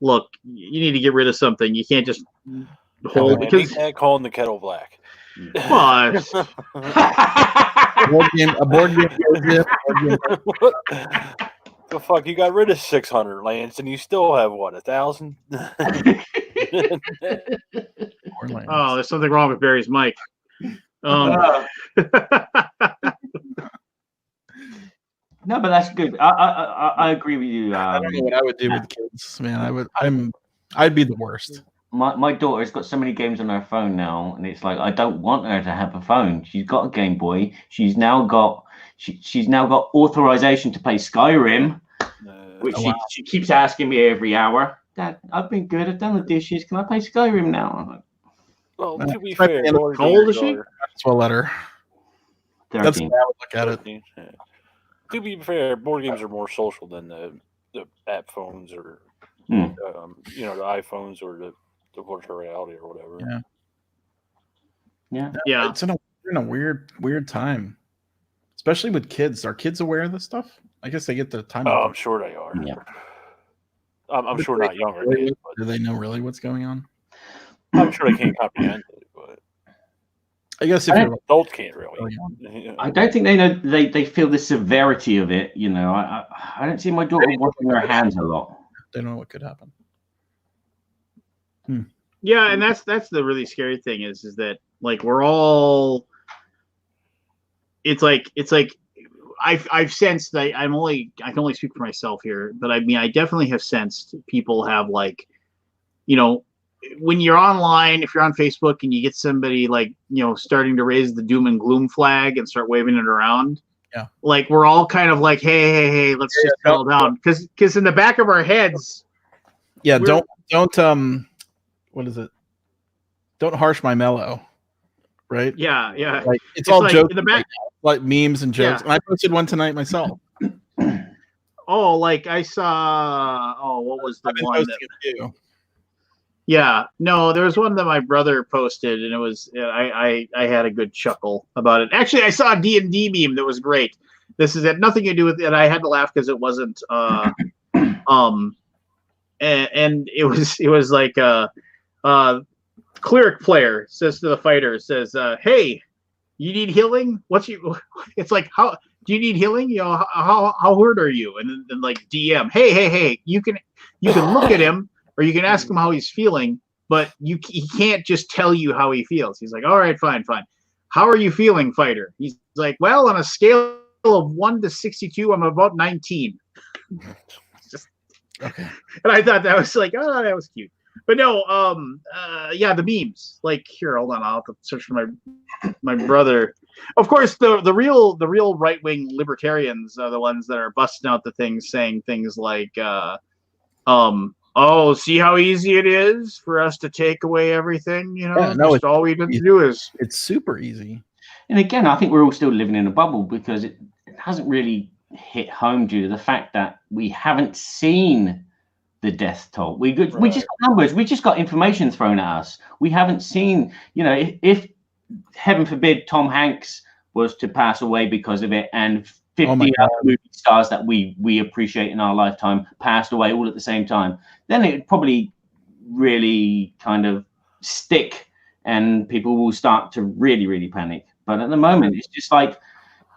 look, you need to get rid of something. You can't just hold And because he can't call the kettle black. well, A board game. The fuck, you got rid of 600 lands and you still have what, 1,000? oh, there's something wrong with Barry's mic. No, but that's good. I agree with you. I don't know what I would do with kids, man. I'd be the worst. My daughter's got so many games on her phone now, and it's like I don't want her to have a phone. She's got a Game Boy. She's now got authorization to play Skyrim, which she keeps asking me every hour. Dad, I've been good. I've done the dishes. Can I play Skyrim now? I'm like, Well, to be How fair, old is she? Might as well let her. That's 13. the way I would look at it. Yeah. To be fair, board games are more social than the app phones or the iPhones or the virtual reality or whatever. Yeah. Yeah. It's in a weird time, especially with kids. Are kids aware of this stuff? I guess they get the time. Oh, I'm sure they are. Yeah. I'm sure not younger Really? kids, but Do they know really what's going on? I'm sure they can't comprehend it. But I guess if I you're Adults can't really. really I don't think they know they feel the severity of it. You know, I don't see my daughter washing her hands a lot. they don't know what could happen. Yeah, and that's the really scary thing is that like we're all. It's like I've sensed that I can only speak for myself here, but I mean I definitely have sensed people have like, you know, when you're online, if you're on Facebook and you get somebody like, you know, starting to raise the doom and gloom flag and start waving it around, yeah, like we're all kind of like, hey, let's just settle down, because in the back of our heads, yeah, we're- don't what is it? Don't harsh my mellow, right? yeah, Like it's all like jokes, in the back. like memes and jokes. Yeah. And I posted one tonight myself. Oh, like I saw. Oh, what was the I've been one posting that? a few. Yeah, no, there was one that my brother posted, and it was I had a good chuckle about it. Actually, I saw a D&D meme that was great. This had nothing to do with it. I had to laugh because it wasn't and it was like cleric player says to the fighter, says, "Hey, you need healing? It's like, how do you need healing? You know, how hurt are you?" And then like DM, hey, you can look at him or you can ask him how he's feeling, but he can't just tell you how he feels. He's like, all right, fine. How are you feeling, fighter? He's like, well, on a scale of 1 to 62, I'm about 19. Just, Okay. and I thought that was like, oh, that was cute. But no, yeah, the memes. Like, here, hold on, I'll have to search for my brother. Of course, the real right wing libertarians are the ones that are busting out the things, saying things like, oh, see how easy it is for us to take away everything. You know, Yeah, no, just all we need to do is. It's super easy. And again, I think we're all still living in a bubble because it hasn't really hit home due to the fact that we haven't seen the death toll. We just got numbers. We just got information thrown at us. We haven't seen, you know, if heaven forbid Tom Hanks was to pass away because of it, and 50 other movie stars that we appreciate in our lifetime passed away all at the same time, then it would probably really kind of stick, and people will start to really panic. But at the moment, it's just like,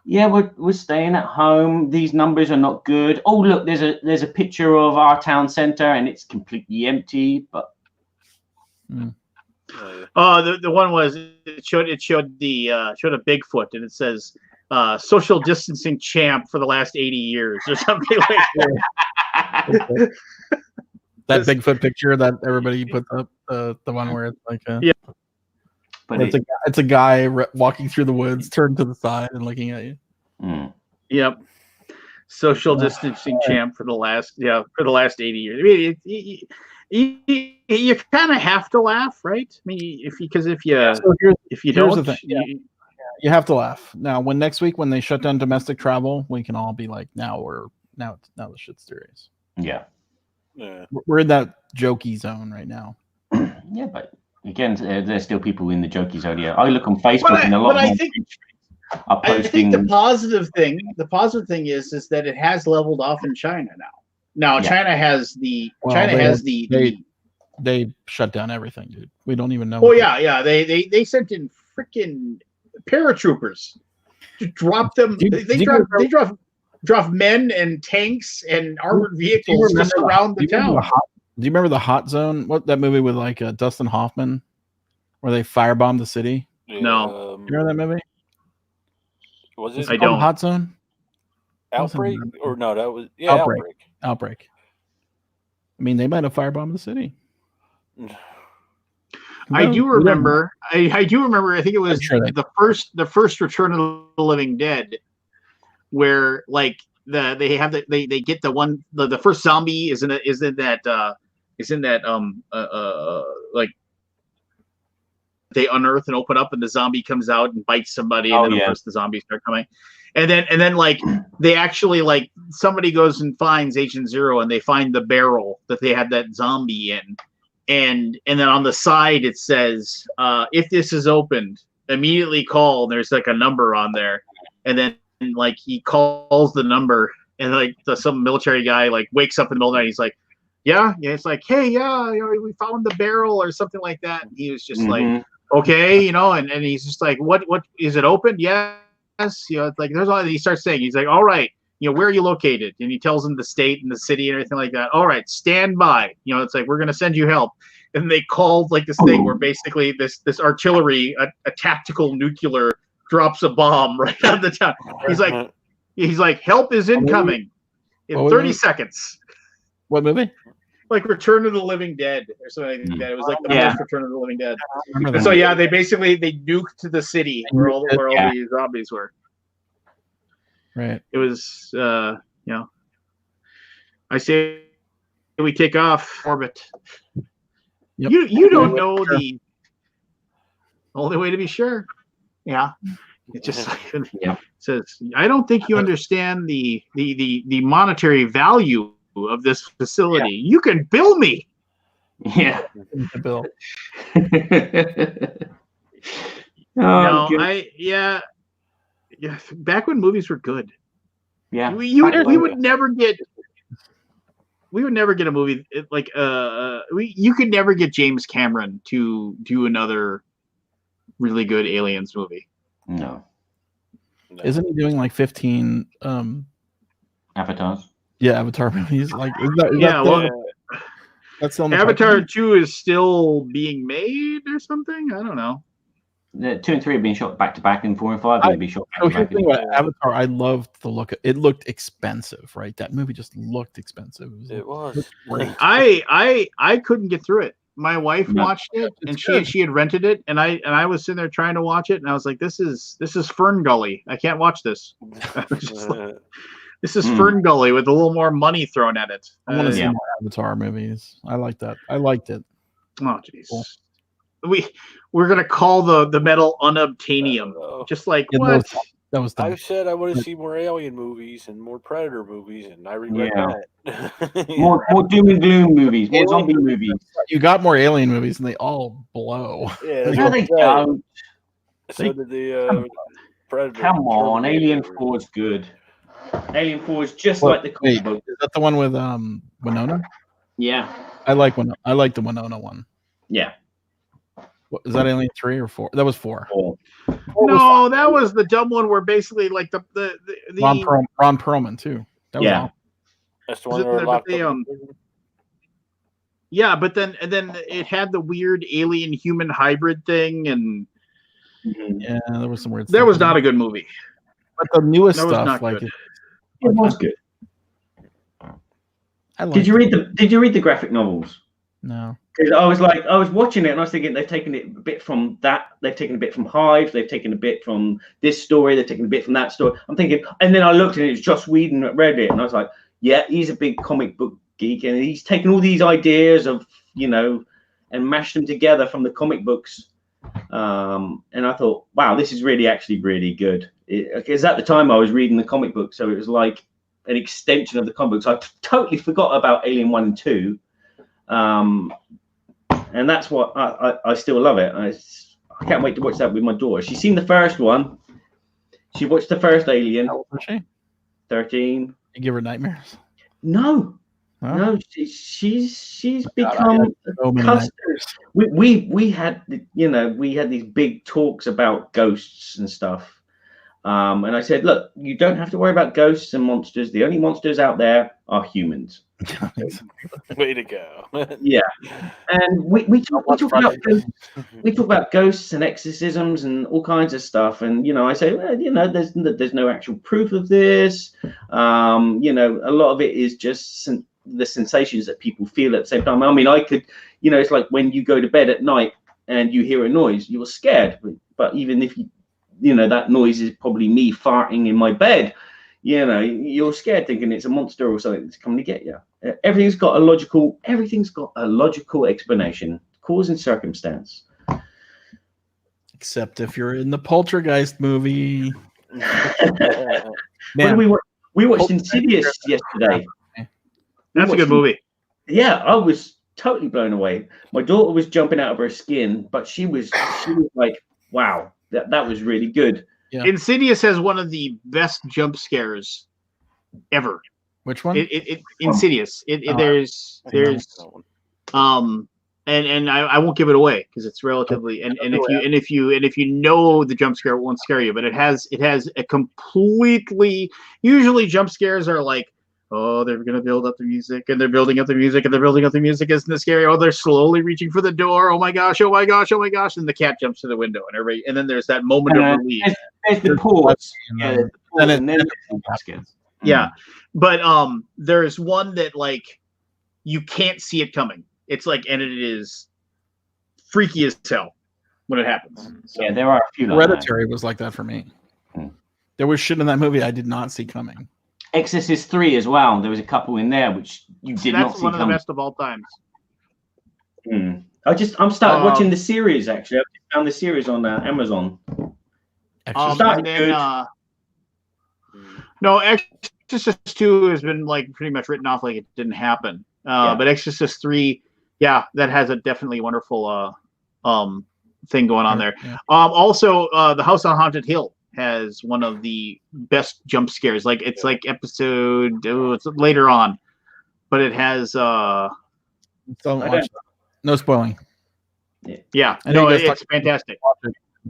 yeah, we're staying at home. These numbers are not good. Oh, look, there's a picture of our town center and it's completely empty. But the one was it showed a Bigfoot, and it says social distancing champ for the last 80 years or something like that. That Bigfoot picture that everybody puts up, the one where it's like yeah. But it's a guy walking through the woods, turned to the side and looking at you. Yep. Social distancing champ for the last 80 years. I mean, you kind of have to laugh, right? I mean, if you don't, the thing. You have to laugh. Now, next week when they shut down domestic travel, we can all be like, now the shit's serious. Yeah. We're in that jokey zone right now. Yeah, but again, there's still people in the jokey zone. Yeah, I look on Facebook and a lot of I think the positive thing is that it has leveled off in China now. Now China has they shut down everything, dude. We don't even know. Oh yeah. They sent in freaking paratroopers to drop them. They drop men and tanks and armored vehicles just around the town. Do you remember the Hot Zone? What, that movie with like Dustin Hoffman, where they firebombed the city? No, you remember that movie? Was it? I don't. Hot Zone. Outbreak or no? That was Outbreak. I mean, they might have firebombed the city. I do remember. I do remember. I think it was the first Return of the Living Dead, where like they get the first zombie is in that like they unearth and open up and the zombie comes out and bites somebody, and then of course the zombies start coming, and then like they actually like somebody goes and finds Agent Zero and they find the barrel that they had that zombie in. And then on the side it says, if this is opened, immediately call. And there's like a number on there, and then like he calls the number, and like some military guy like wakes up in the middle of the night. He's like, yeah. It's like, hey, we found the barrel or something like that. And he was just like, okay, and he's just like, what is it open? Yes, it's like there's all. He starts saying, he's like, all right, where are you located? And he tells him the state and the city and everything like that. All right, stand by. It's like, we're gonna send you help. And they called like this thing where basically this artillery, a tactical nuclear, drops a bomb right on the town. He's like, help is incoming in 30 seconds. What movie? Like Return of the Living Dead or something like that. It was like the first Return of the Living Dead. Remember So that. they nuked the city where all the zombies were. Right. It was I say we take off orbit. Yep. You don't know the only way to be sure. Yeah. It just says, I don't think you understand the monetary value of this facility. Yeah. You can bill me. Yeah. Bill. Back when movies were good. Yeah. We would never get a movie like you could never get James Cameron to do another really good Aliens movie. No. Isn't he doing like 15 Avatars? Yeah, Avatar movies. Like that's Avatar 2 is still being made or something. I don't know. The 2 and 3 are being shot back to back, and 4 and 5 are going to be shot back to back. Avatar, I loved the look. It looked expensive, right? That movie just looked expensive. It was great. I couldn't get through it. My wife watched it, and she had rented it, and I was sitting there trying to watch it, and I was like, this is Fern Gully. I can't watch this. This is Fern Gully with a little more money thrown at it. I want to see more Avatar movies. I like that. I liked it. Oh jeez. Cool. We're gonna call the metal unobtainium. Just like what? That was dumb. I said I want to see more Alien movies and more Predator movies, and I regret that. more doom and gloom movies, more zombie movies. You got more Alien movies, and they all blow. Yeah, no, they don't. So did the Predator. Come on, Alien 4 is good. Alien 4 is just like the comic book. Is that the one with Winona? Yeah, I like the Winona one. Yeah. What, is that Alien 3 or 4? That was 4. No, that was the dumb one where basically like the Ron Perlman too. That was awesome. That's the one where locked up. Yeah, but then it had the weird alien human hybrid thing, and yeah, there was some weird. That was not a good movie. But the newest stuff, like it was good. Did you read the graphic novels? No. Because I was watching it and I was thinking they've taken it a bit from that, they've taken a bit from Hive, they've taken a bit from this story, they've taken a bit from that story. I'm thinking, and then I looked and it was Joss Whedon that read it, and I was like, yeah, he's a big comic book geek, and he's taken all these ideas of, and mashed them together from the comic books. And I thought, wow, this is actually really good. Because at the time I was reading the comic book, so it was like an extension of the comic books. I totally forgot about Alien 1 and 2. And that's what I still love it. I can't wait to watch that with my daughter. She's seen the first one. She watched the first Alien. How old was she? 13. You give her nightmares? No. Huh? No, she's become accustomed. We had these big talks about ghosts and stuff. And I said, look, you don't have to worry about ghosts and monsters. The only monsters out there are humans. Way to go. Yeah. And we talk about ghosts and exorcisms and all kinds of stuff. And, I say, well, there's no actual proof of this. A lot of it is just the sensations that people feel at the same time. I mean, I could, it's like when you go to bed at night and you hear a noise, you're scared. But even if that noise is probably me farting in my bed, you're scared thinking it's a monster or something that's coming to get you. Everything's got a logical explanation, cause and circumstance. Except if you're in the Poltergeist movie. Man, we watched Insidious yesterday. That's a good movie. Yeah, I was totally blown away. My daughter was jumping out of her skin, but she was like, wow, that was really good. Yeah. Insidious has one of the best jump scares ever. Which one? Insidious. There's and and I won't give it away because it's relatively and if you know the jump scare, it won't scare you, but it has a completely, usually jump scares are like, oh, they're gonna build up the music and they're building up the music and they're building up the music, isn't it scary? Oh, they're slowly reaching for the door, oh my gosh, oh my gosh, oh my gosh, and the cat jumps to the window and everybody, and then there's that moment of relief. There's the pause. And And then then the baskets. Yeah, but there's one that like you can't see it coming. It's like, and it is freaky as hell when it happens. So, Yeah, there are a few like that. Hereditary was like that for me. There was shit in that movie I did not see coming. Exorcist 3 as well. There was a couple in there which you did not that's see one of the coming. best of all times. I'm started watching the series actually. I just found the series on Amazon. And then no, Exorcist 2 has been like pretty much written off like it didn't happen. But Exorcist 3, yeah, that has a definitely wonderful thing going on there. Yeah. Also, the House on Haunted Hill has one of the best jump scares. Like it's like episode it's later on, but it has Don't watch it. No spoiling. yeah, I know no, you guys it's fantastic.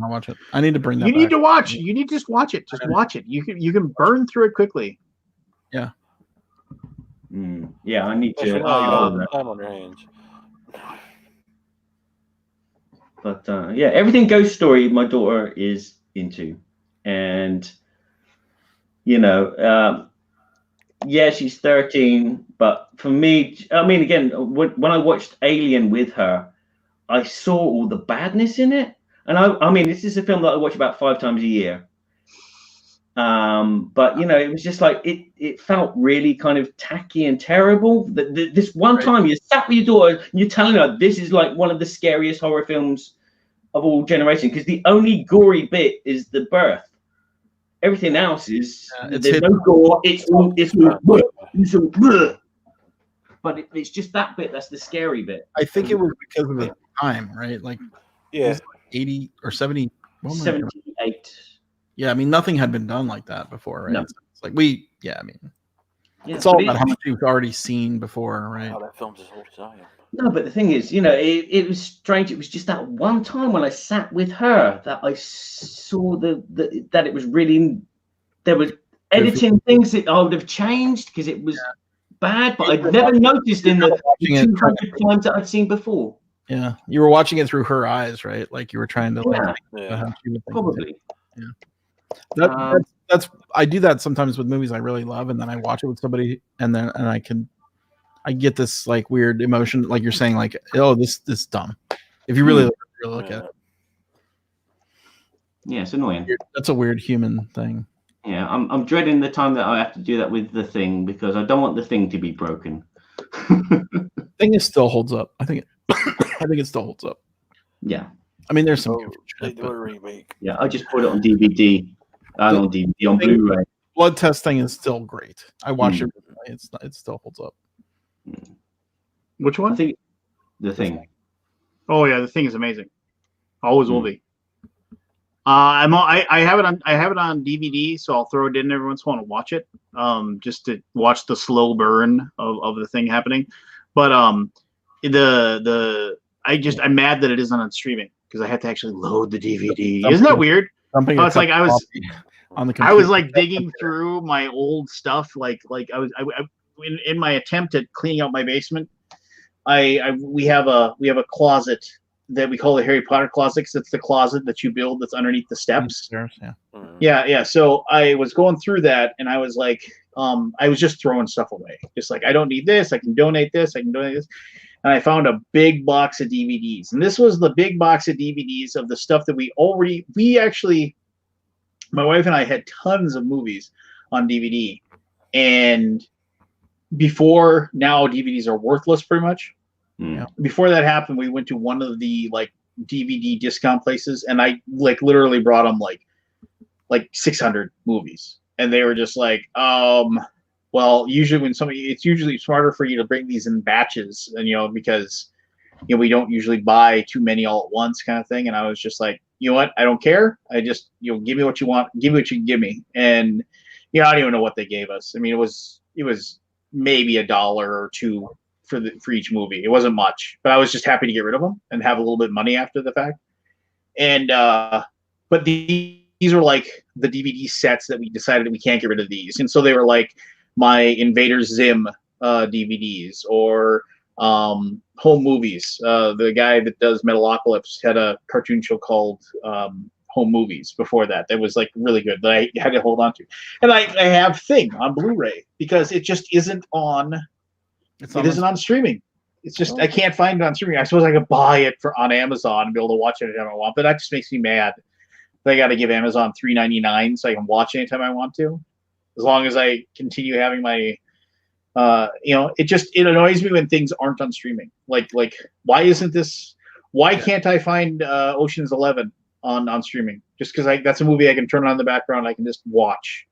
I'll watch it. I need to bring that You need back. to watch. You need to just watch it. Just watch it. You can burn through it quickly. Yeah. Yeah, I need to. Especially now you have time on your hands. But yeah, everything Ghost Story my daughter is into, and yeah, she's 13. But for me, I mean, again, when I watched Alien with her, I saw all the badness in it, and I mean, this is a film that I watch about 5 times a year. But it was just like it felt really kind of tacky and terrible. This one time you sat with your daughter and you're telling her this is like one of the scariest horror films of all generation, because the only gory bit is the birth. Everything else is there's no gore. It's all but it's just that bit that's the scary bit. I think it was because of the time, right? Like, Yeah, 80 or 70. 78. Yeah, I mean, nothing had been done like that before, right? No. It's like Yeah, it's all about how much you've already seen before, right? wow, that film's as old as I am. No, but the thing is, it was strange. It was just that one time when I sat with her that I saw that it was really, there was editing things that I would have changed because it was bad, but I'd never noticed in the 200 times that I'd seen before. Yeah, you were watching it through her eyes, right? Like you were trying to like Yeah. how she would think. Probably. Yeah. That's I do that sometimes with movies I really love, and then I watch it with somebody, and I get this like weird emotion, like you're saying, like, oh, this dumb. If you really look at it, Yeah, it's annoying. that's a weird human thing. Yeah, I'm dreading the time that I have to do that with The Thing, because I don't want The Thing to be broken. Thing is still holds up. I think it still holds up. Yeah. I mean, there's some Oh, goofy they shit, do but a remake. Yeah, I just put it on DVD. On DVD, on Blu-ray. Blood Test thing is still great. I watched it. It still holds up. Which one? I think The Thing. Oh yeah, the thing is amazing. Always will be. I have it on DVD, so I'll throw it in every once in a while to watch it, just to watch the slow burn of the thing happening. But I'm mad that it isn't on streaming because I had to actually load the DVD. Isn't that weird? It's like I was on the computer. I was like digging through my old stuff, like I was in my attempt at cleaning out my basement. We have a closet that we call the Harry Potter closet, because it's the closet that you build that's underneath the steps. Yeah. So I was going through that, and I was like, I was just throwing stuff away. Just like, I don't need this. I can donate this. I can donate this. And I found a big box of DVDs. And this was the big box of DVDs of the stuff that my wife and I had tons of movies on DVD. And before, now DVDs are worthless pretty much. Yeah. Before that happened, we went to one of the like DVD discount places, and I like literally brought them like 600 movies, and they were just like, well, usually it's usually smarter for you to bring these in batches, and because we don't usually buy too many all at once, kind of thing. And I was just like, you know what, I don't care. I just give me what you want, give me what you can give me, and I don't even know what they gave us. I mean, it was maybe $1 or $2 for each movie. It wasn't much, but I was just happy to get rid of them and have a little bit of money after the fact. And but these were like the DVD sets that we decided we can't get rid of these, and so they were like my Invader Zim DVDs or home movies. The guy that does Metalocalypse had a cartoon show called Home Movies before that. That was like really good that I had to hold on to. And I have Thing on Blu-ray because it just isn't on. It isn't on streaming. It's just I can't find it on streaming. I suppose I could buy it on Amazon and be able to watch it anytime I want, but that just makes me mad. I got to give Amazon $3.99 so I can watch anytime I want to, as long as I continue having my. It annoys me when things aren't on streaming. Like why isn't this? Why can't I find Ocean's 11 on streaming? Just because that's a movie I can turn on in the background. I can just watch.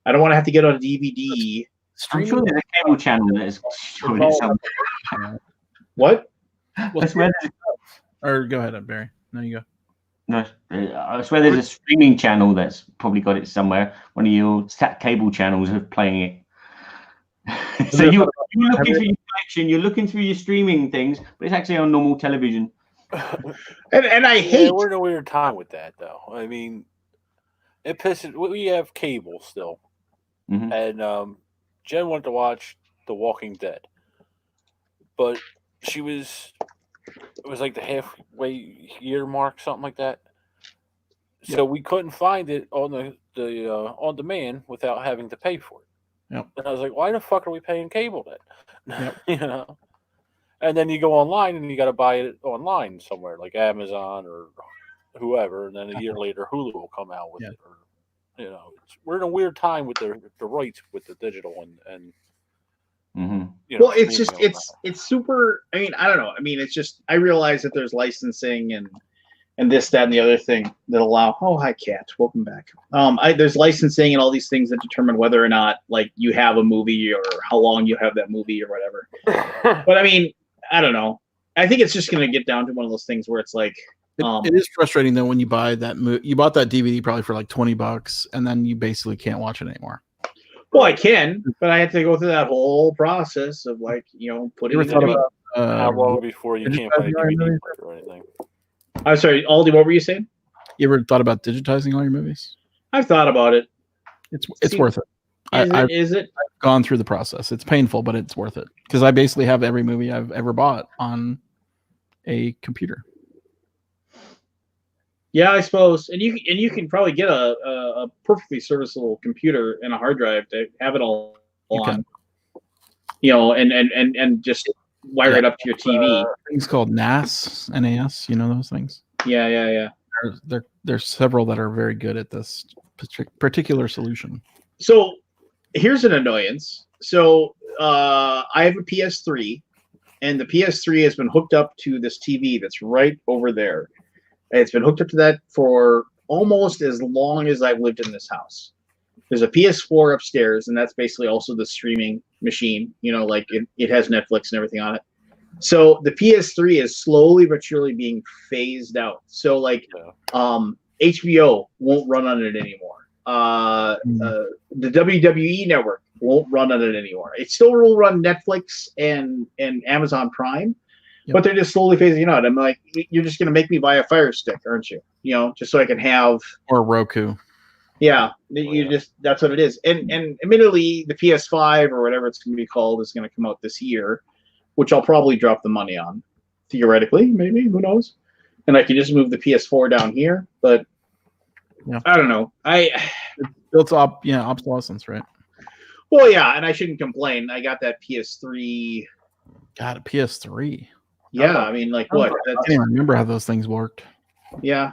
I don't want to have to get on a DVD. I'm sure there's a cable channel that is showing it somewhere. What? Or go ahead, Barry. No, you go. No, I swear there's a streaming channel that's probably got it somewhere. One of your sat cable channels are playing it. So you're looking through your collection, you're looking through your streaming things, but it's actually on normal television. And I hate. We're in a weird time with that, though. I mean, it pisses. We have cable still, and Jen wanted to watch The Walking Dead, but it was like the halfway year mark, something like that. So we couldn't find it on the on demand without having to pay for it. Yep. And I was like, why the fuck are we paying cable then? Yep. And then you go online and you got to buy it online somewhere like Amazon or whoever, and then a year later Hulu will come out with it. Or, we're in a weird time with the rights with the digital and well, it's just it's super. I mean, I don't know. I mean, it's just I realize that there's licensing and this, that, and the other thing that allow. Oh, hi, Cat. Welcome back. There's licensing and all these things that determine whether or not like you have a movie or how long you have that movie or whatever. But I mean, I don't know. I think it's just going to get down to one of those things where it's like. It is frustrating though when you buy that you bought that DVD probably for like $20 and then you basically can't watch it anymore. Well, I can, but I had to go through that whole process of like putting. You ever thought about how long before you can't play DVD or anything? I'm sorry, Aldi. What were you saying? You ever thought about digitizing all your movies? I've thought about it. It's worth it. Is it? I've gone through the process. It's painful, but it's worth it because I basically have every movie I've ever bought on a computer. Yeah, I suppose, and you can probably get a perfectly serviceable computer and a hard drive to have it all on, and just wire it up to your TV. Things called NAS, you know those things. Yeah. There's several that are very good at this particular solution. So here's an annoyance. So I have a PS3, and the PS3 has been hooked up to this TV that's right over there. It's been hooked up to that for almost as long as I've lived in this house. There's a PS4 upstairs, and that's basically also the streaming machine. Like it has Netflix and everything on it. So the PS3 is slowly but surely being phased out. So like HBO won't run on it anymore. The WWE Network won't run on it anymore. It still will run Netflix and Amazon Prime. Yep. But they're just slowly phasing it out. I'm like, you're just going to make me buy a Fire Stick, aren't you? Just so I can have. Or Roku. Yeah, that's what it is. And admittedly, the PS5 or whatever it's going to be called is going to come out this year, which I'll probably drop the money on. Theoretically, maybe, who knows? And I can just move the PS4 down here, but I don't know. It's obsolescence, right? Well, yeah, and I shouldn't complain. I got that PS3. Got a PS3. Yeah, I mean, like what? I can't even remember how those things worked. Yeah.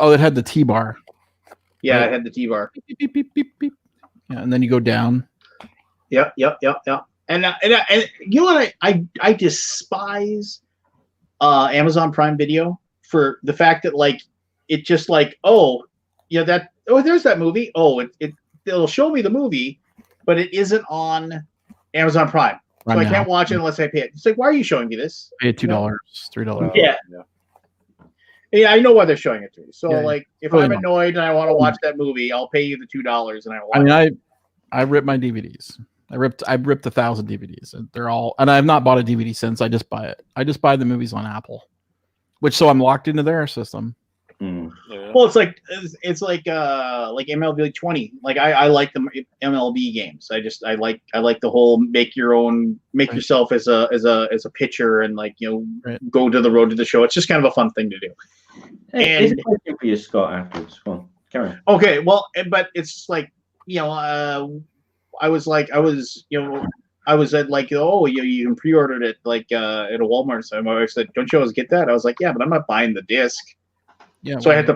Oh, it had the T-bar. Yeah, it had the T-bar. Beep, beep, beep, beep, beep. Yeah, and then you go down. Yep. And you know what? I despise Amazon Prime Video for the fact that like it just like there's that movie. It'll show me the movie, but it isn't on Amazon Prime. So I can't watch it unless I pay it. It's like, why are you showing me this? Pay $2, $3. Yeah, I know why they're showing it to me. So, if I'm annoyed and I want to watch that movie, I'll pay you the $2 and I watch it. I rip my DVDs. I ripped 1,000 DVDs, and they're all. And I've not bought a DVD since. I just buy it. I just buy the movies on Apple, so I'm locked into their system. Mm. Yeah. Well, it's like MLB 20. Like I like the MLB games. I like the whole make yourself as a pitcher and go to the road to the show. It's just kind of a fun thing to do. Hey, And- there's a question for you, Scott, afterwards. Go on, carry on. Okay, well, but it's like I was at you can pre-order it at a Walmart. So my wife said, "Don't you always get that?" I was like, "Yeah, but I'm not buying the disc." Yeah. So I had to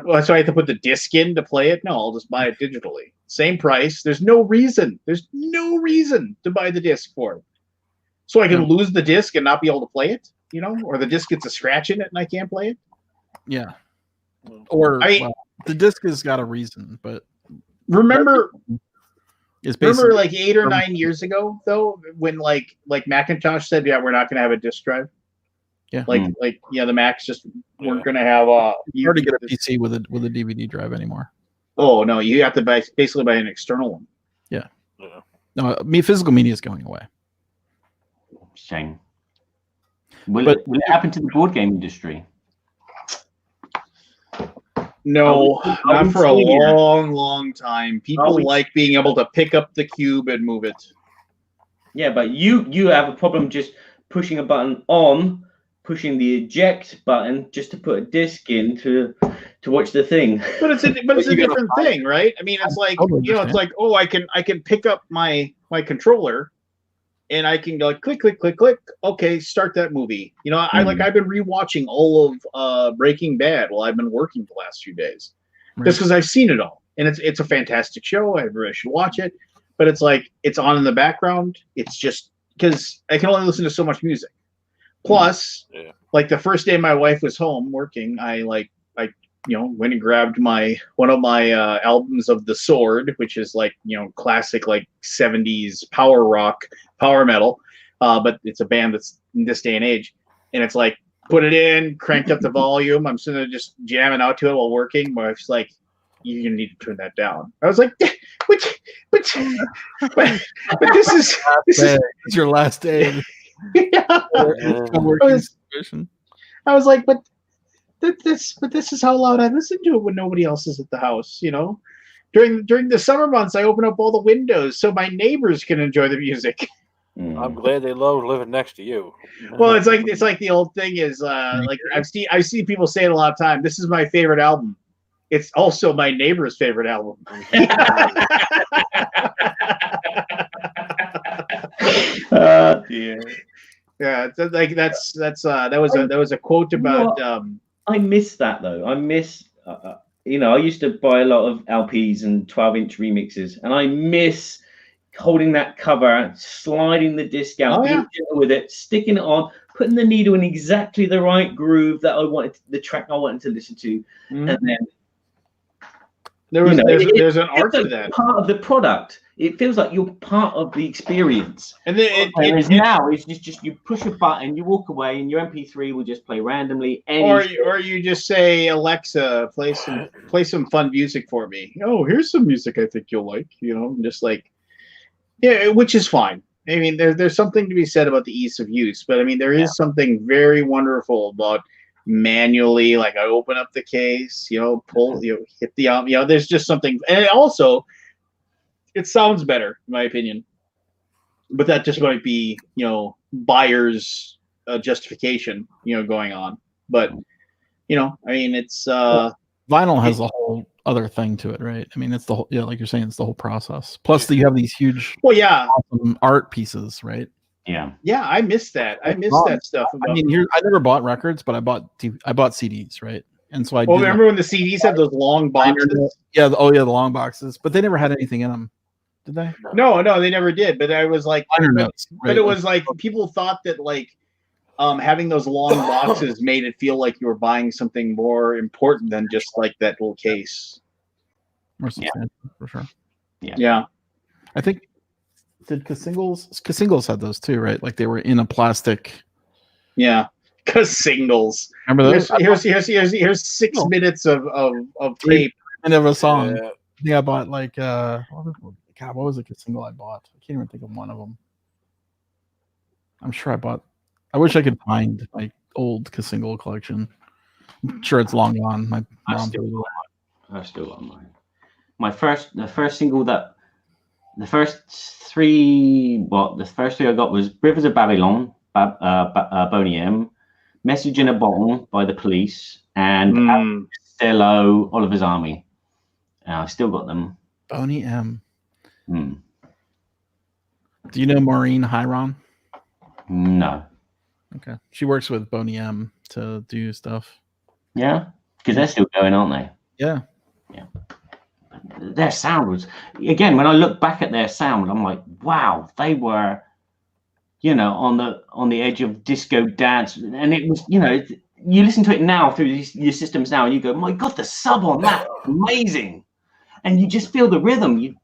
put the disc in to play it. No, I'll just buy it digitally. Same price. There's no reason to buy the disc for it. So I can lose the disc and not be able to play it, or the disc gets a scratch in it and I can't play it. Yeah. Or the disc has got a reason, but Remember like 8 or 9 from- years ago though, when like Macintosh said, yeah, we're not going to have a disc drive. Yeah. The Macs just weren't going to have you hard to get a PC with a DVD drive anymore. Oh no, you have to basically buy an external one. Yeah. No, physical media is going away. Shame. Will it happen to the board game industry? No, Are not we for a seeing it? long time. People like being able to pick up the cube and move it. Yeah, but you have a problem just pushing a button on, pushing the eject button just to put a disc in to watch the thing. But it's a different thing, right? I mean, it's like it's like, oh, I can pick up my controller and I can go click, click, click, click. Okay, start that movie. I've been rewatching all of Breaking Bad while I've been working the last few days, just because I've seen it all, and it's a fantastic show. Everybody should watch it. But it's like it's on in the background. It's just because I can only listen to so much music. Plus, like the first day my wife was home working, I went and grabbed one of my albums of The Sword, which is classic 70s power rock, power metal, but it's a band that's in this day and age, and it's like put it in, cranked up the volume. I'm sitting there just jamming out to it while working. My wife's like, "You're gonna need to turn that down." I was like, but this is it's your last day. Yeah. I was like, but this is how loud I listen to it when nobody else is at the house. During the summer months, I open up all the windows so my neighbors can enjoy the music. I'm glad they love living next to you. Well, it's like the old thing is I've seen people say it a lot of time. This is my favorite album. It's also my neighbor's favorite album. Yeah, that was a quote about. I miss that though. I miss. I used to buy a lot of LPs and 12-inch remixes, and I miss holding that cover, sliding the disc out, being gentle with it, sticking it on, putting the needle in exactly the right groove that I wanted, the track I wanted to listen to, and then there's an art to that. Part of the product. It feels like you're part of the experience. And then now it's just you push a button, you walk away, and your MP3 will just play randomly. Or you just say, Alexa, play some fun music for me. Oh, here's some music I think you'll like. Just which is fine. I mean, there's something to be said about the ease of use, but I mean, there is something very wonderful about manually, I open up the case, pull, hit the there's just something, and also it sounds better in my opinion, but that just might be buyer's justification going on. But I mean, it's vinyl has a whole other thing to it, right? I mean, it's the whole, like you're saying, it's the whole process. Plus, you have these huge, awesome art pieces, right? Yeah, I miss that. I miss that stuff. I mean, I never bought records, but I bought CDs, right? And so remember when the CDs had those long boxes? Yeah, the long boxes, but they never had anything in them, did they? No, they never did. But I was like, but it was like people thought that having those long boxes made it feel like you were buying something more important than just that little case. More substantial, for sure. Yeah. I think Casingles had those too, right? They were in a plastic. Yeah, Casingles. Remember those? Here's 6 minutes of tape And of a song. Yeah, I bought God, what was the single I bought? I can't even think of one of them. I'm sure I bought. I wish I could find my old single collection. I'm sure it's long gone. My mom. I've still got mine. The first single that the first three I got was Rivers of Babylon, Boney M, Message in a Bottle by The Police, and Costello, Oliver's Army. I've still got them. Boney M. Hmm. Do you know Maureen Hyron? No. Okay. She works with Boney M to do stuff. Yeah? Because they're still going, aren't they? Yeah. Yeah. Their sound was, again, when I look back at their sound, I'm like, wow, they were, on the edge of disco dance. And it was, you listen to it now through your systems now and you go, my God, the sub on that, amazing. And you just feel the rhythm,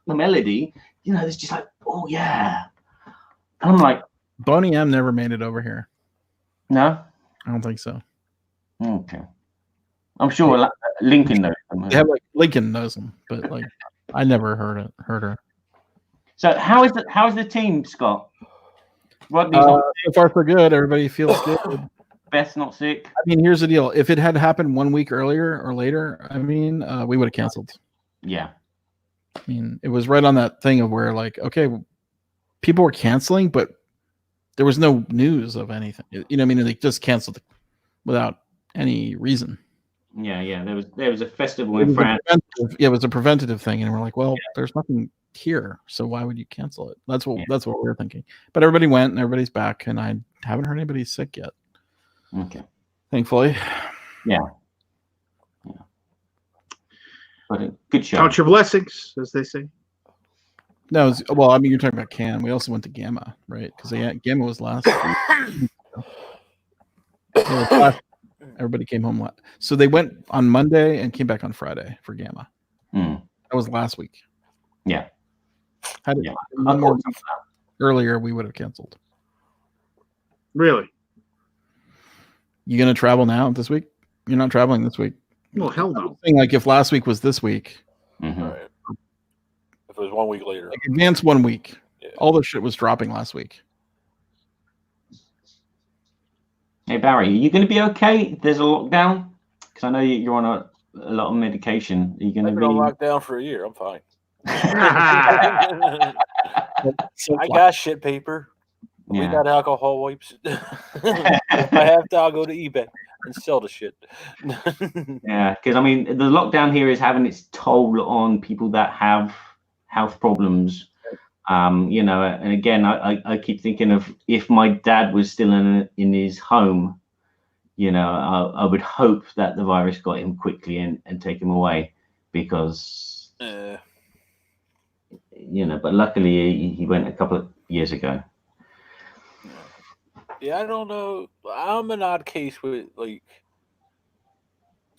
the melody, it's just like, oh yeah. And I'm like, Boney M never made it over here. No? I don't think so. Okay. I'm sure Lincoln knows them. Yeah, Lincoln knows them, but I never heard her. So how is the team, Scott? Rodney's so far so good. Everybody feels good. Beth's not sick. I mean, here's the deal. If it had happened 1 week earlier or later, we would have canceled. Yeah. I mean, it was right on that thing of where okay, people were canceling, but there was no news of anything. They just canceled it without any reason. Yeah. There was a festival in France. It was a preventative thing, and we're like, well, there's nothing here, so why would you cancel it? That's what we're thinking. But everybody went, and everybody's back, and I haven't heard anybody sick yet. Okay. Thankfully. Yeah. But a good show. Count your blessings, as they say. No, you're talking about Can. We also went to Gamma, right? Because Gamma was last. Everybody came home. So they went on Monday and came back on Friday for Gamma. Mm. That was last week. Yeah. One more week earlier, we would have canceled. Really? You gonna travel now this week? You're not traveling this week. Well, hell no. If last week was this week, mm-hmm. Right. If it was 1 week later, advance 1 week. Yeah. All the shit was dropping last week. Hey Barry, are you going to be okay if there's a lockdown? Because I know you're on a lot of medication. Are you going to I've be been on lockdown for a year. I'm fine. I I got shit paper. We got alcohol wipes. If I have to, I'll go to eBay and sell the shit. Yeah, because the lockdown here is having its toll on people that have health problems. And again, I keep thinking of if my dad was still in his home, I would hope that the virus got him quickly and take him away because, but luckily he went a couple of years ago. Yeah, I don't know. I'm an odd case with I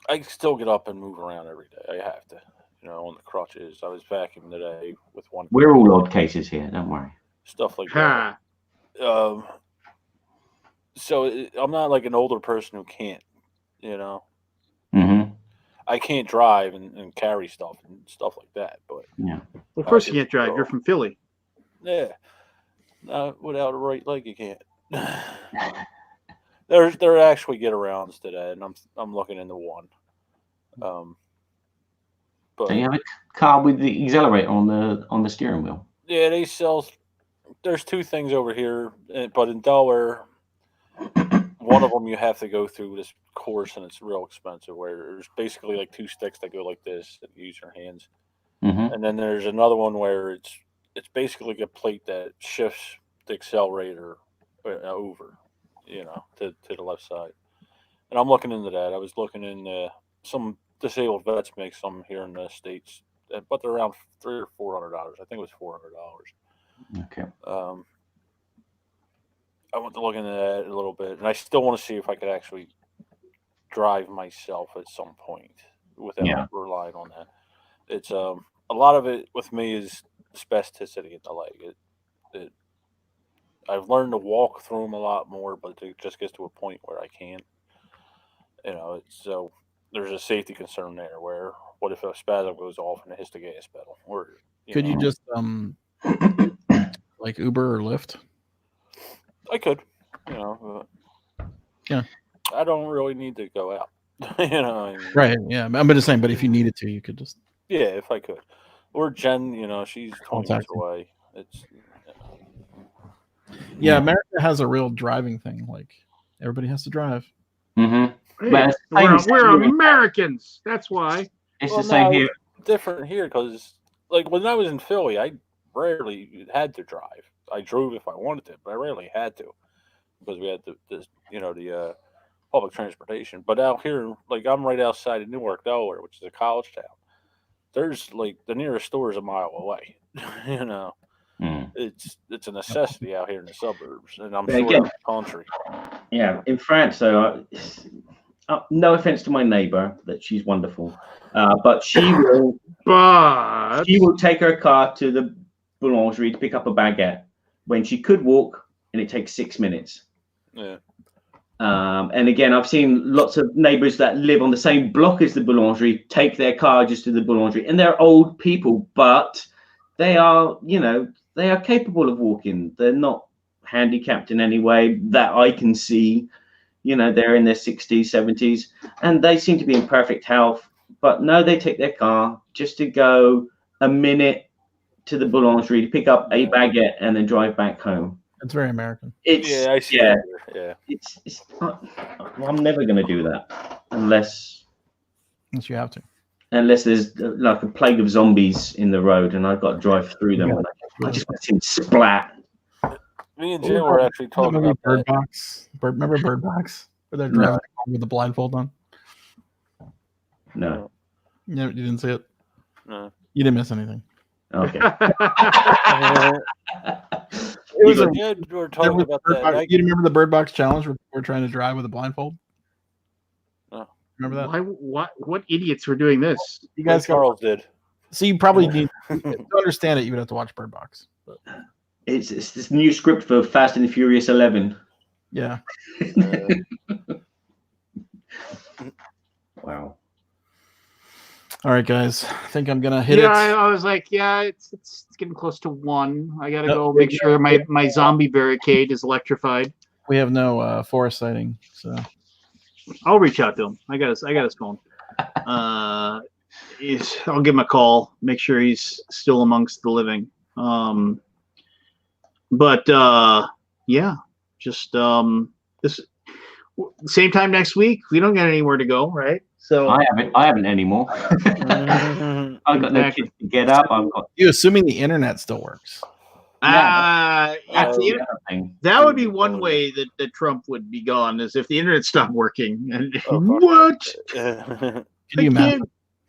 can still get up and move around every day. I have to, on the crutches. I was vacuuming today with one. We're all odd cases here. Don't worry. Stuff like that. So I'm not like an older person who can't, Mm-hmm. I can't drive and carry stuff and stuff like that. But yeah, well, of course you can't drive. You're from Philly. Yeah, without a right leg, you can't. There actually get arounds today, and I'm looking into one. But so you have a car with the accelerator on the steering wheel. Yeah, they sell. There's two things over here, but in Delaware, one of them you have to go through this course, and it's real expensive. Where there's basically like two sticks that go like this that you use your hands, and then there's another one where it's basically a plate that shifts the accelerator over, to the left side. And I'm looking into that. I was looking in some disabled vets make some here in the States, but they're around $300 or $400. I think it was $400. Okay. I went to look into that a little bit, and I still want to see if I could actually drive myself at some point without relying on that. It's a lot of it with me is spasticity in the leg. I've learned to walk through them a lot more, but it just gets to a point where I can't. So there's a safety concern there. Where what if a spasm goes off and it hits the gas pedal? Or could you just like Uber or Lyft? I could, you know. Yeah. I don't really need to go out. You know. I mean, Right. Yeah. I'm just saying. But if you needed to, you could just. yeah, if I could. Or Jen, you know, she's 20 minutes Taxi. away. It's Yeah, America has a real driving thing. Like everybody has to drive. Mm-hmm. Hey, But it's the same we're here. Americans. That's why. It's well, the same no, here. it's different here because, like, when I was in Philly, I rarely had to drive. I drove if I wanted to, but I rarely had to because we had the public transportation. But out here, like, I'm right outside of Newark, Delaware, which is a college town. There's like the nearest store is a mile away. You know, Mm. it's a necessity out here in the suburbs, and I'm But sure again- out in the country. Yeah, in France, though, no offense to my neighbor, that she's wonderful, but she will But take her car to the boulangerie to pick up a baguette when she could walk, and it takes 6 minutes. Yeah. And again, I've seen lots of neighbors that live on the same block as the boulangerie take their car just to the boulangerie, and they're old people, but they are, they are capable of walking. They're not handicapped in any way that I can see. They're in their 60s, 70s, and they seem to be in perfect health. But no, they take their car just to go a minute to the boulangerie to pick up a baguette and then drive back home. It's very American. It's I see. That here. Yeah. it's not, I'm never going to do that unless You have to. there's like a plague of zombies in the road and I've got to drive through them. And I just want to see them splat. Me and Jim were actually talking Remember about Bird that. Box? Remember Bird Box? Where they're driving with the blindfold on? No. You didn't see it? No. You didn't miss anything. Okay. It was a, Yeah, we were there talking was about Bird that. Box- you remember the Bird Box challenge where we're trying to drive with a blindfold? No. Remember that? what idiots were doing this? You guys got, Charles did. so you probably need to understand it. You would have to watch Bird Box. But It's this new script for Fast and the Furious 11. yeah. Wow. All right, guys. I think I'm gonna hit Yeah, it. I was like, yeah, it's getting close to 1. I gotta Yep. go make sure my zombie barricade is electrified. We have no forest sighting, so I'll reach out to him. I got his phone. I'll give him a call. Make sure he's still amongst the living. But yeah, just this same time next week. We don't got anywhere to go, right? So I haven't anymore. I've got no kids to get up. I've got you assuming the internet still works. that's if the the other thing. that would be one way that Trump would be gone, is if the internet stopped working. And Oh, fuck. what? Could you imagine?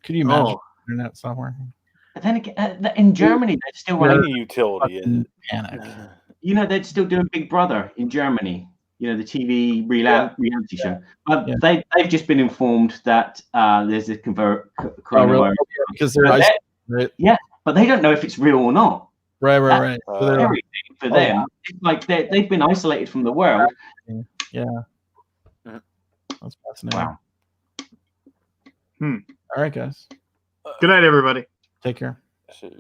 Could you imagine the internet stop working? But then again, in Germany, they're still Any running. utility is Panic. They're still doing Big Brother in Germany. The TV reality show. But they've just been informed that there's a coronavirus. Because they're But isolated, right? but they don't know if it's real or not. Right. So they're like, Everything for them, it's like they've been isolated from the world. yeah. That's fascinating. Wow. All right, guys. Good night, everybody. Take care. so